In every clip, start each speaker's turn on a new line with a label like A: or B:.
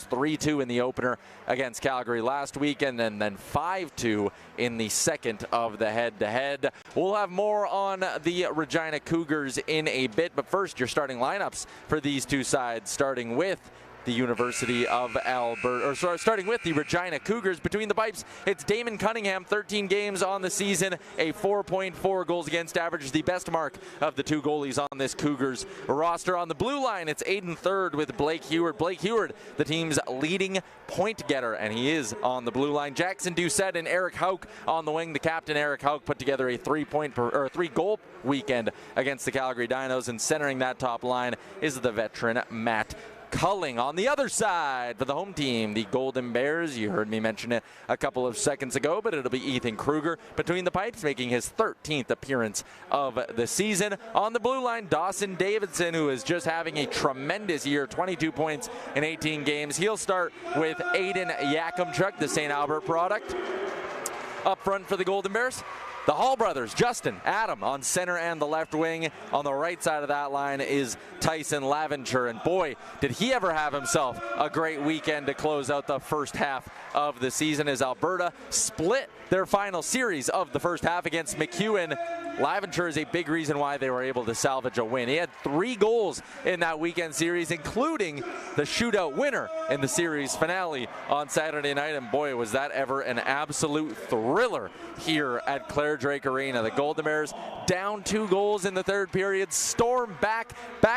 A: Cougars 3-2 in the opener against Calgary last weekend, and then 5-2 in the second of the head-to-head. We'll have more on the Regina Cougars in a bit, but first, your starting lineups for these two sides, starting with the University of Alberta, or sorry, starting with the Regina Cougars. Between the pipes, it's Damon Cunningham, 13 games on the season, a 4.4 goals against average, the best mark of the two goalies on this Cougars roster. On the blue line, it's Aiden Third with Blake Heward. Blake Heward, the team's leading point getter, and he is on the blue line. Jackson Doucette and Eric Hauk on the wing. The captain, Eric Hauk, put together a three-goal weekend against the Calgary Dinos, and centering that top line is the veteran Matt Culling. On the other side for the home team, the Golden Bears, you heard me mention it a couple of seconds ago, but it'll be Ethan Kruger between the pipes, making his 13th appearance of the season. On the blue line, Dawson Davidson, who is just having a tremendous year, 22 points in 18 games. He'll start with Aiden Yakimchuk, the St. Albert product. Up front for the Golden Bears, the Hall brothers, Justin, Adam on center and the left wing. On the right side of that line is Tyson Laventure, and boy, did he ever have himself a great weekend to close out the first half of the season as Alberta split their final series of the first half against McEwen. Laventure is a big reason why they were able to salvage a win. He had 3 goals in that weekend series, including the shootout winner in the series finale on Saturday night, and boy, was that ever an absolute thriller here at Clare Drake Arena. The Golden Bears down 2 goals in the third period, storm back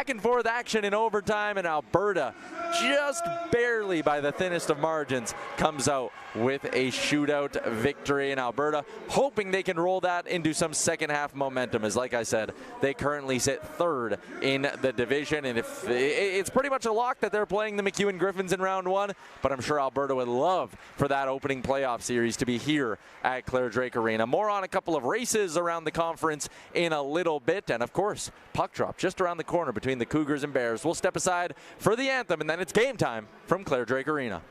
A: and forth action in overtime, and Alberta just barely by the thinnest of margins comes out with a shootout victory. In Alberta hoping they can roll that into some second half momentum, as like I said, they currently sit 3rd in the division, and if it's pretty much a lock that they're playing the McEwen Griffins in round 1, but I'm sure Alberta would love for that opening playoff series to be here at Clare Drake Arena. More on a couple of races around the conference in a little bit, and of course puck drop just around the corner between the Cougars and Bears. We'll step aside for the anthem, and then it's game time from Clare Drake Arena.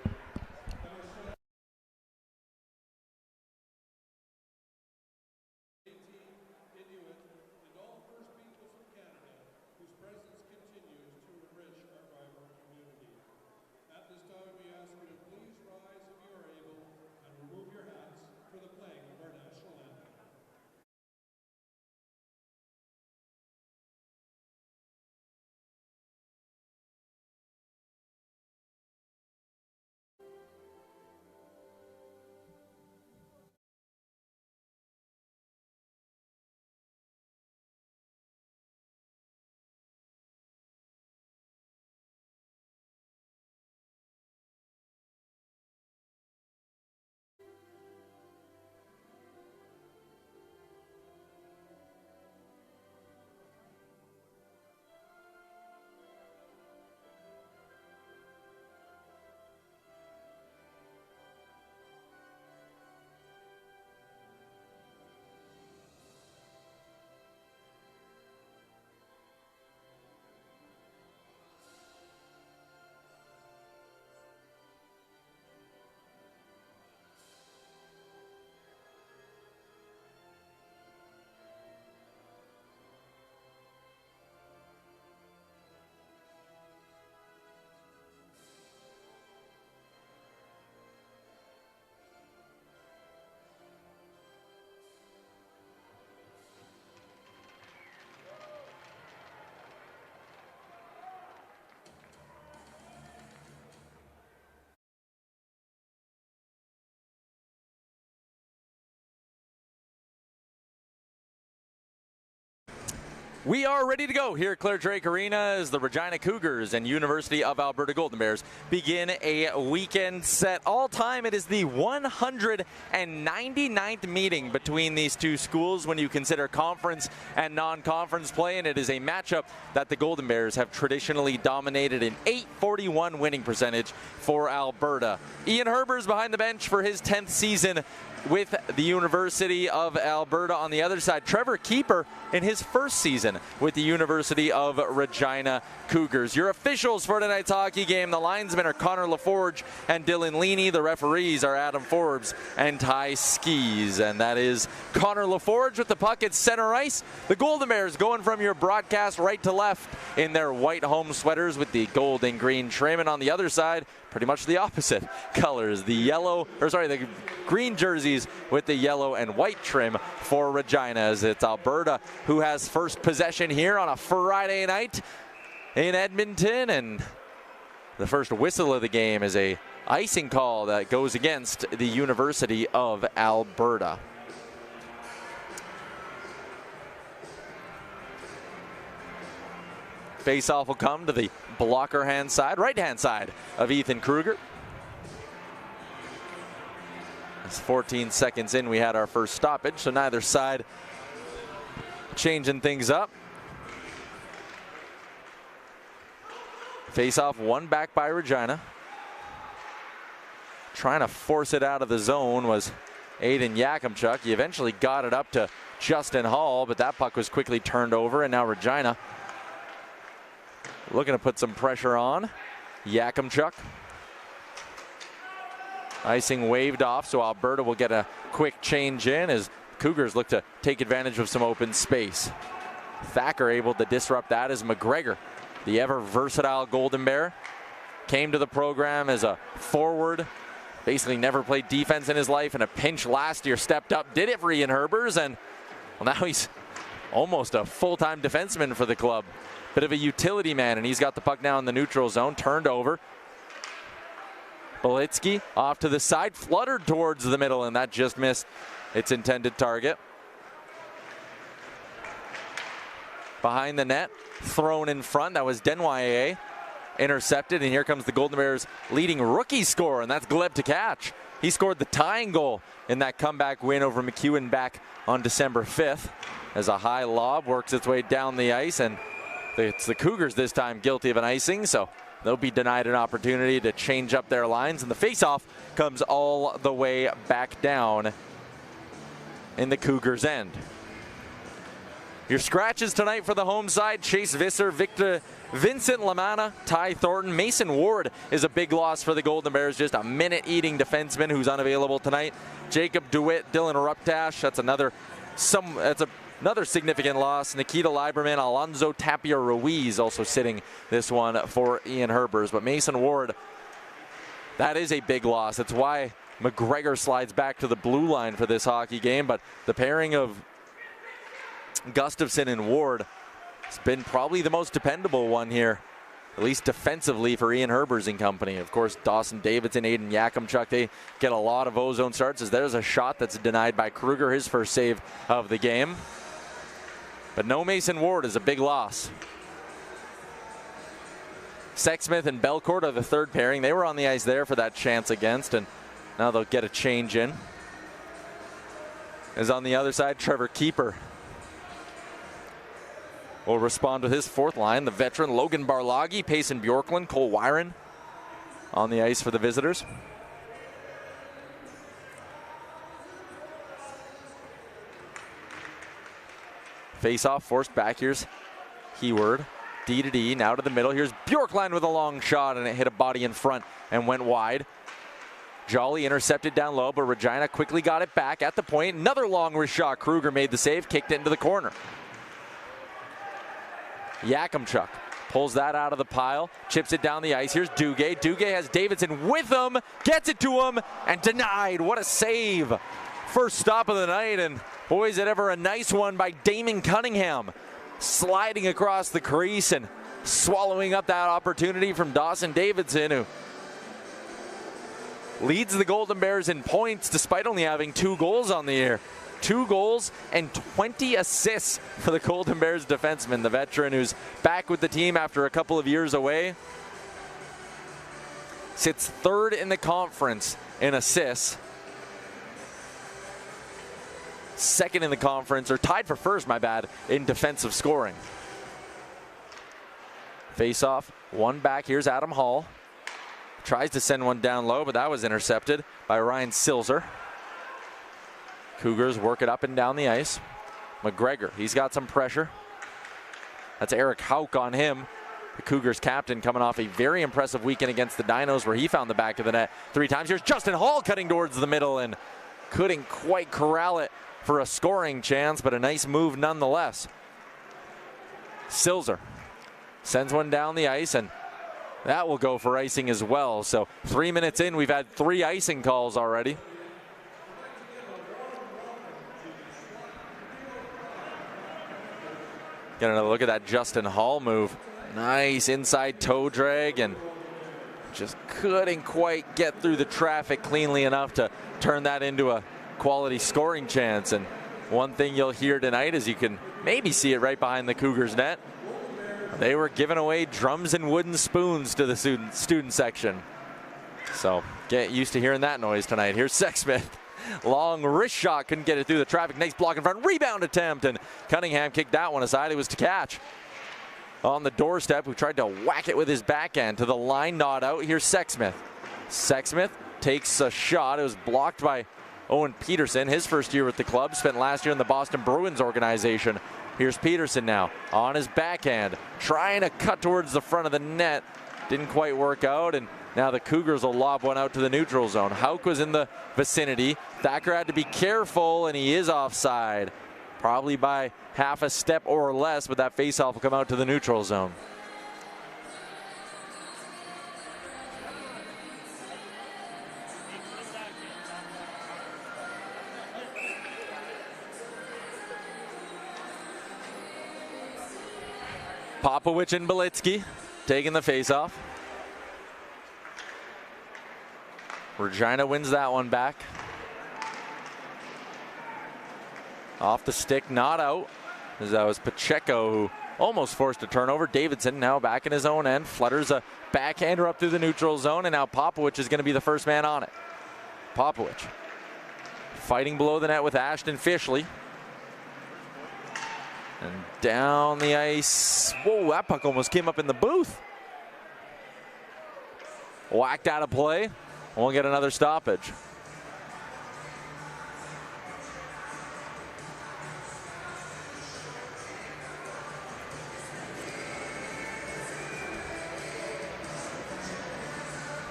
A: We are ready to go here at Clare Drake Arena as the Regina Cougars and University of Alberta Golden Bears begin a weekend set. All time, it is the 199th meeting between these two schools when you consider conference and non-conference play, and it is a matchup that the Golden Bears have traditionally dominated, an .841 winning percentage for Alberta. Ian Herber's behind the bench for his 10th season with the University of Alberta. On the other side, Trevor Keeper in his first season with the University of Regina Cougars. Your officials for tonight's hockey game, the linesmen are Connor LaForge and Dylan Leaney. The referees are Adam Forbes and Ty Skis. And that is Connor LaForge with the puck at center ice. The Golden Bears going from your broadcast right to left in their white home sweaters with the gold and green trim. And on the other side, pretty much the opposite colors. The green jerseys with the yellow and white trim for Regina, as it's Alberta who has first possession here on a Friday night in Edmonton. And the first whistle of the game is a icing call that goes against the University of Alberta. Face-off will come to the blocker right-hand side of Ethan Kruger. It's 14 seconds in, we had our first stoppage, so neither side changing things up. Face-off, one back by Regina. Trying to force it out of the zone was Aiden Yakimchuk. He eventually got it up to Justin Hall, but that puck was quickly turned over, and now Regina looking to put some pressure on Yakimchuk. Icing waved off, so Alberta will get a quick change in as Cougars look to take advantage of some open space. Thacker able to disrupt that as McGregor, the ever versatile Golden Bear, came to the program as a forward. Basically never played defense in his life. In a pinch last year, stepped up, did it for Ian Herbers, and well, now he's almost a full-time defenseman for the club. Bit of a utility man, and he's got the puck now in the neutral zone, turned over. Belitsky off to the side, fluttered towards the middle, and that just missed its intended target. Behind the net, thrown in front, that was Denwaier. Intercepted, and here comes the Golden Bears' leading rookie scorer, and that's Gleb to catch. He scored the tying goal in that comeback win over McEwen back on December 5th. As a high lob works its way down the ice, and it's the Cougars this time guilty of an icing, so they'll be denied an opportunity to change up their lines, and the face-off comes all the way back down in the Cougars' end. Your scratches tonight for the home side: Chase Visser, Vincent Lamanna, Ty Thornton. Mason Ward is a big loss for the Golden Bears, just a minute-eating defenseman who's unavailable tonight. Jacob DeWitt, Dylan Ruptash, that's another significant loss. Nikita Lieberman, Alonzo Tapia Ruiz also sitting this one for Ian Herbers. But Mason Ward, that is a big loss. That's why McGregor slides back to the blue line for this hockey game. But the pairing of Gustafson and Ward has been probably the most dependable one here, at least defensively, for Ian Herbers and company. Of course, Dawson Davidson, Aiden Yakimchuk, they get a lot of ozone starts, as there's a shot that's denied by Kruger, his first save of the game. But no Mason Ward is a big loss. Sexsmith and Belcourt are the third pairing. They were on the ice there for that chance against, and now they'll get a change in. As on the other side, Trevor Keeper will respond with his fourth line. The veteran Logan Barlagi, Payson Bjorklund, Cole Wyron on the ice for the visitors. Face-off forced back. Here's Heward. D to D, now to the middle. Here's Bjorklund with a long shot, and it hit a body in front and went wide. Jolly intercepted down low, but Regina quickly got it back at the point. Another long wrist shot. Kruger made the save, kicked it into the corner. Yakimchuk pulls that out of the pile, chips it down the ice. Here's Duguay. Duguay has Davidson with him, gets it to him, and denied. What a save. First stop of the night, and boy, is it ever a nice one by Damon Cunningham. Sliding across the crease and swallowing up that opportunity from Dawson Davidson, who leads the Golden Bears in points despite only having 2 goals on the year. 2 goals and 20 assists for the Golden Bears defenseman, the veteran who's back with the team after a couple of years away. Sits third in the conference in assists. Second in the conference, or tied for first, my bad, in defensive scoring. Face-off, one back. Here's Adam Hall. Tries to send one down low, but that was intercepted by Ryan Silzer. Cougars work it up and down the ice. McGregor, he's got some pressure. That's Eric Hauk on him. The Cougars captain, coming off a very impressive weekend against the Dinos, where he found the back of the net 3 times. Here's Justin Hall cutting towards the middle and couldn't quite corral it for a scoring chance, but a nice move nonetheless. Silzer sends one down the ice, and That will go for icing as well. So 3 minutes in, we've had 3 icing calls already. Get another look at that Justin Hall move. Nice inside toe drag, and just couldn't quite get through the traffic cleanly enough to turn that into a quality scoring chance. And one thing you'll hear tonight is you can maybe see it right behind the Cougars net. They were giving away drums and wooden spoons to the student section. So get used to hearing that noise tonight. Here's Sexsmith. Long wrist shot, couldn't get it through the traffic. Nice block in front, rebound attempt, and Cunningham kicked that one aside. It was to catch. On the doorstep, who tried to whack it with his backhand to the line, not out. Here's Sexsmith. Sexsmith takes a shot. It was blocked by Owen Peterson, his first year with the club. Spent last year in the Boston Bruins organization. Here's Peterson now on his backhand, trying to cut towards the front of the net. Didn't quite work out, and now the Cougars will lob one out to the neutral zone. Hauk was in the vicinity. Thacker had to be careful, and he is offside. Probably by half a step or less, but that faceoff will come out to the neutral zone. Popowich and Belitsky taking the faceoff. Regina wins that one back. Off the stick, not out. As that was Pacheco who almost forced a turnover. Davidson now back in his own end. Flutters a backhander up through the neutral zone, and now Popowich is going to be the first man on it. Popowich fighting below the net with Ashton Fishley. And down the ice. Whoa, that puck almost came up in the booth. Whacked out of play. We'll get another stoppage.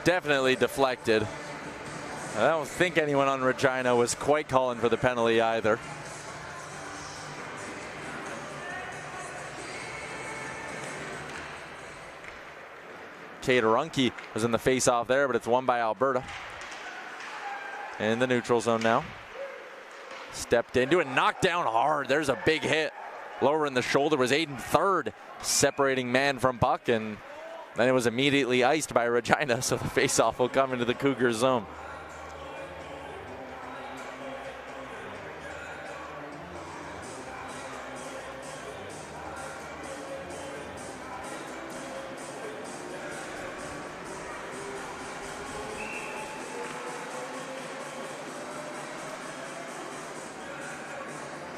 A: Definitely deflected. I don't think anyone on Regina was quite calling for the penalty either. Caterunke was in the face-off there, but it's won by Alberta. In the neutral zone now. Stepped into it, knocked down hard. There's a big hit. Lower in the shoulder was Aiden Third, separating man from puck, and then it was immediately iced by Regina, so the face-off will come into the Cougars zone.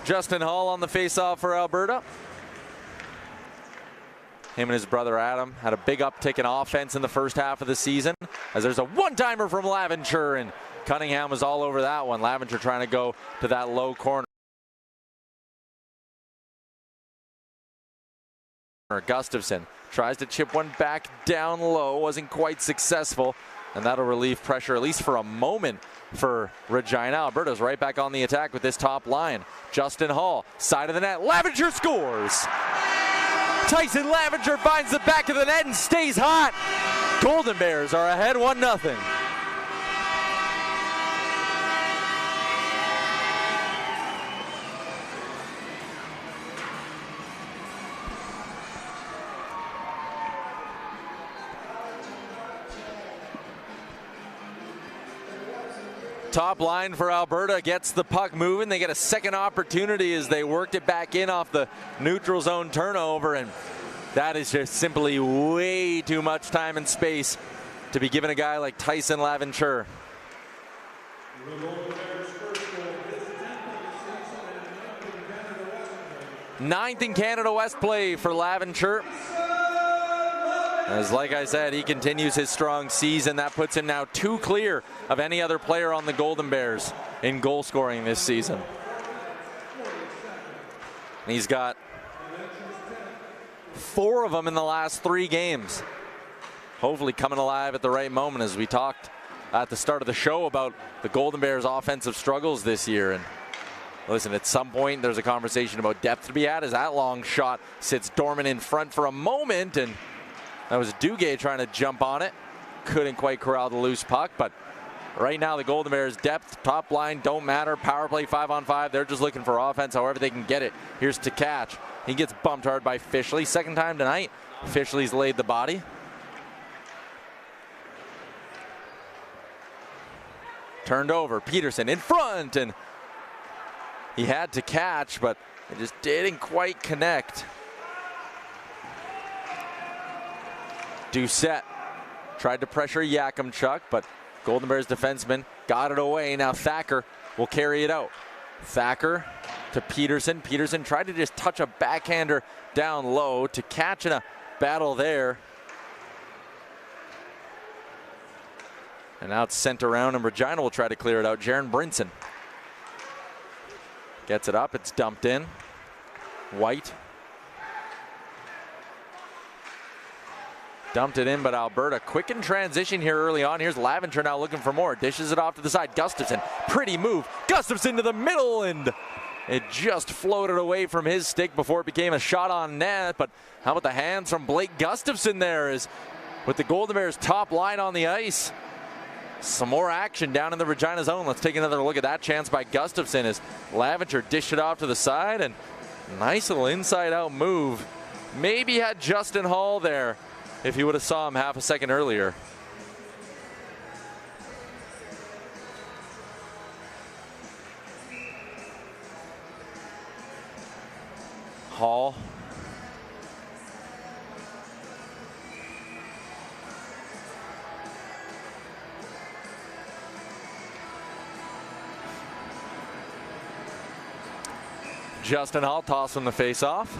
A: Justin Hall on the face-off for Alberta. Him and his brother Adam had a big uptick in offense in the first half of the season, as there's a one-timer from Laventure, and Cunningham was all over that one. Laventure trying to go to that low corner. Gustafson tries to chip one back down low, wasn't quite successful, and that'll relieve pressure, at least for a moment, for Regina. Alberta's right back on the attack with this top line. Justin Hall, side of the net, Laventure scores! Tyson Laventure finds the back of the net and stays hot. Golden Bears are ahead 1-0. Top line for Alberta gets the puck moving. They get a second opportunity as they worked it back in off the neutral zone turnover, and that is just simply way too much time and space to be given a guy like Tyson Laventure. Ninth in Canada West play for Laventure. As like I said, he continues his strong season. That puts him now 2 clear of any other player on the Golden Bears in goal scoring this season. And he's got 4 of them in the last 3 games. Hopefully coming alive at the right moment, as we talked at the start of the show about the Golden Bears' offensive struggles this year. And listen, at some point there's a conversation about depth to be had as that long shot sits dormant in front for a moment, and That was Duguay trying to jump on it. Couldn't quite corral the loose puck, but right now the Golden Bears depth, top line don't matter. Power play 5-on-5. They're just looking for offense however they can get it. Here's to catch. He gets bumped hard by Fishley. Second time tonight, Fishley's laid the body. Turned over, Peterson in front, and he had to catch, but it just didn't quite connect. Doucette tried to pressure Yakimchuk, but Golden Bears defenseman got it away. Now Thacker will carry it out. Thacker to Peterson. Peterson tried to just touch a backhander down low to catch in a battle there. And now it's sent around, and Regina will try to clear it out. Jaron Brinson gets it up. It's dumped in. White dumped it in, but Alberta quick in transition here early on. Here's Laventure now looking for more. Dishes it off to the side. Gustafson, pretty move. Gustafson to the middle, and it just floated away from his stick before it became a shot on net. But how about the hands from Blake Gustafson there, is with the Golden Bears top line on the ice. Some more action down in the Regina zone. Let's take another look at that chance by Gustafson as Laventure dished it off to the side, and nice little inside out move. Maybe had Justin Hall there if he would have saw him half a second earlier. Hall. Justin Hall tossing the face-off.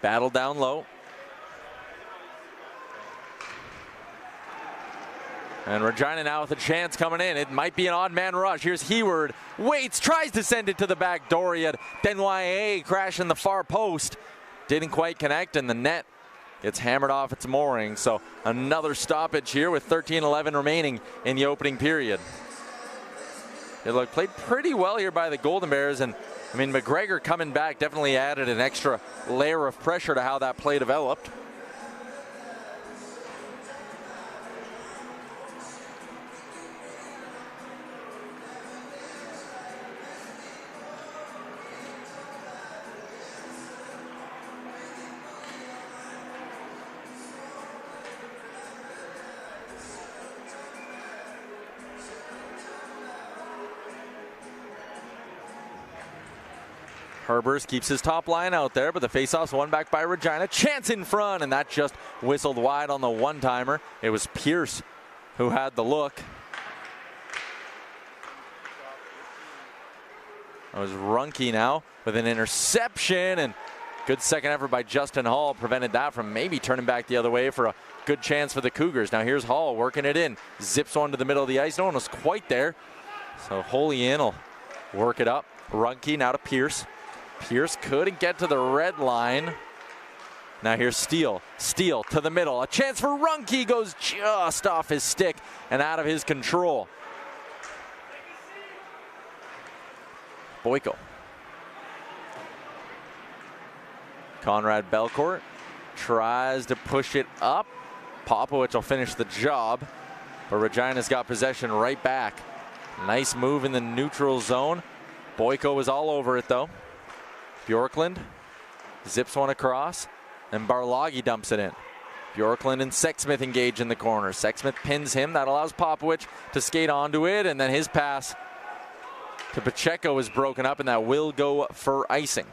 A: Battle down low. And Regina now with a chance coming in. It might be an odd man rush. Here's Hayward. Waits, tries to send it to the back door. He had Denwye crashing the far post. Didn't quite connect, and the net gets hammered off its mooring. So another stoppage here with 13:11 remaining in the opening period. It looked played pretty well here by the Golden Bears, and I mean McGregor coming back definitely added an extra layer of pressure to how that play developed. Herbers keeps his top line out there, but the faceoff's won back by Regina. Chance in front, and that just whistled wide on the one-timer. It was Pierce who had the look. It was Runke now with an interception, and good second effort by Justin Hall prevented that from maybe turning back the other way for a good chance for the Cougars. Now here's Hall working it in. Zips one to the middle of the ice. No one was quite there. So Holien will work it up. Runke now to Pierce. Pierce couldn't get to the red line. Now here's Steele. Steele to the middle. A chance for Runke, goes just off his stick and out of his control. Boyko. Conrad Belcourt tries to push it up. Popovich will finish the job, but Regina's got possession right back. Nice move in the neutral zone. Boyko was all over it though. Bjorklund zips one across, and Barloggy dumps it in. Bjorklund and Sexsmith engage in the corner. Sexsmith pins him. That allows Popovich to skate onto it, and then his pass to Pacheco is broken up, and that will go for icing.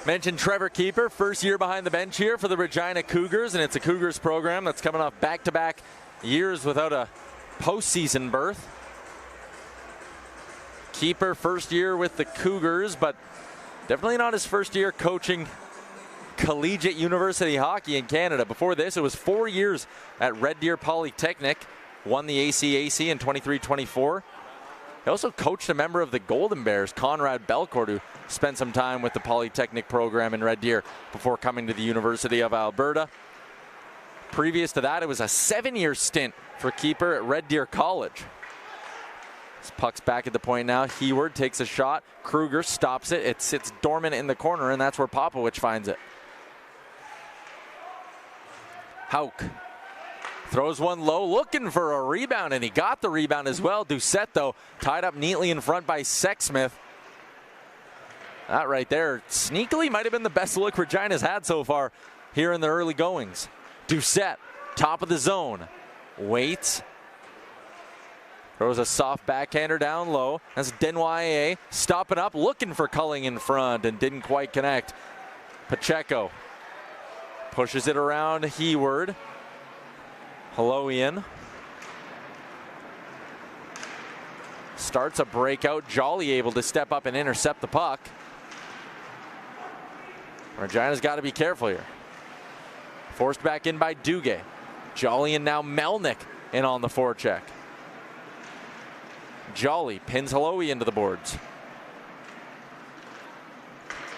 A: Mentioned Trevor Keeper, first year behind the bench here for the Regina Cougars, and it's a Cougars program that's coming off back-to-back years without a postseason berth. Keeper, first year with the Cougars, but definitely not his first year coaching collegiate university hockey in Canada. Before this, it was 4 years at Red Deer Polytechnic, won the ACAC in 23-24. He also coached a member of the Golden Bears, Conrad Belcourt, who spent some time with the Polytechnic program in Red Deer before coming to the University of Alberta. Previous to that, it was a 7-year stint for keeper at Red Deer College. This puck's back at the point now. Hayward takes a shot. Kruger stops it. It sits dormant in the corner, and that's where Popowich finds it. Hauk throws one low, looking for a rebound, and he got the rebound as well. Doucette, though, tied up neatly in front by Sexsmith. That right there, sneakily, might have been the best look Regina's had so far here in the early goings. Doucette, top of the zone, waits, throws a soft backhander down low. That's Denoyer stopping up, looking for Culling in front, and didn't quite connect. Pacheco pushes it around Hayward. Holoian starts a breakout. Jolly able to step up and intercept the puck. Regina's got to be careful here. Forced back in by Duguay. Jolly and now Melnick in on the forecheck. Jolly pins Holoian into the boards.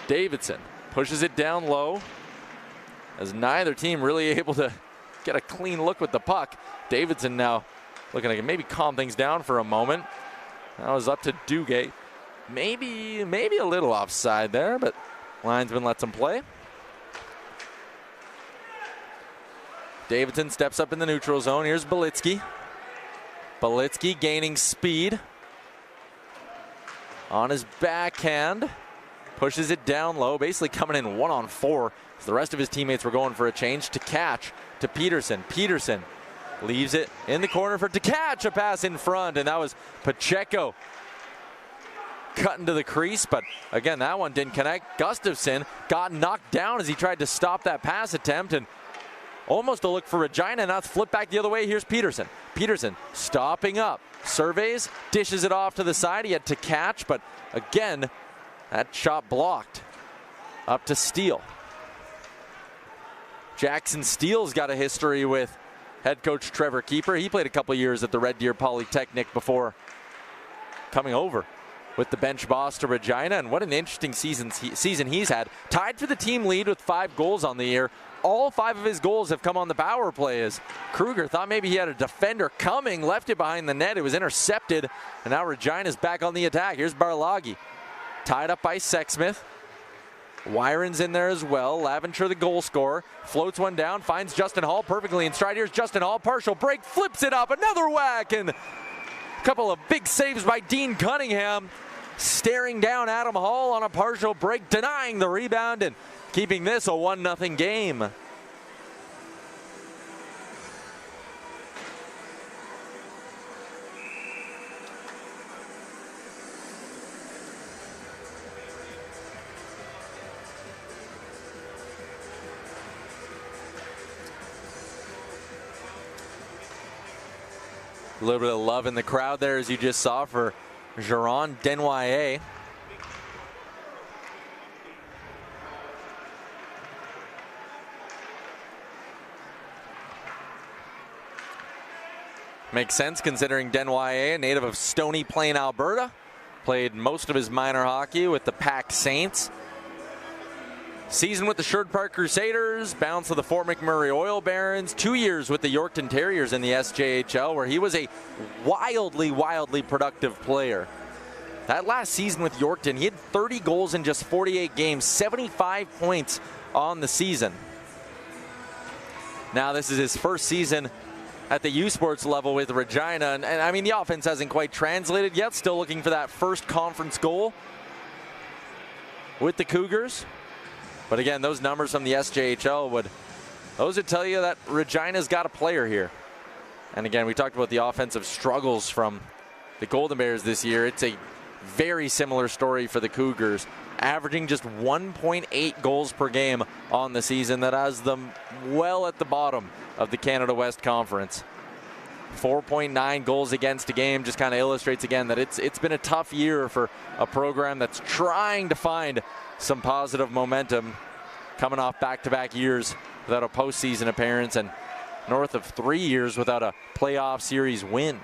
A: Davidson pushes it down low, as neither team really able to get a clean look with the puck. Davidson now looking to maybe calm things down for a moment. That was up to Duguay. Maybe a little offside there, but linesman lets him play. Davidson steps up in the neutral zone. Here's Belitsky. Belitsky gaining speed. On his backhand. Pushes it down low, basically coming in 1-on-4. So the rest of his teammates were going for a change. To catch to Peterson. Peterson leaves it in the corner for to catch. A pass in front, and that was Pacheco cutting to the crease, but again, that one didn't connect. Gustafson got knocked down as he tried to stop that pass attempt, and almost a look for Regina. Now it's flipped back the other way. Here's Peterson. Peterson stopping up, surveys, dishes it off to the side. He had to catch, but again, that shot blocked. Up to Steele. Jackson Steele's got a history with head coach Trevor Keeper. He played a couple years at the Red Deer Polytechnic before coming over with the bench boss to Regina, and what an interesting season he's had. Tied for the team lead with 5 goals on the year. All 5 of his goals have come on the power play, as Kruger thought maybe he had a defender coming, left it behind the net. It was intercepted, and now Regina's back on the attack. Here's Barlagi, tied up by Sexsmith. Wyron's in there as well. Laventure, the goal scorer, floats one down, finds Justin Hall perfectly in stride. Here's Justin Hall, partial break, flips it up, another whack, and a couple of big saves by Dean Cunningham, staring down Adam Hall on a partial break, denying the rebound and keeping this a 1-0 game. A little bit of love in the crowd there, as you just saw, for Geron Denoyer. Makes sense considering Denoyer, a native of Stony Plain, Alberta, played most of his minor hockey with the Pack Saints. Season with the Sherwood Park Crusaders, bounced to the Fort McMurray Oil Barons, 2 years with the Yorkton Terriers in the SJHL, where he was a wildly productive player. That last season with Yorkton, he had 30 goals in just 48 games, 75 points on the season. Now this is his first season at the U Sports level with Regina, and I mean, the offense hasn't quite translated yet, still looking for that first conference goal with the Cougars. But again, those numbers from the SJHL would tell you that Regina's got a player here. And again, we talked about the offensive struggles from the Golden Bears this year. It's a very similar story for the Cougars, averaging just 1.8 goals per game on the season. That has them well at the bottom of the Canada West Conference. 4.9 goals against a game just kind of illustrates again that it's been a tough year for a program that's trying to find some positive momentum, coming off back-to-back years without a postseason appearance and north of 3 years without a playoff series win.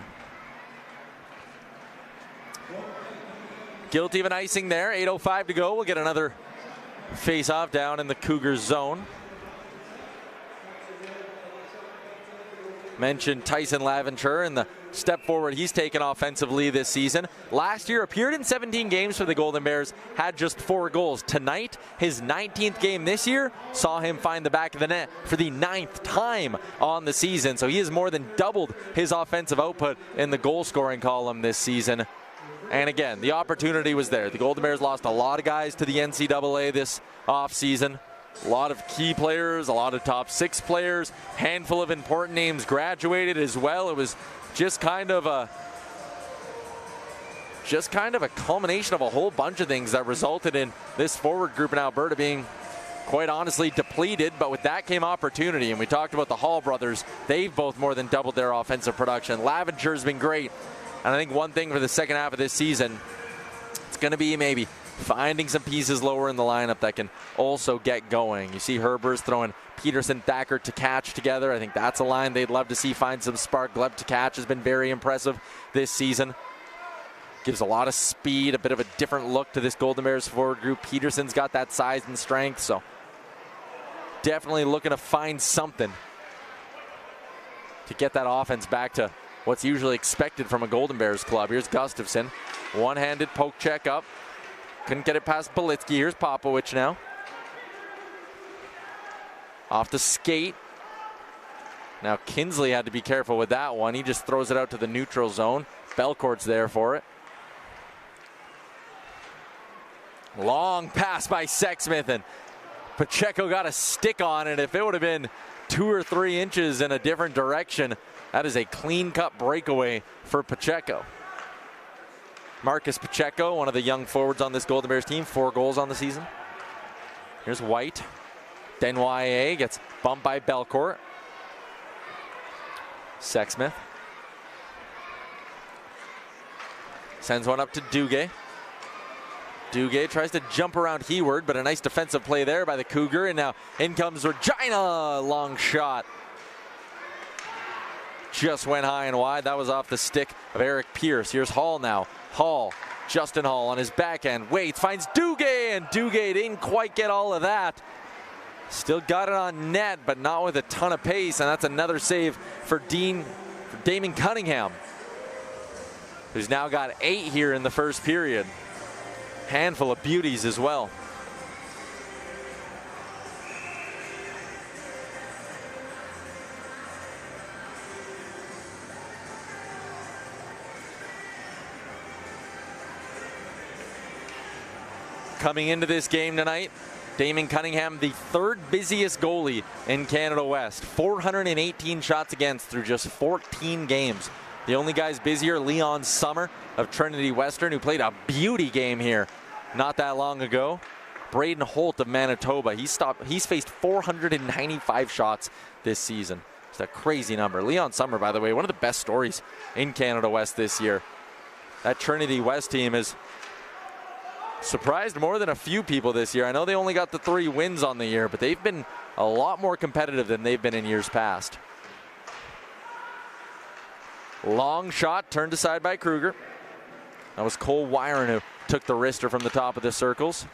A: Guilty of an icing there. 8:05 to go. We'll get another face-off down in the Cougars zone. Mentioned Tyson Laventure and the step forward he's taken offensively this season. Last year appeared in 17 games for the Golden Bears, had just 4 goals. Tonight, his 19th game this year, saw him find the back of the net for the 9th time on the season. So he has more than doubled his offensive output in the goal scoring column this season. And again, the opportunity was there. The Golden Bears lost a lot of guys to the NCAA this offseason. A lot of key players, a lot of top 6 players, handful of important names graduated as well. It was just kind of a culmination of a whole bunch of things that resulted in this forward group in Alberta being quite honestly depleted. But with that came opportunity, and we talked about the Hall brothers. They've both more than doubled their offensive production. Laventure's been great, and I think one thing for the second half of this season, it's going to be maybe finding some pieces lower in the lineup that can also get going. You see Herbers throwing Peterson, Thacker to catch together. I think that's a line they'd love to see find some spark. Gleb to catch has been very impressive this season. Gives a lot of speed, a bit of a different look to this Golden Bears forward group. Peterson's got that size and strength, so definitely looking to find something to get that offense back to what's usually expected from a Golden Bears club. Here's Gustafsson, one-handed poke check up. Couldn't get it past Belitsky. Here's Popovich now. Off the skate. Now Kinsley had to be careful with that one. He just throws it out to the neutral zone. Belcourt's there for it. Long pass by Sexsmith, and Pacheco got a stick on it. If it would have been 2 or 3 inches in a different direction, that is a clean-cut breakaway for Pacheco. Marcus Pacheco, one of the young forwards on this Golden Bears team, 4 goals on the season. Here's White. Denoyer gets bumped by Belcourt. Sexsmith sends one up to Duguay. Duguay tries to jump around Hayward, but a nice defensive play there by the Cougar. And now in comes Regina. Long shot. Just went high and wide. That was off the stick of Eric Pierce. Here's Hall now. Hall, Justin Hall on his backhand, waits, finds Duguay, and Duguay didn't quite get all of that. Still got it on net, but not with a ton of pace, and that's another save for Damon Cunningham, who's now got 8 here in the first period. Handful of beauties as well. Coming into this game tonight, Damon Cunningham, the 3rd busiest goalie in Canada West. 418 shots against through just 14 games. The only guys busier, Leon Summer of Trinity Western, who played a beauty game here not that long ago. Braden Holt of Manitoba, he's faced 495 shots this season. It's a crazy number. Leon Summer, by the way, one of the best stories in Canada West this year. That Trinity West team is surprised more than a few people this year. I know they only got the 3 wins on the year, but they've been a lot more competitive than they've been in years past. Long shot turned aside by Kruger. That was Cole Wyron who took the wrister from the top of the circles.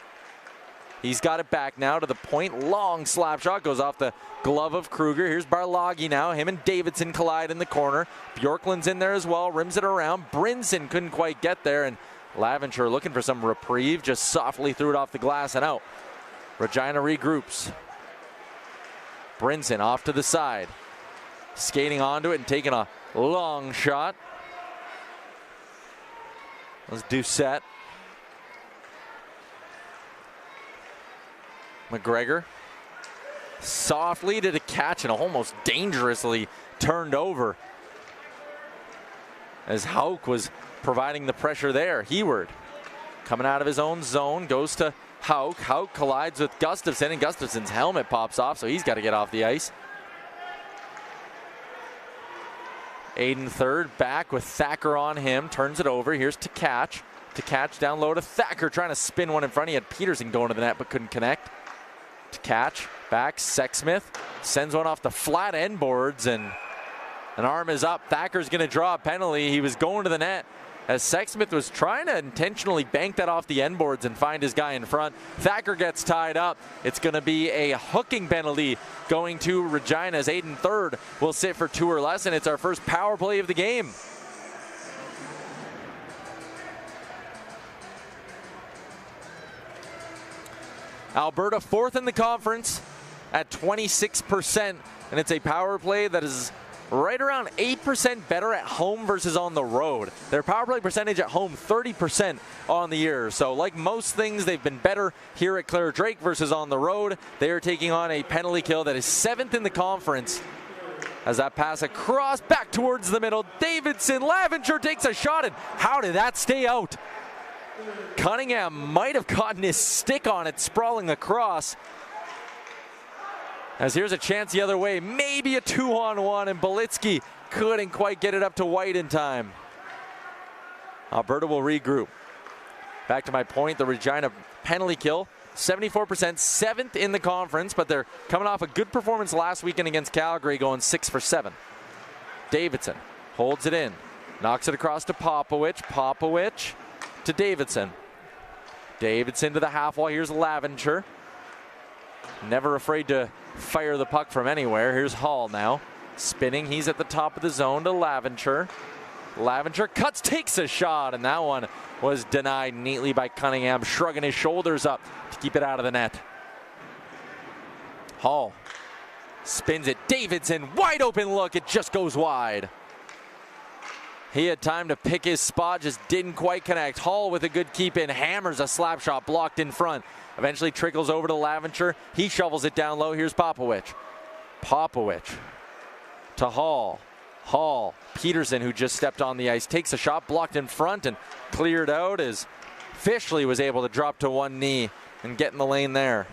A: He's got it back now to the point. Long slap shot goes off the glove of Kruger. Here's Barlagi now. Him and Davidson collide in the corner. Bjorklund's in there as well. Rims it around. Brinson couldn't quite get there, and Laventure looking for some reprieve. Just softly threw it off the glass and out. Regina regroups. Brinson off to the side. Skating onto it and taking a long shot. Let's do set. McGregor softly did a catch and almost dangerously turned over as Hauk was providing the pressure there. Hayward coming out of his own zone, goes to Hauk. Hauk collides with Gustafsson, and Gustafsson's helmet pops off, so he's got to get off the ice. Aiden third, back with Thacker on him, turns it over. Here's to catch. To catch down low to Thacker, trying to spin one in front. He had Peterson going to the net, but couldn't connect. To catch, back, Sexsmith sends one off the flat end boards, and an arm is up. Thacker's going to draw a penalty. He was going to the net, as Sexsmith was trying to intentionally bank that off the end boards and find his guy in front. Thacker gets tied up. It's going to be a hooking penalty going to Regina as Aiden Third will sit for 2 or less, and it's our first power play of the game. Alberta 4th in the conference at 26%, and it's a power play that is right around 8% better at home versus on the road. Their power play percentage at home, 30% on the year. So like most things, they've been better here at Clare Drake versus on the road. They are taking on a penalty kill that is 7th in the conference. As that pass across, back towards the middle, Davidson, Laventure takes a shot, and how did that stay out? Cunningham might have gotten his stick on it, sprawling across. As here's a chance the other way, maybe a 2-on-1, and Belitsky couldn't quite get it up to White in time. Alberta will regroup. Back to my point, the Regina penalty kill, 74%, 7th in the conference, but they're coming off a good performance last weekend against Calgary, going 6 for 7. Davidson holds it in, knocks it across to Popovich. Popovich to Davidson. Davidson to the half wall. Here's Laventure. Never afraid to fire the puck from anywhere. Here's Hall now. Spinning. He's at the top of the zone to Laventure. Laventure cuts, takes a shot, and that one was denied neatly by Cunningham, shrugging his shoulders up to keep it out of the net. Hall spins it. Davidson, wide open look. It just goes wide. He had time to pick his spot, just didn't quite connect. Hall with a good keep in, hammers a slap shot, blocked in front. Eventually trickles over to Laventure. He shovels it down low. Here's Popovich. Popovich to Hall. Hall, Peterson, who just stepped on the ice, takes a shot, blocked in front and cleared out as Fishley was able to drop to one knee and get in the lane there.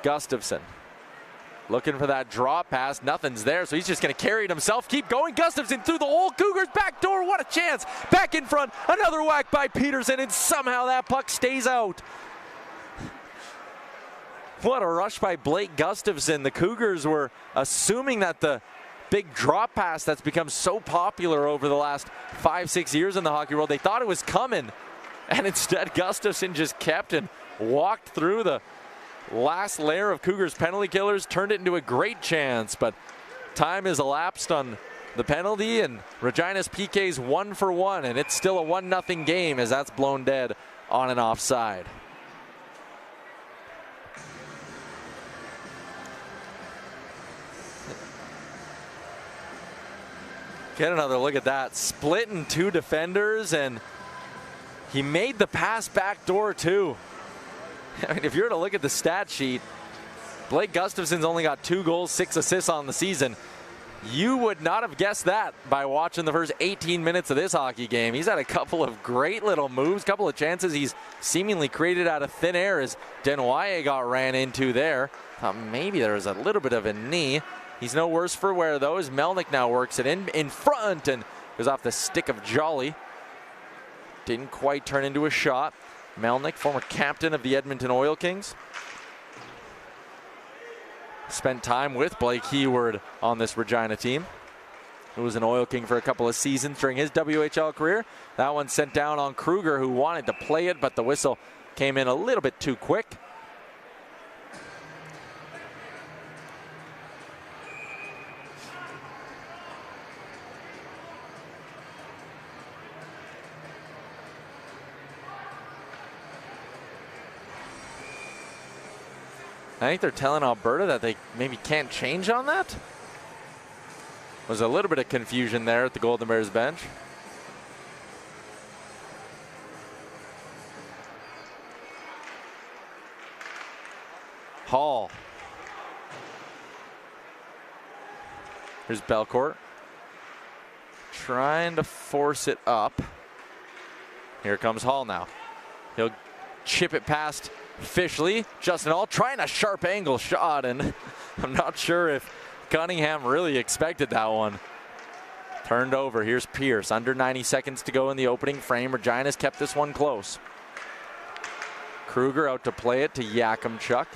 A: Gustafson looking for that drop pass. Nothing's there, so he's just going to carry it himself. Keep going. Gustafson through the hole. Cougars back door. What a chance. Back in front. Another whack by Peterson, and somehow that puck stays out. What a rush by Blake Gustafson. The Cougars were assuming that the big drop pass that's become so popular over the last 5-6 years in the hockey world, they thought it was coming. And instead, Gustafson just kept and walked through the last layer of Cougars penalty killers, turned it into a great chance, but time is elapsed on the penalty, and Regina's PK's 1 for 1, and it's still a 1-0 game as that's blown dead on an offside. Get another look at that. Splitting 2 defenders, and he made the pass back door too. I mean, if you were to look at the stat sheet, Blake Gustafson's only got 2 goals, 6 assists on the season. You would not have guessed that by watching the first 18 minutes of this hockey game. He's had a couple of great little moves, couple of chances he's seemingly created out of thin air as Denoye got ran into there. Thought maybe there was a little bit of a knee. He's no worse for wear though, as Melnick now works it in front and goes off the stick of Jolly. Didn't quite turn into a shot. Melnick, former captain of the Edmonton Oil Kings. Spent time with Blake Hayward on this Regina team, who was an Oil King for a couple of seasons during his WHL career. That one sent down on Kruger, who wanted to play it, but the whistle came in a little bit too quick. I think they're telling Alberta that they maybe can't change on that. Was a little bit of confusion there at the Golden Bears bench. Hall. Here's Belcourt. Trying to force it up. Here comes Hall now. He'll chip it past Fishley. Justin Hall trying a sharp angle shot, and I'm not sure if Cunningham really expected that one. Turned over. Here's Pierce. Under 90 seconds to go in the opening frame. Regina's kept this one close. Kruger out to play it to Yakimchuk.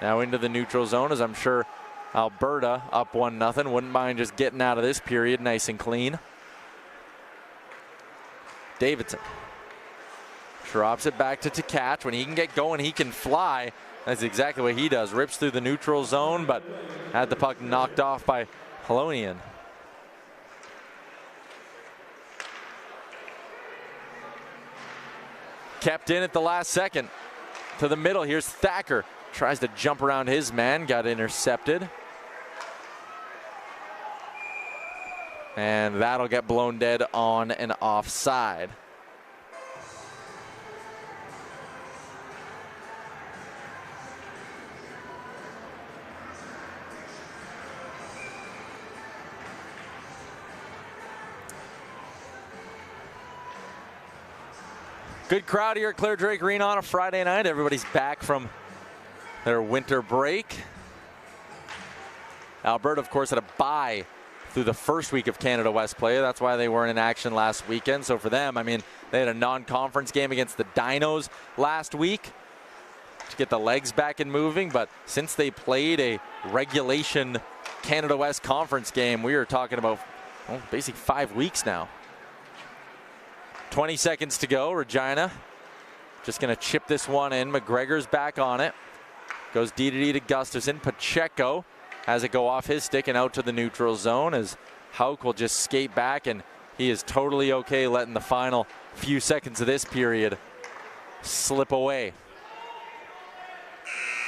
A: Now into the neutral zone, as I'm sure Alberta up 1-0. Wouldn't mind just getting out of this period nice and clean. Davidson drops it back to Tkach. When he can get going, he can fly. That's exactly what he does. Rips through the neutral zone, but had the puck knocked off by Polonian. Kept in at the last second. To the middle, here's Thacker. Tries to jump around his man, got intercepted. And that'll get blown dead on an offside. Good crowd here at Clare Drake Arena on a Friday night. Everybody's back from their winter break. Alberta, of course, had a bye through the first week of Canada West play. That's why they weren't in action last weekend. So for them, I mean, they had a non-conference game against the Dinos last week to get the legs back and moving. But since they played a regulation Canada West conference game, we are talking about basically 5 weeks now. 20 seconds to go. Regina just going to chip this one in. McGregor's back on it. Goes D to Gustafson. Pacheco has it go off his stick and out to the neutral zone as Hauk will just skate back, and he is totally okay letting the final few seconds of this period slip away.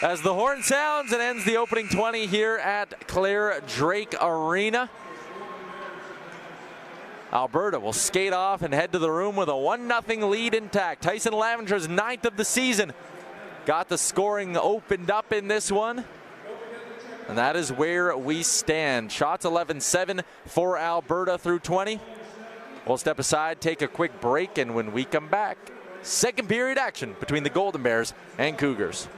A: As the horn sounds, it ends the opening 20 here at Clare Drake Arena. Alberta will skate off and head to the room with a 1-0 lead intact. Tyson Lavenger's 9th of the season. Got the scoring opened up in this one. And that is where we stand. Shots 11-7 for Alberta through 20. We'll step aside, take a quick break, and when we come back, second period action between the Golden Bears and Cougars.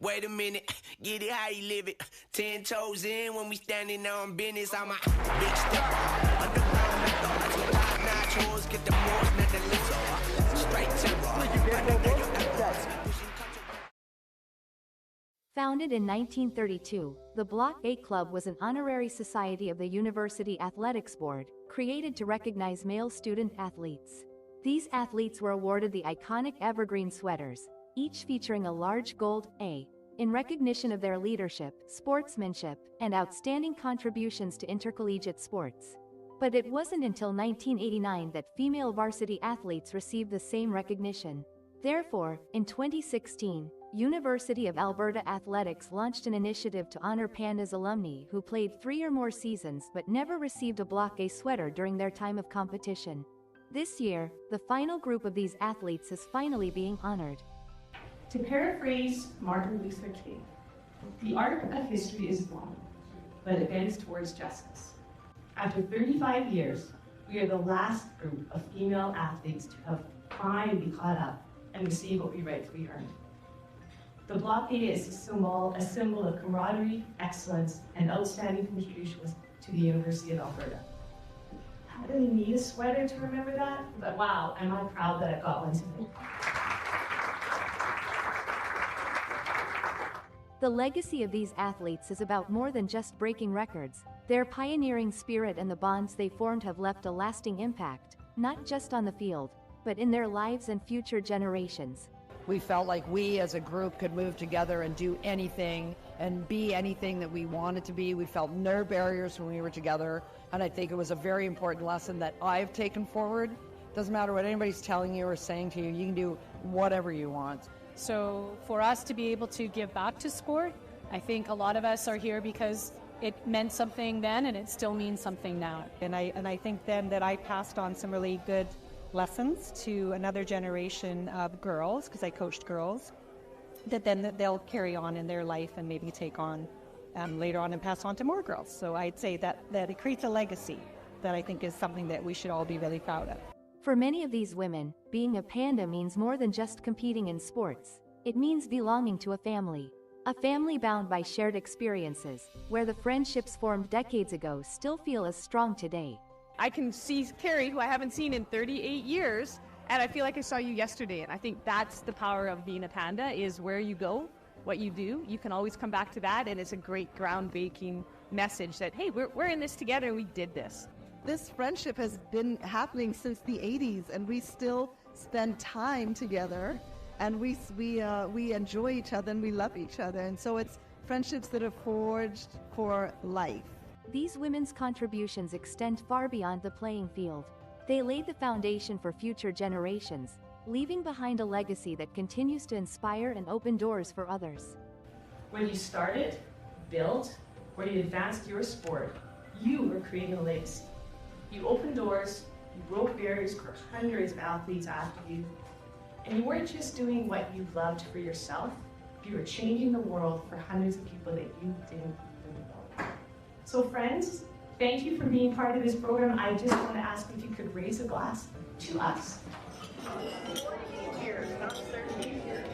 B: Wait a minute, get it how you live it. 10 toes in when we standing on business. I'm a big step. Underground methods with top-notch hoes. Get the more than the lizzo. Straight terror.
C: Founded in 1932, the Block A Club was an honorary society of the University Athletics Board, created to recognize male student athletes. These athletes were awarded the iconic evergreen sweaters, each featuring a large gold A, in recognition of their leadership, sportsmanship, and outstanding contributions to intercollegiate sports. But it wasn't until 1989 that female varsity athletes received the same recognition. Therefore, in 2016, University of Alberta Athletics launched an initiative to honor Pandas alumni who played 3 or more seasons but never received a Block A sweater during their time of competition. This year, the final group of these athletes is finally being honored.
D: To paraphrase Martin Luther King, the arc of history is long, but it bends towards justice. After 35 years, we are the last group of female athletes to have finally caught up and received what we rightfully earned. The Block A is a symbol of camaraderie, excellence, and outstanding contributions to the University of Alberta. I didn't need a sweater to remember that, but wow, am I proud that I got one today.
C: The legacy of these athletes is about more than just breaking records. Their pioneering spirit and the bonds they formed have left a lasting impact, not just on the field, but in their lives and future generations.
E: We felt like we as a group could move together and do anything and be anything that we wanted to be. We felt no barriers when we were together, and I think it was a very important lesson that I've taken forward. Doesn't matter what anybody's telling you or saying to you, you can do whatever you want.
F: So for us to be able to give back to sport, I think a lot of us are here because it meant something then and it still means something now.
G: And I think then that I passed on some really good lessons to another generation of girls, because I coached girls, that then they'll carry on in their life and maybe take on later on and pass on to more girls. So I'd say that it creates a legacy that I think is something that we should all be really proud of.
C: For many of these women, being a panda means more than just competing in sports. It means belonging to a family. A family bound by shared experiences, where the friendships formed decades ago still feel as strong today.
H: I can see Carrie, who I haven't seen in 38 years, and I feel like I saw you yesterday. And I think that's the power of being a panda, is where you go, what you do, you can always come back to that, and it's a great groundbreaking message that, hey, we're in this together and we did this.
I: This friendship has been happening since the 80s, and we still spend time together, and we enjoy each other and we love each other. And so it's friendships that are forged for life.
C: These women's contributions extend far beyond the playing field. They laid the foundation for future generations, leaving behind a legacy that continues to inspire and open doors for others.
D: When you started, built, or you advanced your sport, you were creating a legacy. You opened doors, you broke barriers for hundreds of athletes after you, and you weren't just doing what you loved for yourself, you were changing the world for hundreds of people that you didn't even know. So friends, thank you for being part of this program. I just want to ask if you could raise a glass to us. 40 years, not 30 years.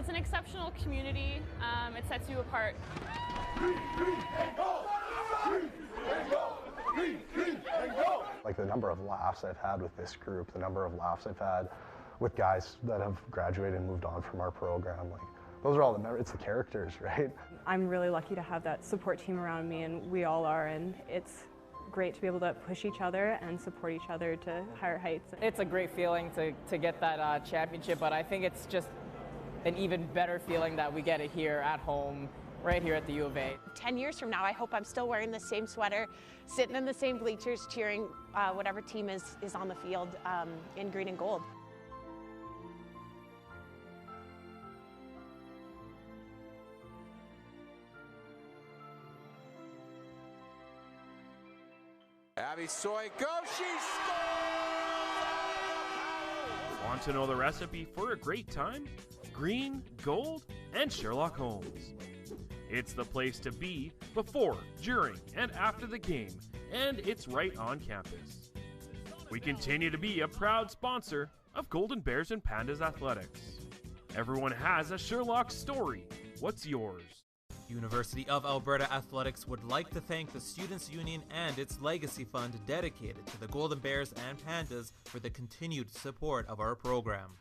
J: It's an exceptional community. It sets you apart.
K: Like the number of laughs I've had with this group, the number of laughs I've had with guys that have graduated and moved on from our program, like those are all it's the characters, right?
L: I'm really lucky to have that support team around me, and we all are, and it's great to be able to push each other and support each other to higher heights.
M: It's a great feeling to get that championship, but I think it's just an even better feeling that we get it here at home, right here at the U of A.
N: 10 years from now, I hope I'm still wearing the same sweater, sitting in the same bleachers, cheering whatever team is on the field in green and gold.
O: Abby Soyko, she scores!
P: Want to know the recipe for a great time? Green, gold, and Sherlock Holmes. It's the place to be before, during, and after the game, and it's right on campus. We continue to be a proud sponsor of Golden Bears and Pandas Athletics. Everyone has a Sherlock story. What's yours?
Q: University of Alberta Athletics would like to thank the Students' Union and its Legacy Fund dedicated to the Golden Bears and Pandas for the continued support of our program.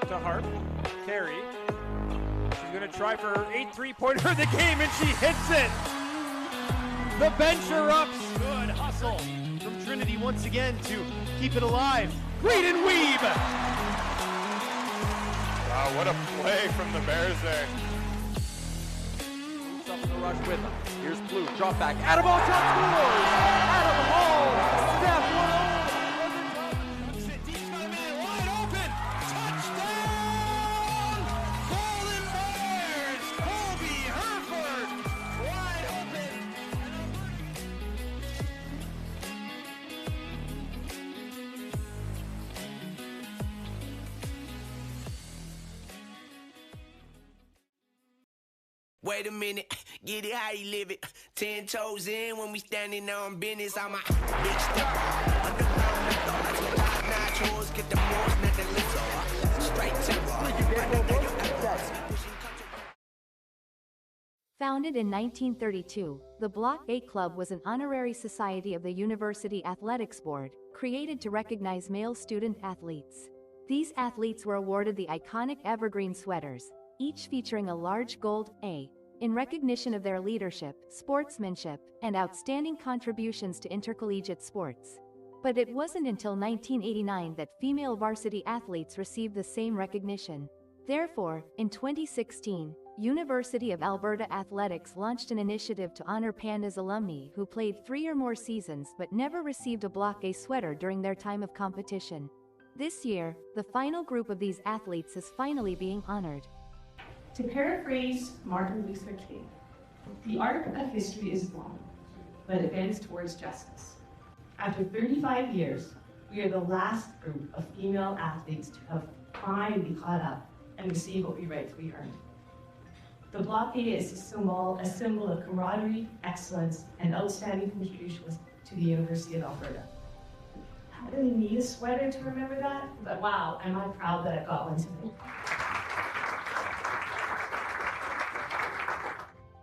R: To Harp, Carey. She's going to try for her 8th three-pointer of the game, and she hits it! The bench erupts. Good hustle from Trinity once again to keep it alive. Reed and weave!
O: Wow, what a play from the Bears there.
A: Moves up in the rush with them. Here's Blue, drop back, Adam Hall shot scores! Adam Hall, step one.
B: Wait a minute, get it how you live it. 10 toes in when we standing on business. I'm a big step. Underground method, top-notch hoes, get the most, not the little. Straight to
C: Founded in 1932, the Block A Club was an honorary society of the University Athletics Board, created to recognize male student athletes. These athletes were awarded the iconic evergreen sweaters, each featuring a large gold A, in recognition of their leadership, sportsmanship, and outstanding contributions to intercollegiate sports. But it wasn't until 1989 that female varsity athletes received the same recognition. Therefore, in 2016, University of Alberta Athletics launched an initiative to honor Pandas alumni who played 3 or more seasons but never received a Block A sweater during their time of competition. This year, the final group of these athletes is finally being honored.
D: To paraphrase Martin Luther King, the arc of history is long, but it bends towards justice. After 35 years, we are the last group of female athletes to have finally caught up and receive what we rightfully earned. The Block A is a symbol of camaraderie, excellence, and outstanding contributions to the University of Alberta. I don't really need a sweater to remember that, but wow, am I proud that I got one today.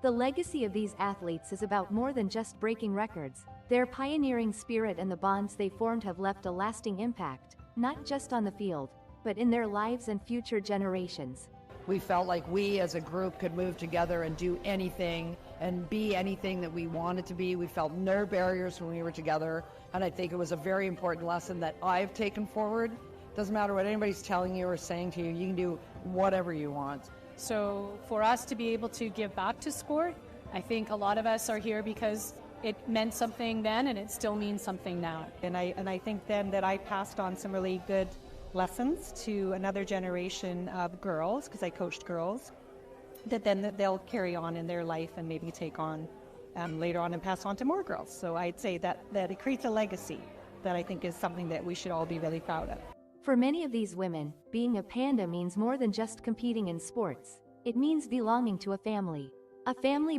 C: The legacy of these athletes is about more than just breaking records. Their pioneering spirit and the bonds they formed have left a lasting impact, not just on the field, but in their lives and future generations.
E: We felt like we as a group could move together and do anything and be anything that we wanted to be. We felt no barriers when we were together, and I think it was a very important lesson that I've taken forward. Doesn't matter what anybody's telling you or saying to you, you can do whatever you want.
F: So for us to be able to give back to sport, I think a lot of us are here because it meant something then and it still means something now.
G: And I think then that I passed on some really good lessons to another generation of girls, because I coached girls, that then they'll carry on in their life and maybe take on later on and pass on to more girls. So I'd say that it creates a legacy that I think is something that we should all be really proud of.
C: For many of these women, being a panda means more than just competing in sports. It means belonging to a family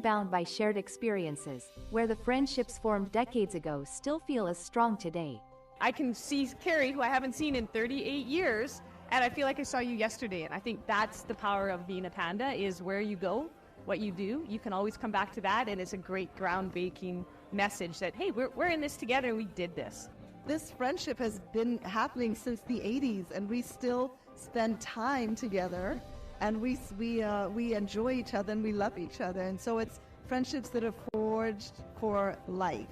C: bound by shared experiences, where the friendships formed decades ago still feel as strong today.
H: I can see Carrie, who I haven't seen in 38 years, and I feel like I saw you yesterday. And I think that's the power of being a panda, is where you go, what you do, you can always come back to that, and it's a great groundbreaking message that, hey, we're in this together and we did this.
I: This friendship has been happening since the 80s, and we still spend time together, and we enjoy each other and we love each other, and so it's friendships that are forged for life.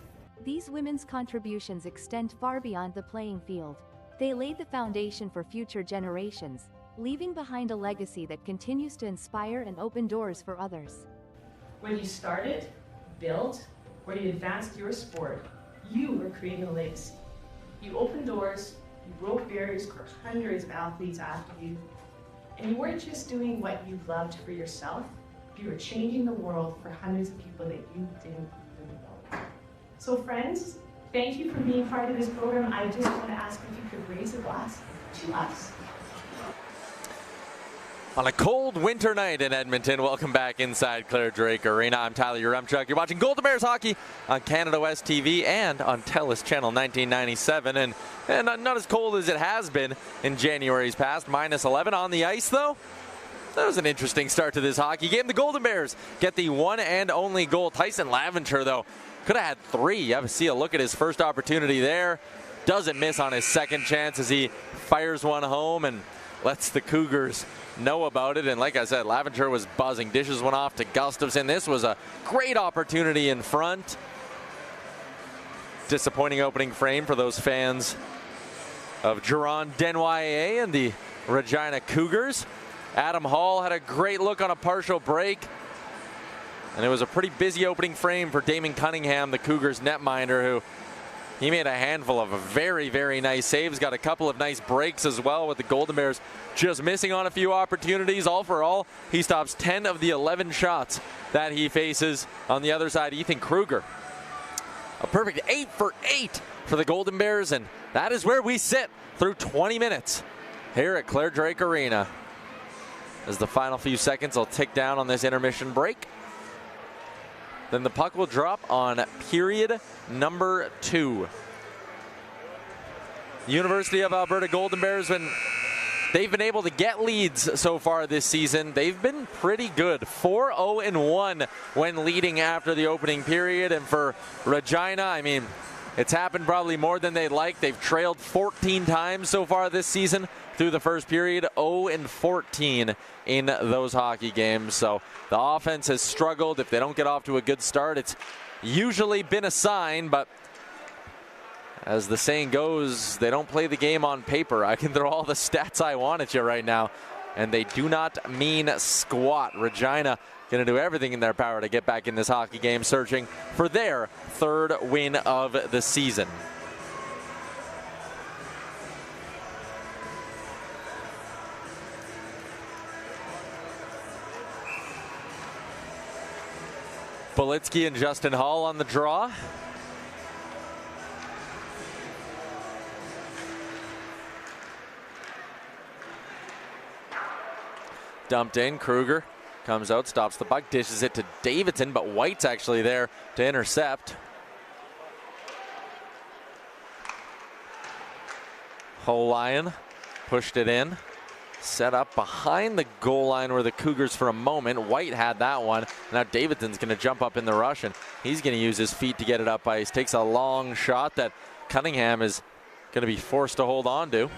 C: These women's contributions extend far beyond the playing field. They laid the foundation for future generations, leaving behind a legacy that continues to inspire and open doors for others.
D: When you started, built, or you advanced your sport, you were creating a legacy. You opened doors, you broke barriers for hundreds of athletes after you, and you weren't just doing what you loved for yourself, you were changing the world for hundreds of people that you didn't even know. So friends, thank you for being part of this program. I just want to ask if you could raise a glass to us.
A: On a cold winter night in Edmonton, welcome back inside Clare Drake Arena. I'm Tyler Uremchuk. You're watching Golden Bears hockey on Canada West TV and on TELUS Channel 1997. And not as cold as it has been in January's past. -11 on the ice, though. That was an interesting start to this hockey game. The Golden Bears get the one and only goal. Tyson Laventure, though, could have had 3. You have to see a look at his first opportunity there. Doesn't miss on his second chance as he fires one home and lets the Cougars know about it. And like I said, Laventure was buzzing. Dishes went off to Gustafson. This was a great opportunity in front. Disappointing opening frame for those fans of Giron Denyoye and the Regina Cougars. Adam Hall had a great look on a partial break. And it was a pretty busy opening frame for Damon Cunningham, the Cougars netminder, who he made a handful of very, very nice saves. Got a couple of nice breaks as well, with the Golden Bears just missing on a few opportunities. All for all, he stops 10 of the 11 shots that he faces. On the other side, Ethan Kruger, a perfect 8 for 8 for the Golden Bears, and that is where we sit through 20 minutes here at Clare Drake Arena, as the final few seconds will tick down on this intermission break. Then the puck will drop on period number 2. The University of Alberta Golden Bears, when they've been able to get leads so far this season, they've been pretty good. 4-0-1 when leading after the opening period. And for Regina, I mean, it's happened probably more than they'd like. They've trailed 14 times so far this season through the first period, 0-14 in those hockey games. So the offense has struggled. If they don't get off to a good start, it's usually been a sign, but as the saying goes, they don't play the game on paper. I can throw all the stats I want at you right now, and they do not mean squat. Regina going to do everything in their power to get back in this hockey game, searching for their 3rd win of the season. Bolitsky and Justin Hall on the draw. Dumped in, Kruger comes out, stops the puck, dishes it to Davidson, but White's actually there to intercept. Holian pushed it in. Set up behind the goal line where the Cougars for a moment. White had that one. Now Davidson's going to jump up in the rush, and he's going to use his feet to get it up ice. Takes a long shot that Cunningham is going to be forced to hold on to.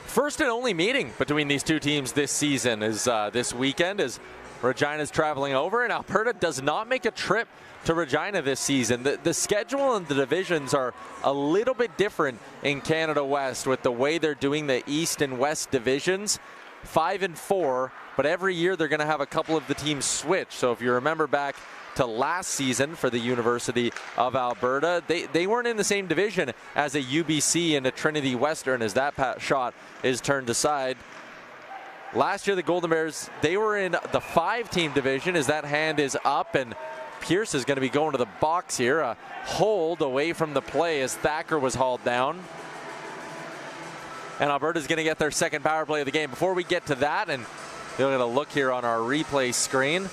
A: First and only meeting between these two teams this season is this weekend, as Regina's traveling over, and Alberta does not make a trip to Regina this season. The schedule and the divisions are a little bit different in Canada West with the way they're doing the East and West divisions. 5 and 4, but every year they're going to have a couple of the teams switch. So if you remember back to to last season for the University of Alberta. They weren't in the same division as a UBC and a Trinity Western as that shot is turned aside. Last year, the Golden Bears, they were in the 5-team division as that hand is up, and Pierce is going to be going to the box here. A hold away from the play as Thacker was hauled down. And Alberta's going to get their second power play of the game. Before we get to that, and they're going to look here on our replay screen.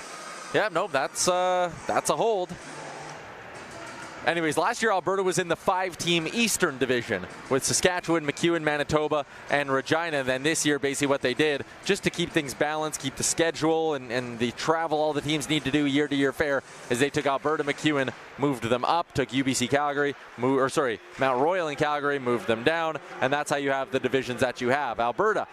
A: Yeah, nope, that's a hold. Anyways, last year Alberta was in the 5-team Eastern Division with Saskatchewan, MacEwan, Manitoba, and Regina. Then this year, basically what they did, just to keep things balanced, keep the schedule and the travel all the teams need to do year-to-year fair, is they took Alberta, MacEwan, moved them up, took UBC Calgary, Mount Royal and Calgary, moved them down, and that's how you have the divisions that you have. Alberta,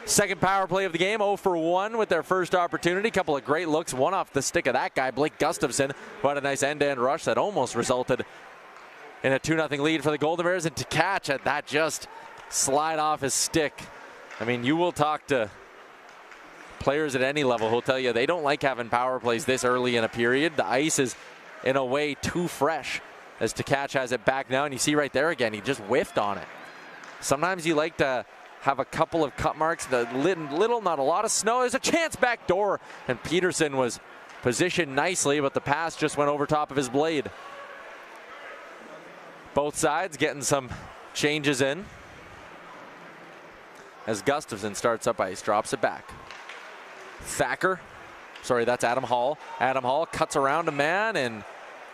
A: second power play of the game, 0 for 1 with their first opportunity. Couple of great looks, one off the stick of that guy, Blake Gustafson, who had a nice end-to-end rush that almost resulted in a 2-0 lead for the Golden Bears, and to catch it, that just slide off his stick. I mean, you will talk to players at any level who'll tell you they don't like having power plays this early in a period. The ice is, in a way, too fresh as Tkach has it back now, and you see right there again, he just whiffed on it. Sometimes you like to have a couple of cut marks, little, not a lot of snow. There's a chance back door, and Peterson was positioned nicely, but the pass just went over top of his blade. Both sides getting some changes in as Gustafson starts up ice, drops it back. Thacker, that's Adam Hall. Adam Hall cuts around a man and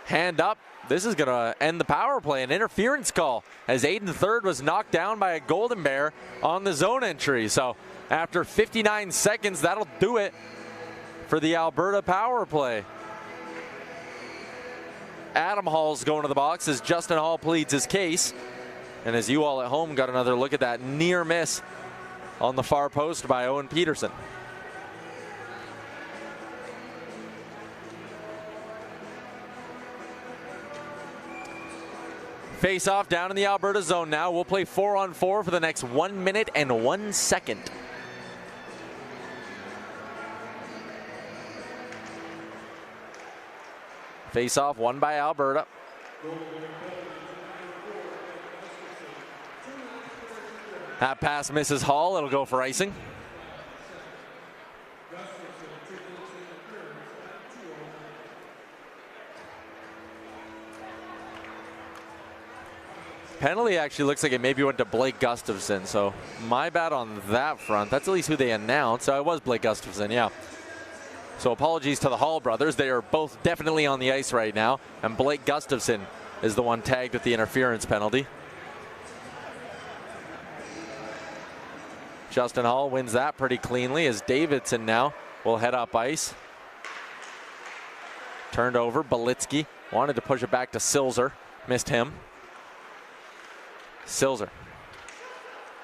A: hand up. This is going to end the power play, an interference call, as Aiden Third was knocked down by a Golden Bear on the zone entry. So after 59 seconds, that'll do it for the Alberta power play. Adam Hall's going to the box as Justin Hall pleads his case. And as you all at home got another look at that near miss on the far post by Owen Peterson. Face off down in the Alberta zone now. We'll play 4-on-4 for the next 1 minute and 1 second. Face off won by Alberta. That pass misses Hall. It'll go for icing. Penalty actually looks like it maybe went to Blake Gustafson, so my bad on that front. That's at least who they announced. So it was Blake Gustafson, yeah. So apologies to the Hall brothers. They are both definitely on the ice right now, and Blake Gustafson is the one tagged with the interference penalty. Justin Hall wins that pretty cleanly as Davidson now will head up ice. Turned over, Belitsky wanted to push it back to Silzer, missed him. Silzer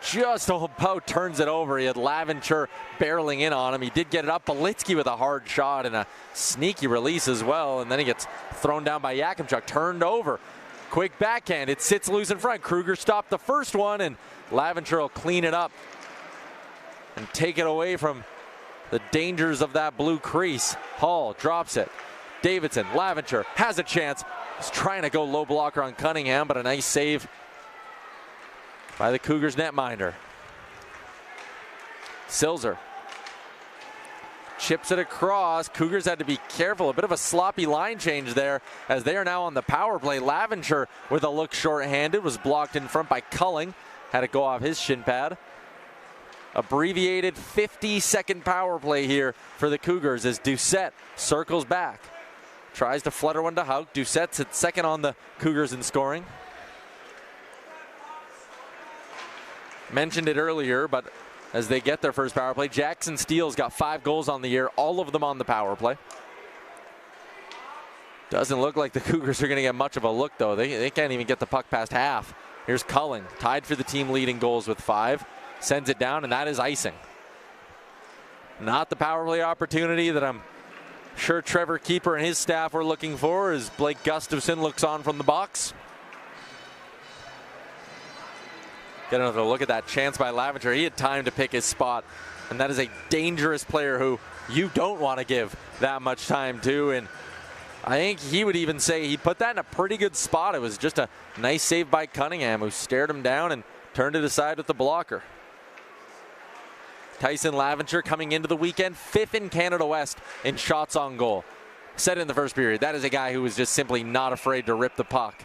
A: just about turns it over. He had Laventure barreling in on him. He did get it up. Belitsky with a hard shot and a sneaky release as well. And then he gets thrown down by Yakimchuk. Turned over. Quick backhand. It sits loose in front. Kruger stopped the first one, and Laventure will clean it up and take it away from the dangers of that blue crease. Hall drops it. Davidson, Laventure has a chance. He's trying to go low blocker on Cunningham, but a nice save by the Cougars netminder. Silzer chips it across. Cougars had to be careful. A bit of a sloppy line change there as they are now on the power play. Laventure with a look short-handed was blocked in front by Culling. Had it go off his shin pad. Abbreviated 50-second power play here for the Cougars as Doucette circles back. Tries to flutter one to Houck. Doucette's at second on the Cougars in scoring. Mentioned it earlier, but as they get their first power play, Jackson Steele's got 5 goals on the year, all of them on the power play. Doesn't look like the Cougars are going to get much of a look, though. They can't even get the puck past half. Here's Culling, tied for the team leading goals with 5. Sends it down, and that is icing. Not the power play opportunity that I'm sure Trevor Keeper and his staff were looking for as Blake Gustafson looks on from the box. Get another look at that chance by Laventure. He had time to pick his spot, and that is a dangerous player who you don't want to give that much time to. And I think he would even say he put that in a pretty good spot. It was just a nice save by Cunningham, who stared him down and turned it aside with the blocker. Tyson Laventure coming into the weekend 5th in Canada West in shots on goal. Said in the first period, that is a guy who was just simply not afraid to rip the puck,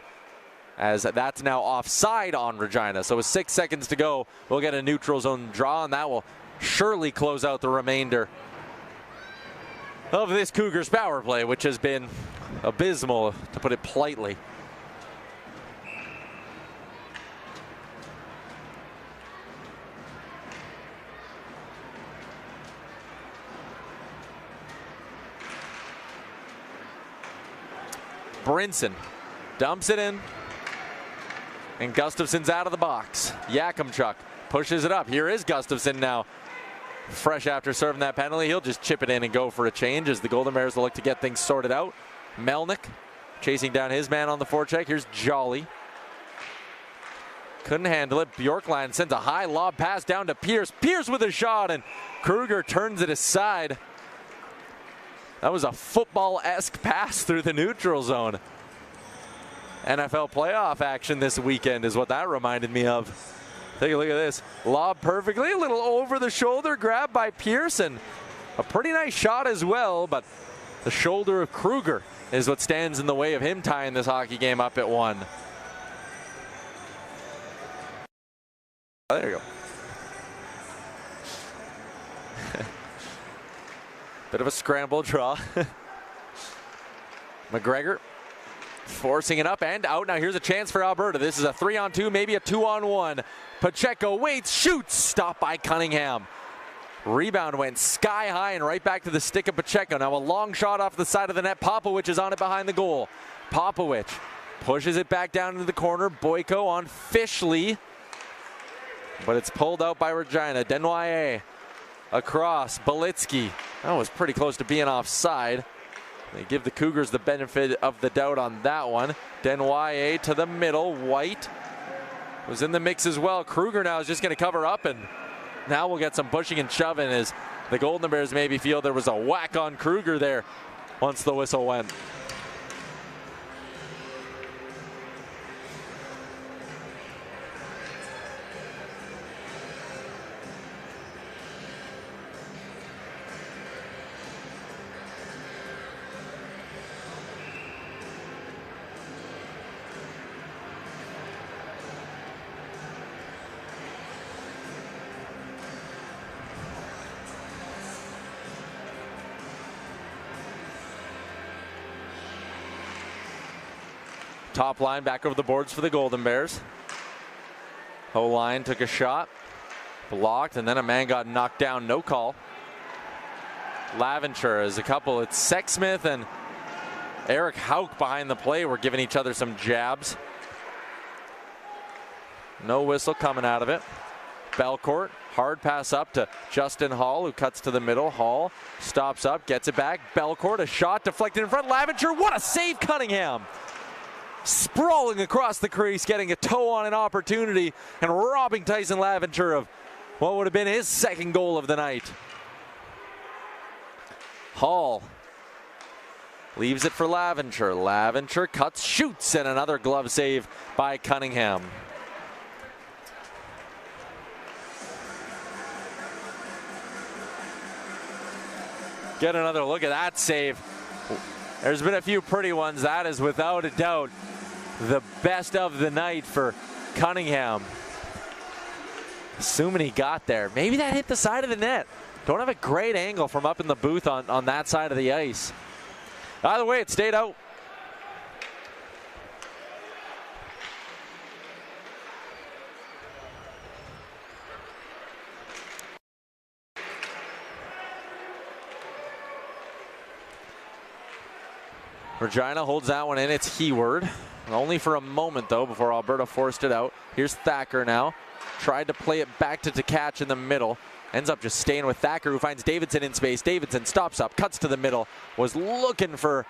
A: as that's now offside on Regina. So with 6 seconds to go, we'll get a neutral zone draw, and that will surely close out the remainder of this Cougars power play, which has been abysmal, to put it politely. Brinson dumps it in, and Gustafson's out of the box. Yakimchuk pushes it up. Here is Gustafson now, fresh after serving that penalty. He'll just chip it in and go for a change as the Golden Bears will look to get things sorted out. Melnick chasing down his man on the forecheck. Here's Jolly. Couldn't handle it. Bjorkland sends a high lob pass down to Pierce. Pierce with a shot, and Kruger turns it aside. That was a football-esque pass through the neutral zone. NFL playoff action this weekend is what that reminded me of. Take a look at this. Lob perfectly, a little over the shoulder grab by Pearson. A pretty nice shot as well, but the shoulder of Kruger is what stands in the way of him tying this hockey game up at 1. Oh, there you go. Bit of a scramble draw. McGregor forcing it up and out. Now here's a chance for Alberta. This is a 3-on-2, maybe a 2-on-1. Pacheco waits, shoots, stopped by Cunningham. Rebound went sky high and right back to the stick of Pacheco. Now a long shot off the side of the net. Popowich is on it behind the goal. Popowich pushes it back down into the corner. Boyko on Fishley, but it's pulled out by Regina. Denoyer across. Belitsky. That was pretty close to being offside. They give the Cougars the benefit of the doubt on that one. Denoyer to the middle. White was in the mix as well. Kruger now is just going to cover up, and now we'll get some pushing and shoving as the Golden Bears maybe feel there was a whack on Kruger there once the whistle went. Top line back over the boards for the Golden Bears. O-line took a shot, blocked, and then a man got knocked down, no call. Laventure is a couple. It's Sexsmith and Eric Hauk behind the play. We're giving each other some jabs. No whistle coming out of it. Belcourt, hard pass up to Justin Hall, who cuts to the middle. Hall stops up, gets it back. Belcourt, a shot deflected in front. Laventure, what a save, Cunningham! Sprawling across the crease, getting a toe on an opportunity and robbing Tyson Laventure of what would have been his second goal of the night. Hall leaves it for Laventure. Laventure cuts, shoots, and another glove save by Cunningham. Get another look at that save. There's been a few pretty ones. That is without a doubt the best of the night for Cunningham. Assuming he got there. Maybe that hit the side of the net. Don't have a great angle from up in the booth on that side of the ice. Either way, it stayed out. Regina holds that one in. It's Hayward. Only for a moment, though, before Alberta forced it out. Here's Thacker now. Tried to play it back to Tkach in the middle. Ends up just staying with Thacker, who finds Davidson in space. Davidson stops up, cuts to the middle. Was looking for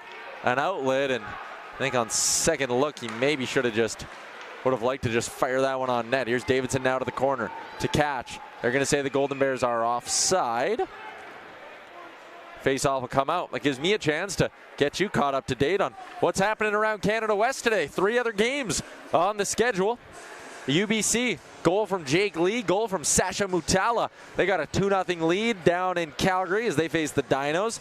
A: an outlet, and I think on second look, he maybe would have liked to just fire that one on net. Here's Davidson now to the corner. Tkach. They're going to say the Golden Bears are offside. Face-off will come out. That gives me a chance to get you caught up to date on what's happening around Canada West today. 3 other games on the schedule. UBC, goal from Jake Lee, goal from Sasha Mutala. They got a 2-0 lead down in Calgary as they face the Dinos.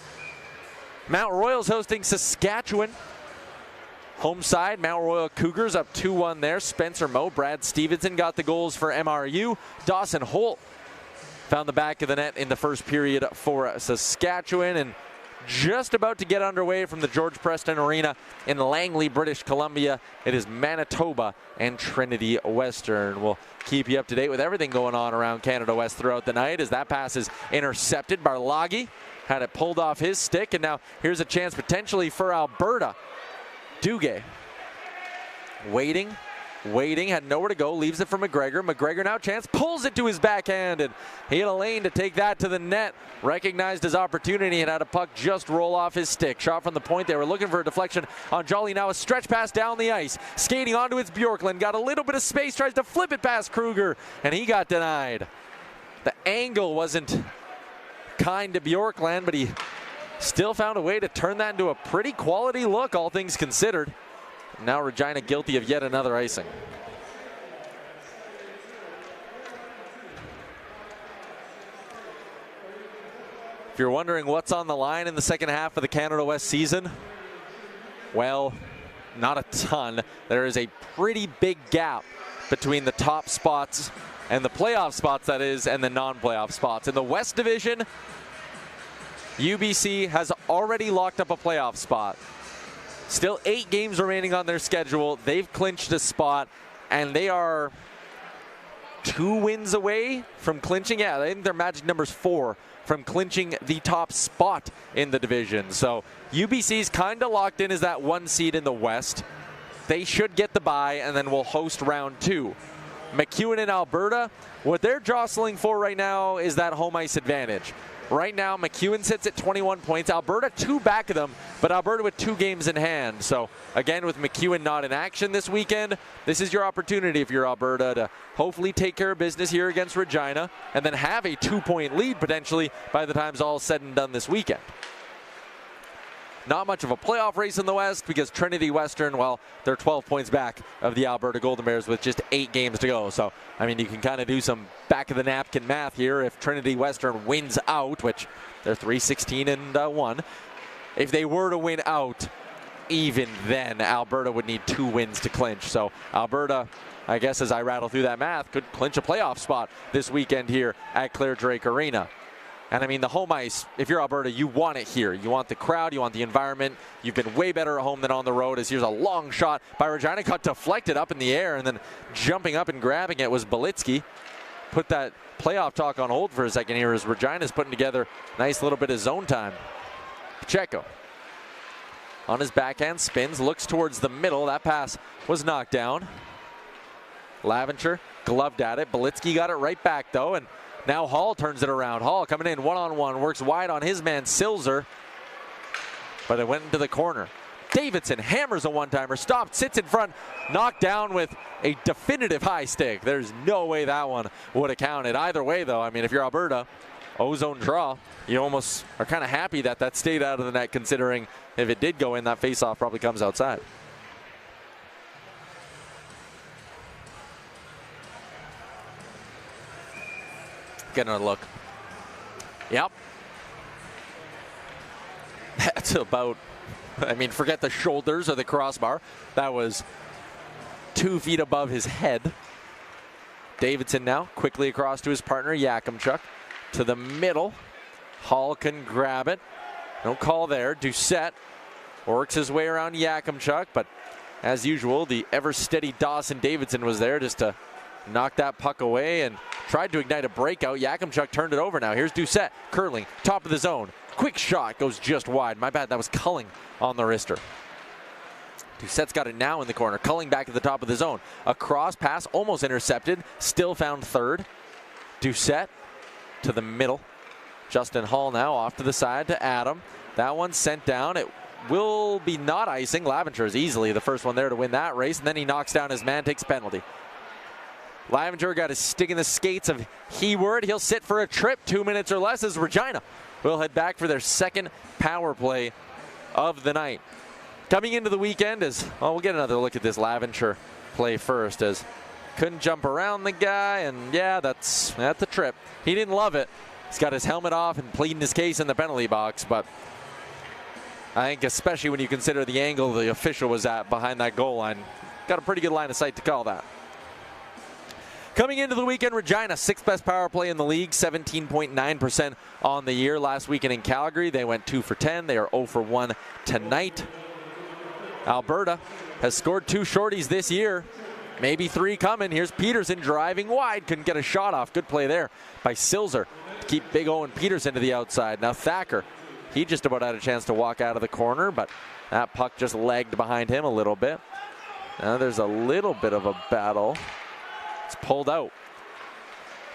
A: Mount Royal's hosting Saskatchewan. Home side, Mount Royal Cougars up 2-1 there. Spencer Moe, Brad Stevenson got the goals for MRU. Dawson Holt found the back of the net in the first period for Saskatchewan, and just about to get underway from the George Preston Arena in Langley, British Columbia. It is Manitoba and Trinity Western. We'll keep you up to date with everything going on around Canada West throughout the night as that pass is intercepted. Barlagi had it pulled off his stick, and now here's a chance potentially for Alberta. Duguay waiting, had nowhere to go, leaves it for McGregor. McGregor now chance, pulls it to his backhand, and he had a lane to take that to the net. Recognized his opportunity and had a puck just roll off his stick. Shot from the point, they were looking for a deflection on Jolly. Now a stretch pass down the ice. Skating onto its Bjorklund, got a little bit of space, tries to flip it past Kruger, and he got denied. The angle wasn't kind to Bjorklund, but he still found a way to turn that into a pretty quality look, all things considered. Now Regina guilty of yet another icing. If you're wondering what's on the line in the second half of the Canada West season, well, not a ton. There is a pretty big gap between the top spots and the playoff spots, that is, and the non-playoff spots. In the West Division, UBC has already locked up a playoff spot. Still 8 games remaining on their schedule. They've clinched a spot, and they are 2 wins away from clinching. Yeah, I think their magic number's 4 from clinching the top spot in the division. So UBC's kind of locked in as that 1 seed in the West. They should get the bye, and then we'll host round 2. MacEwan and Alberta, what they're jostling for right now is that home ice advantage. Right now, MacEwan sits at 21 points. Alberta 2 back of them, but Alberta with 2 games in hand. So again, with MacEwan not in action this weekend, this is your opportunity if you're Alberta to hopefully take care of business here against Regina and then have a 2-point lead potentially by the time it's all said and done this weekend. Not much of a playoff race in the West because Trinity Western, well, they're 12 points back of the Alberta Golden Bears with just 8 games to go. So, I mean, you can kind of do some back-of-the-napkin math here. If Trinity Western wins out, which they're 3-16-1, if they were to win out, even then, Alberta would need 2 wins to clinch. So, Alberta, I guess as I rattle through that math, could clinch a playoff spot this weekend here at Clare Drake Arena. And I mean, the home ice, if you're Alberta, you want it here. You want the crowd, you want the environment. You've been way better at home than on the road. As here's a long shot by Regina, got deflected up in the air, and then jumping up and grabbing it was Belitsky. Put that playoff talk on hold for a second here as Regina's putting together a nice little bit of zone time. Pacheco on his backhand, spins, looks towards the middle. That pass was knocked down. Laventure gloved at it. Belitsky got it right back, though, and now Hall turns it around. Hall coming in one-on-one, works wide on his man Silzer, but it went into the corner. Davidson hammers a one-timer, stopped, sits in front, knocked down with a definitive high stick. There's no way that one would have counted. Either way, though, I mean, if you're Alberta, ozone draw, you almost are kind of happy that that stayed out of the net, considering if it did go in, that face-off probably comes outside. Getting a look. Yep. That's about, I mean, forget the shoulders or the crossbar. That was 2 feet above his head. Davidson now quickly across to his partner, Yakimchuk. To the middle. Hall can grab it. No call there. Doucette works his way around Yakimchuk, but as usual, the ever-steady Dawson Davidson was there just to knock that puck away and tried to ignite a breakout. Yakimchuk turned it over now. Here's Doucette curling, top of the zone. Quick shot, goes just wide. My bad, that was Culling on the wrister. Doucette's got it now in the corner. Culling back at the top of the zone. A cross pass, almost intercepted, still found third. Doucette to the middle. Justin Hall now off to the side to Adam. That one sent down. It will be not icing. Laventure is easily the first one there to win that race, and then he knocks down his man, takes a penalty. Laventure got his stick in the skates of Hayward. He'll sit for a trip, 2 minutes or less as Regina will head back for their second power play of the night. Coming into the weekend is, well, we'll get another look at this Laventure play first, as couldn't jump around the guy, and yeah, that's a trip. He didn't love it. He's got his helmet off and pleading his case in the penalty box, but I think especially when you consider the angle the official was at behind that goal line, got a pretty good line of sight to call that. Coming into the weekend, Regina, 6th best power play in the league, 17.9% on the year. Last weekend in Calgary, they went 2 for 10. They are 0 for 1 tonight. Alberta has scored 2 shorties this year. Maybe 3 coming. Here's Peterson driving wide. Couldn't get a shot off. Good play there by Silzer to keep Big Owen Peterson to the outside. Now Thacker, he just about had a chance to walk out of the corner, but that puck just lagged behind him a little bit. Now there's a little bit of a battle. It's pulled out.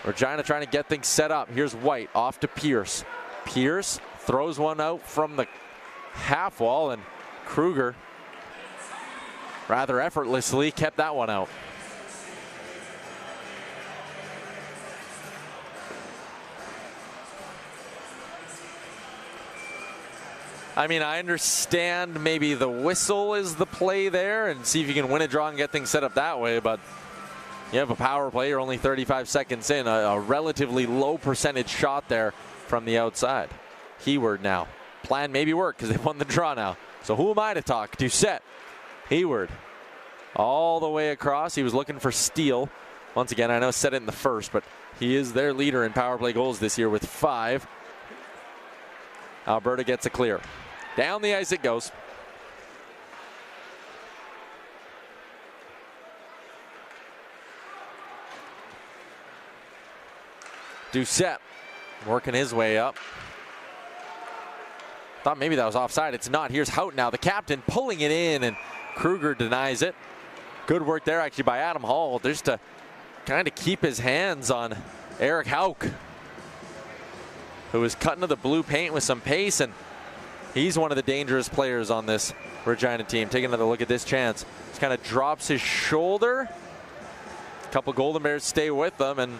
A: Regina trying to get things set up. Here's White off to Pierce. Pierce throws one out from the half wall, and Kruger rather effortlessly kept that one out. I mean, I understand maybe the whistle is the play there and see if you can win a draw and get things set up that way, but you have a power play, you're only 35 seconds in, a relatively low percentage shot there from the outside. Hayward now. Plan maybe work because they won the draw now. So who am I to talk? Doucette. Hayward all the way across. He was looking for Steele. Once again, I know said it in the first, but he is their leader in power play goals this year with 5. Alberta gets a clear. Down the ice it goes. Doucette working his way up. Thought maybe that was offside. It's not. Here's Hout now, the captain, pulling it in, and Kruger denies it. Good work there actually by Adam Hall just to kind of keep his hands on Eric Hauk, who was cutting to the blue paint with some pace, and he's one of the dangerous players on this Regina team. Take another look at this chance. Just kind of drops his shoulder. A couple Golden Bears stay with them, and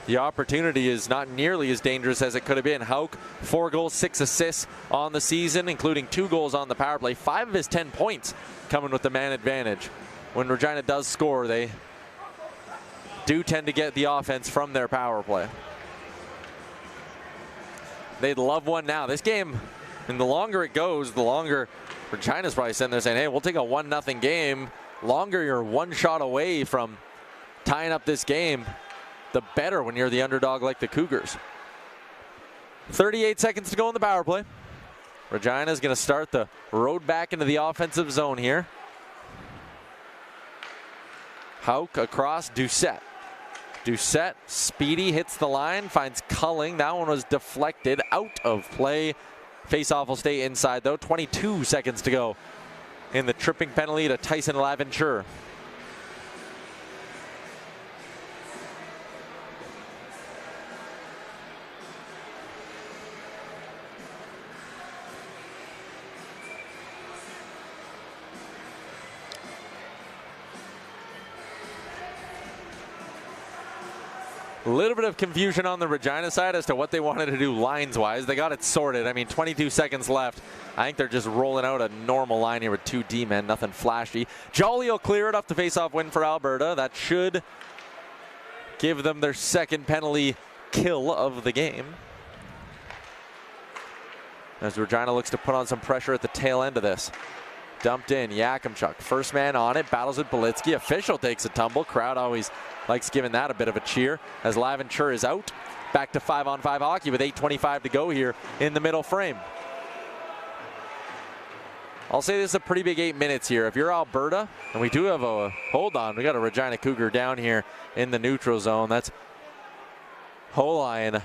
A: the opportunity is not nearly as dangerous as it could have been. Hauk, 4 goals, 6 assists on the season, including 2 goals on the power play. 5 of his 10 points coming with the man advantage. When Regina does score, they do tend to get the offense from their power play. They'd love one now. This game, and the longer it goes, the longer Regina's probably sitting there saying, hey, we'll take a 1-0 game. Longer you're 1 shot away from tying up this game, the better when you're the underdog like the Cougars. 38 seconds to go in the power play. Regina's going to start the road back into the offensive zone here. Hauk across, Doucette. Doucette, speedy, hits the line, finds Culling. That one was deflected out of play. Faceoff will stay inside though. 22 seconds to go in the tripping penalty to Tyson Laventure. A little bit of confusion on the Regina side as to what they wanted to do lines-wise. They got it sorted. I mean, 22 seconds left. I think they're just rolling out a normal line here with 2 D-men, nothing flashy. Jolly will clear it off the face-off win for Alberta. That should give them their second penalty kill of the game, as Regina looks to put on some pressure at the tail end of this. Dumped in, Yakimchuk, first man on it, battles with Belitsky. Official takes a tumble. Crowd always likes giving that a bit of a cheer as Laventure is out. Back to 5-on-5 hockey with 8:25 to go here in the middle frame. I'll say this is a pretty big 8 minutes here. If you're Alberta, and we do have a, hold on, we got a Regina Cougar down here in the neutral zone. That's Holayan,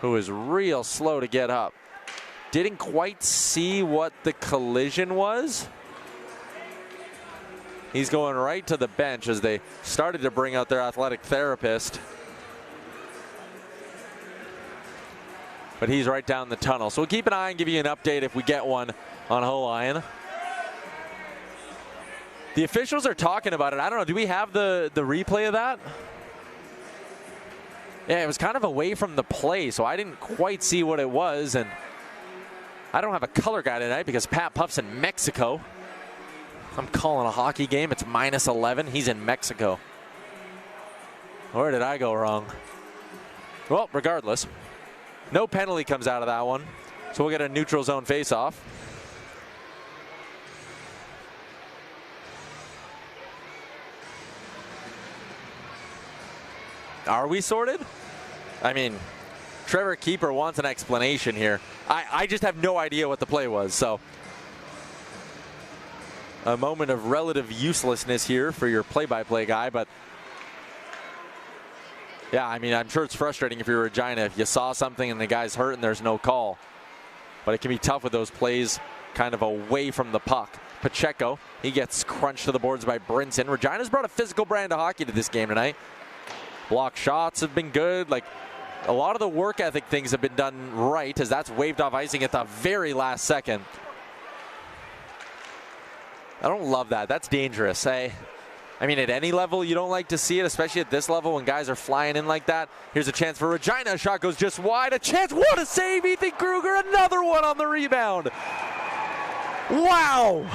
A: who is real slow to get up. Didn't quite see what the collision was. He's going right to the bench as they started to bring out their athletic therapist. But he's right down the tunnel. So we'll keep an eye and give you an update if we get one on Holayan. The officials are talking about it. I don't know, do we have the replay of that? Yeah, it was kind of away from the play, so I didn't quite see what it was. And I don't have a color guy tonight because Pat Puff's in Mexico. I'm calling a hockey game. It's -11. He's in Mexico. Where did I go wrong? Well, regardless, no penalty comes out of that one. So we'll get a neutral zone faceoff. Are we sorted? I mean, Trevor Keeper wants an explanation here. I just have no idea what the play was, so a moment of relative uselessness here for your play-by-play guy, but yeah, I mean, I'm sure it's frustrating if you're Regina, if you saw something and the guy's hurt and there's no call. But it can be tough with those plays kind of away from the puck. Pacheco, he gets crunched to the boards by Brinson. Regina's brought a physical brand of hockey to this game tonight. Block shots have been good. Like, a lot of the work ethic things have been done right, as that's waved off icing at the very last second. I don't love that. That's dangerous. I mean, at any level, you don't like to see it, especially at this level when guys are flying in like that. Here's a chance for Regina. A shot goes just wide. A chance. What a save, Ethan Kruger. Another one on the rebound. Wow.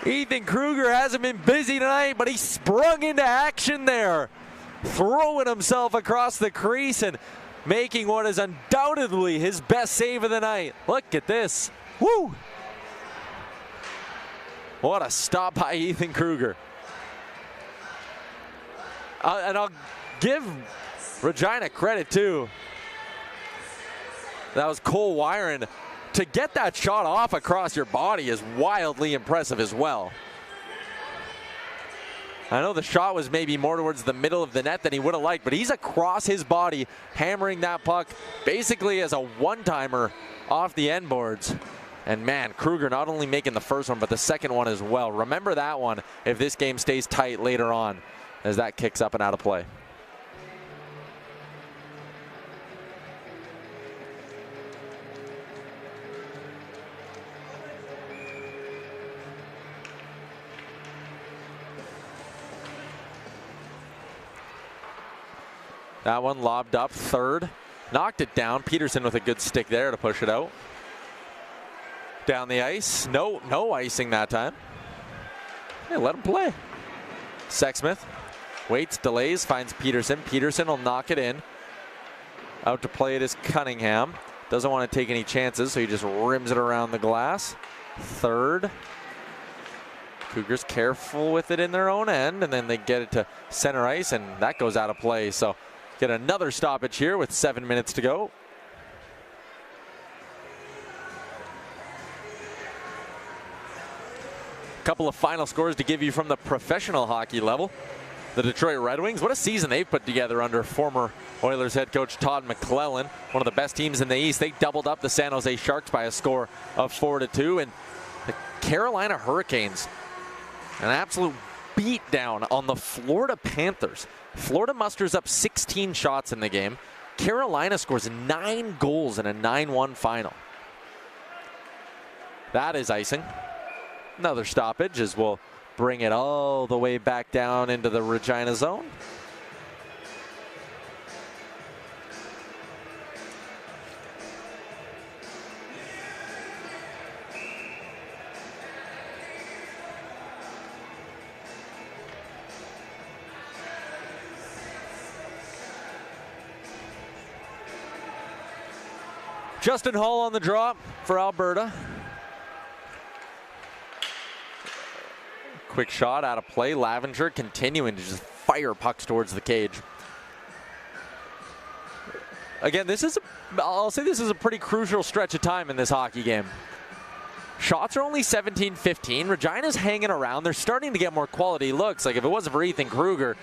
A: Ethan Kruger hasn't been busy tonight, but he sprung into action there, throwing himself across the crease and making what is undoubtedly his best save of the night. Look at this. Woo! What a stop by Ethan Kruger. And I'll give Regina credit too. That was Cole Wyron. To get that shot off across your body is wildly impressive as well. I know the shot was maybe more towards the middle of the net than he would have liked, but he's across his body, hammering that puck basically as a one-timer off the end boards. And man, Kruger not only making the first one, but the second one as well. Remember that one if this game stays tight later on, as that kicks up and out of play. That one lobbed up, third. Knocked it down. Peterson with a good stick there to push it out. Down the ice. No icing that time. Hey, let him play. Sexsmith waits, delays, finds Peterson. Peterson will knock it in. Out to play it is Cunningham. Doesn't want to take any chances, so he just rims it around the glass. Third. Cougars careful with it in their own end, and then they get it to center ice, and that goes out of play. So get another stoppage here with 7 minutes to go. Couple of final scores to give you from the professional hockey level. The Detroit Red Wings, what a season they've put together under former Oilers head coach Todd McClellan. One of the best teams in the East. They doubled up the San Jose Sharks by a score of 4-2. And the Carolina Hurricanes, an absolute beatdown on the Florida Panthers. Florida musters up 16 shots in the game. Carolina scores 9 goals in a 9-1 final. That is icing. Another stoppage as we'll bring it all the way back down into the Regina zone. Justin Hall on the draw for Alberta. Quick shot out of play. Lavenger continuing to just fire pucks towards the cage. Again, I'll say this is a pretty crucial stretch of time in this hockey game. Shots are only 17-15. Regina's hanging around. They're starting to get more quality looks. Like if it wasn't for Ethan Kruger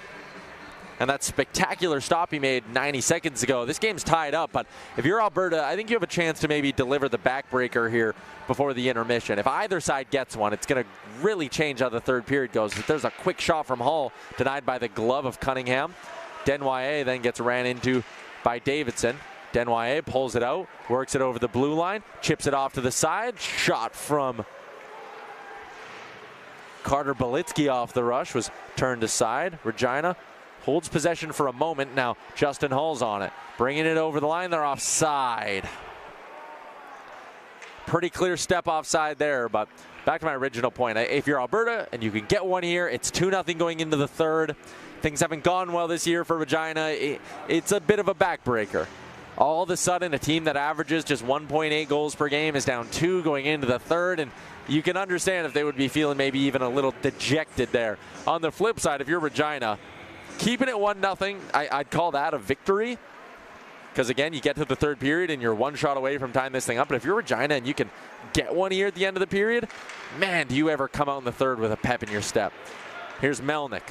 A: and that spectacular stop he made 90 seconds ago, this game's tied up. But if you're Alberta, I think you have a chance to maybe deliver the backbreaker here before the intermission. If either side gets one, it's going to really change how the third period goes. If there's a quick shot from Hall, denied by the glove of Cunningham. Desnoyers then gets ran into by Davidson. Desnoyers pulls it out, works it over the blue line, chips it off to the side. Shot from Carter Belitsky off the rush was turned aside. Regina holds possession for a moment. Now Justin Hall's on it, bringing it over the line. They're offside. Pretty clear step offside there, but back to my original point. If you're Alberta and you can get one here, it's 2-0 going into the third. Things haven't gone well this year for Regina. It's a bit of a backbreaker. All of a sudden, a team that averages just 1.8 goals per game is down 2 going into the third, and you can understand if they would be feeling maybe even a little dejected there. On the flip side, if you're Regina, keeping it 1-0, I'd call that a victory. Because again, you get to the third period and you're one shot away from tying this thing up. But if you're Regina and you can get one here at the end of the period, man, do you ever come out in the third with a pep in your step. Here's Melnick,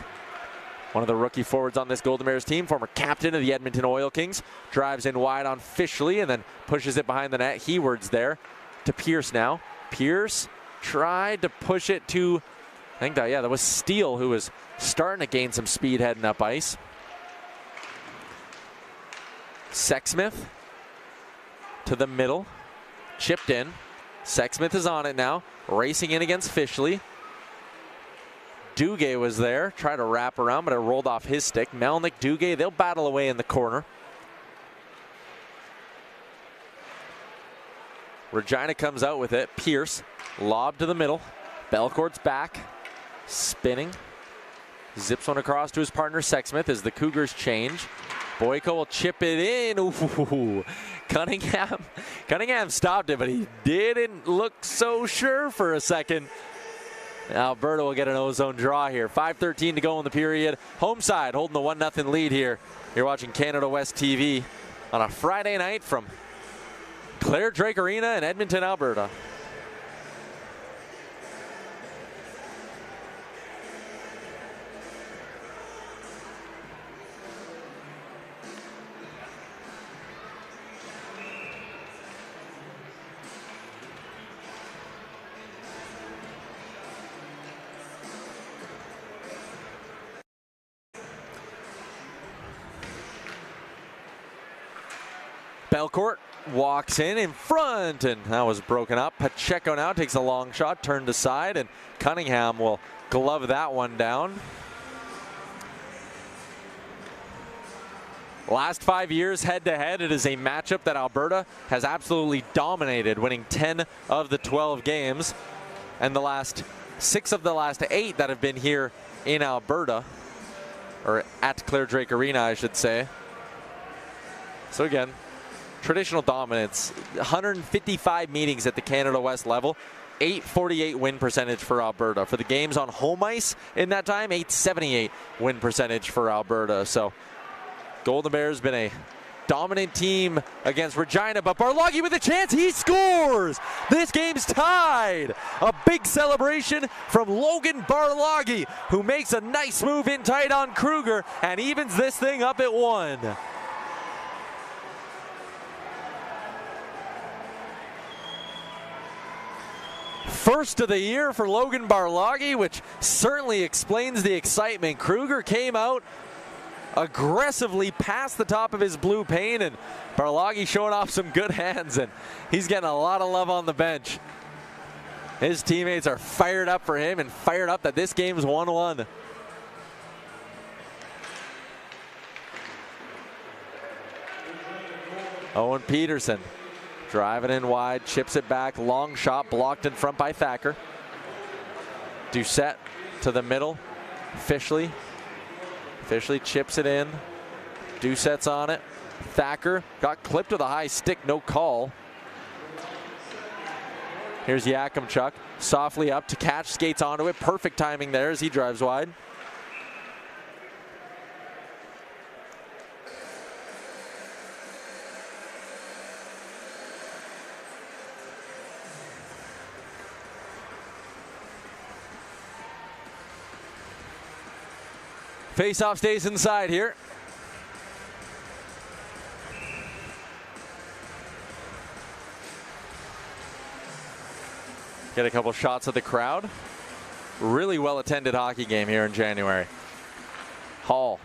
A: one of the rookie forwards on this Golden Bears team, former captain of the Edmonton Oil Kings. Drives in wide on Fishley and then pushes it behind the net. Heward's there to Pierce now. Pierce tried to push it to, I think that was Steele, who was starting to gain some speed heading up ice. Sexsmith to the middle, chipped in. Sexsmith is on it now, racing in against Fishley. Duguay was there, tried to wrap around, but it rolled off his stick. Melnick, Duguay, they'll battle away in the corner. Regina comes out with it. Pierce, lob to the middle. Belcourt's back, spinning. Zips one across to his partner Sexsmith as the Cougars change. Boyko will chip it in. Ooh. Cunningham stopped it, but he didn't look so sure for a second. Alberta will get an ozone draw here. 5:13 to go in the period. Home side holding the 1-0 lead here. You're watching Canada West TV on a Friday night from Clare Drake Arena in Edmonton, Alberta. Belcourt walks in front, and that was broken up. Pacheco now takes a long shot, turned aside, and Cunningham will glove that one down. Last 5 years head-to-head, it is a matchup that Alberta has absolutely dominated, winning 10 of the 12 games. And the last 6 of the last 8 that have been here in Alberta, or at Clare Drake Arena, I should say. So again, traditional dominance, 155 meetings at the Canada West level, 848 win percentage for Alberta. For the games on home ice in that time, 878 win percentage for Alberta. So Golden Bears been a dominant team against Regina, but Barloggy with a chance, he scores! This game's tied! A big celebration from Logan Barloggy, who makes a nice move in tight on Kruger and evens this thing up at 1. First of the year for Logan Barloggy, which certainly explains the excitement. Kruger came out aggressively past the top of his blue paint, and Barloggy showing off some good hands, and he's getting a lot of love on the bench. His teammates are fired up for him and fired up that this game's 1-1. Owen Peterson driving in wide, chips it back, long shot blocked in front by Thacker. Doucette to the middle, Fishley chips it in, Doucette's on it. Thacker got clipped with a high stick, no call. Here's Yakimchuk, softly up to catch, skates onto it, perfect timing there as he drives wide. Face-off stays inside here. Get a couple shots of the crowd. Really well-attended hockey game here in January. Hall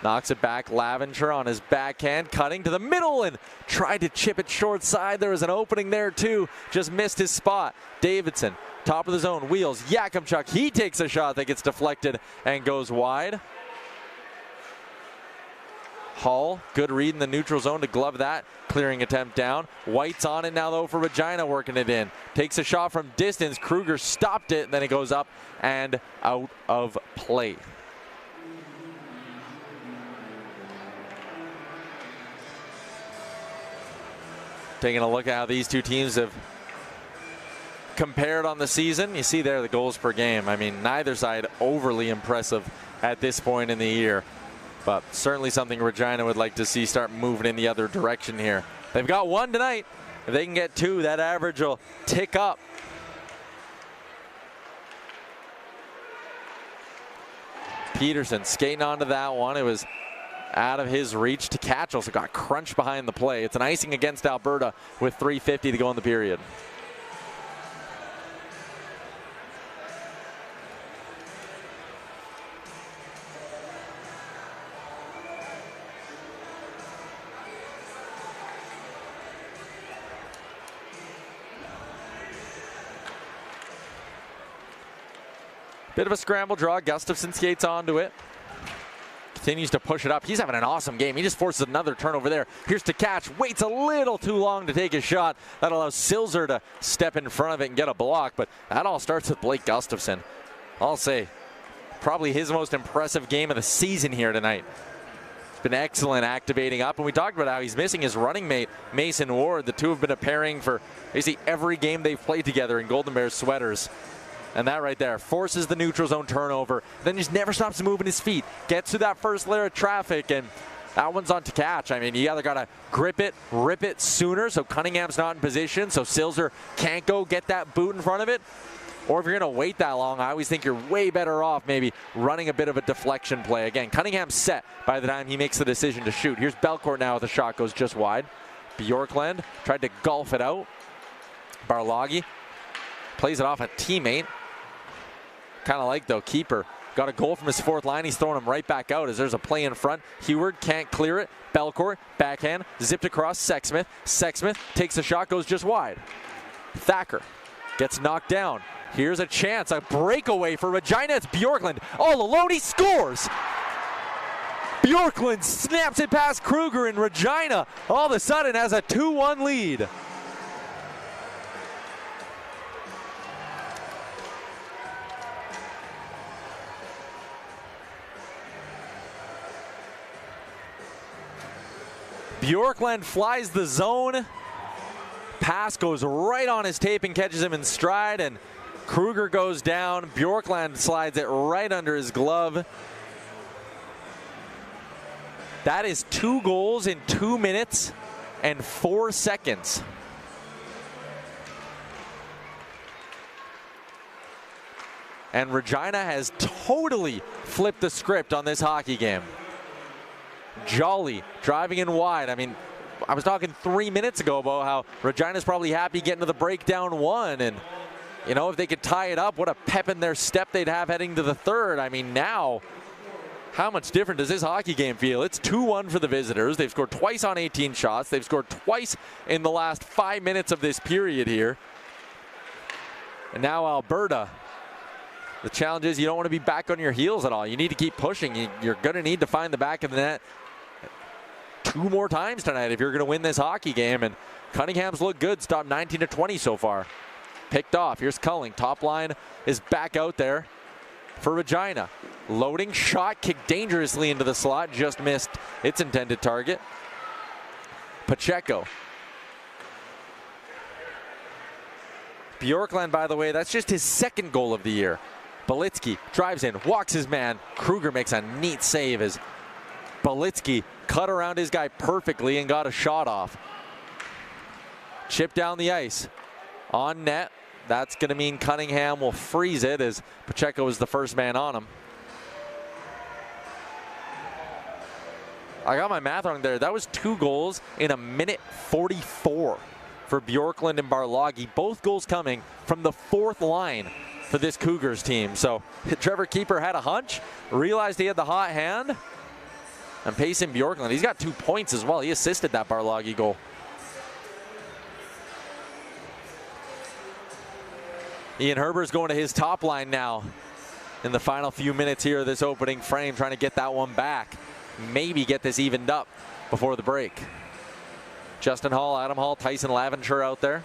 A: knocks it back. Laventure on his backhand, cutting to the middle and tried to chip it short side. There was an opening there too. Just missed his spot. Davidson, top of the zone, wheels. Yakimchuk, he takes a shot that gets deflected and goes wide. Hall, good read in the neutral zone to glove that clearing attempt down. White's on it now though for Regina, working it in. Takes a shot from distance. Kruger stopped it, then it goes up and out of play. Taking a look at how these two teams have compared on the season. You see there the goals per game. I mean, neither side overly impressive at this point in the year, but certainly something Regina would like to see start moving in the other direction here. They've got one tonight. If they can get two, that average will tick up. Peterson skating onto that one. It was out of his reach to catch. Also got crunched behind the play. It's an icing against Alberta with 3:50 to go in the period. Bit of a scramble draw. Gustafson skates onto it. Continues to push it up. He's having an awesome game. He just forces another turnover there. Here's to catch. Waits a little too long to take his shot. That allows Silzer to step in front of it and get a block. But that all starts with Blake Gustafson. I'll say probably his most impressive game of the season here tonight. It's been excellent activating up. And we talked about how he's missing his running mate, Mason Ward. The two have been a pairing for basically every game they've played together in Golden Bears sweaters. And that right there forces the neutral zone turnover. Then just never stops moving his feet. Gets through that first layer of traffic, and that one's on to catch. I mean, you either got to grip it, rip it sooner, so Cunningham's not in position, so Silzer can't go get that boot in front of it. Or if you're going to wait that long, I always think you're way better off maybe running a bit of a deflection play. Again, Cunningham's set by the time he makes the decision to shoot. Here's Belcourt now with a shot, goes just wide. Bjorkland tried to golf it out. Barloggy plays it off a teammate. Kind of like, though, keeper got a goal from his fourth line. He's throwing him right back out as there's a play in front. Heward can't clear it. Belcourt, backhand, zipped across Sexsmith. Sexsmith takes a shot, goes just wide. Thacker gets knocked down. Here's a chance, a breakaway for Regina. It's Bjorkland all alone. He scores. Bjorkland snaps it past Kruger, and Regina all of a sudden has a 2-1 lead. Bjorkland flies the zone. Pass goes right on his tape and catches him in stride, and Kruger goes down. Bjorkland slides it right under his glove. That is 2 goals in 2 minutes and 4 seconds. And Regina has totally flipped the script on this hockey game. Jolly driving in wide. I mean, I was talking 3 minutes ago about how Regina's probably happy getting to the breakdown 1, and you know, if they could tie it up, what a pep in their step they'd have heading to the third. I mean, now how much different does this hockey game feel? It's 2-1 for the visitors. They've scored twice on 18 shots. They've scored twice in the last 5 minutes of this period here. And now Alberta, the challenge is you don't want to be back on your heels at all. You need to keep pushing. You're going to need to find the back of the net 2 more times tonight if you're going to win this hockey game. And Cunningham's looked good, stopped 19-20 so far. Picked off. Here's Culling. Top line is back out there for Regina. Loading shot, kicked dangerously into the slot, just missed its intended target. Pacheco. Bjorkland, by the way, that's just his 2nd goal of the year. Belitsky drives in, walks his man. Kruger makes a neat save as Belitsky cut around his guy perfectly and got a shot off. Chip down the ice. On net. That's going to mean Cunningham will freeze it as Pacheco is the first man on him. I got my math wrong there. That was 2 goals in 1:44 for Bjorkland and Barloggy. Both goals coming from the 4th line for this Cougars team. So Trevor Keeper had a hunch, realized he had the hot hand, and Payson Bjorkland, he's got 2 points as well. He assisted that Barloggy goal. Ian Herber's going to his top line now in the final few minutes here of this opening frame, trying to get that one back. maybe get this evened up before the break. Justin Hall, Adam Hall, Tyson Laventure out there.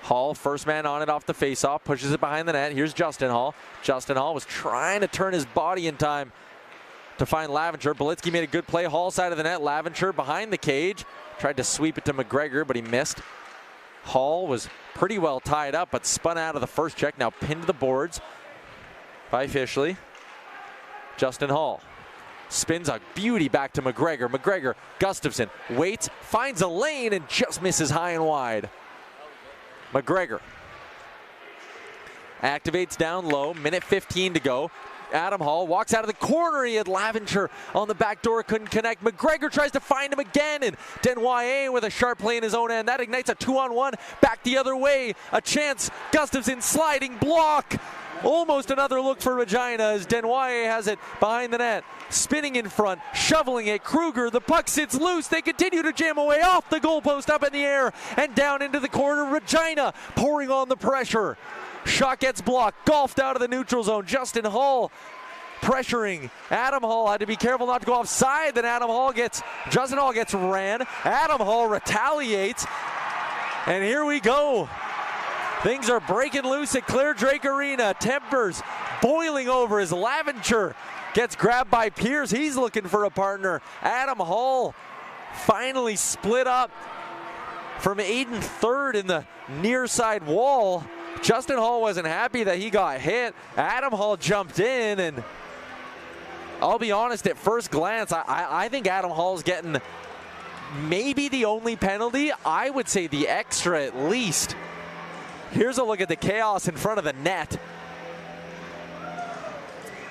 A: Hall, first man on it off the faceoff, pushes it behind the net. Here's Justin Hall. Justin Hall was trying to turn his body in time to find Laventure. Belitsky made a good play. Hall side of the net. Laventure behind the cage. Tried to sweep it to McGregor, but he missed. Hall was pretty well tied up, but spun out of the first check. Now pinned to the boards by Fishley. Justin Hall spins a beauty back to McGregor. McGregor, Gustafson waits, finds a lane, and just misses high and wide. McGregor activates down low, minute 15 to go. Adam Hall walks out of the corner. He had Laventure on the back door, couldn't connect. McGregor tries to find him again, and Denoyer with a sharp play in his own end. That ignites a 2-on-1 back the other way. A chance. Gustafson sliding block. Almost another look for Regina as Denoyer has it behind the net. Spinning in front, shoveling it. Kruger, the puck sits loose. They continue to jam away off the goalpost, up in the air and down into the corner. Regina pouring on the pressure. Shot gets blocked, golfed out of the neutral zone. Justin Hall pressuring. Adam Hall had to be careful not to go offside. Then Justin Hall gets ran. Adam Hall retaliates. And here we go. Things are breaking loose at Clare Drake Arena. Tempers boiling over as Laventure gets grabbed by Pierce. He's looking for a partner. Adam Hall finally split up from Aiden third in the near side wall. Justin Hall wasn't happy that he got hit. Adam Hall jumped in, and I'll be honest, at first glance, I think Adam Hall's getting maybe the only penalty. I would say the extra at least. Here's a look at the chaos in front of the net.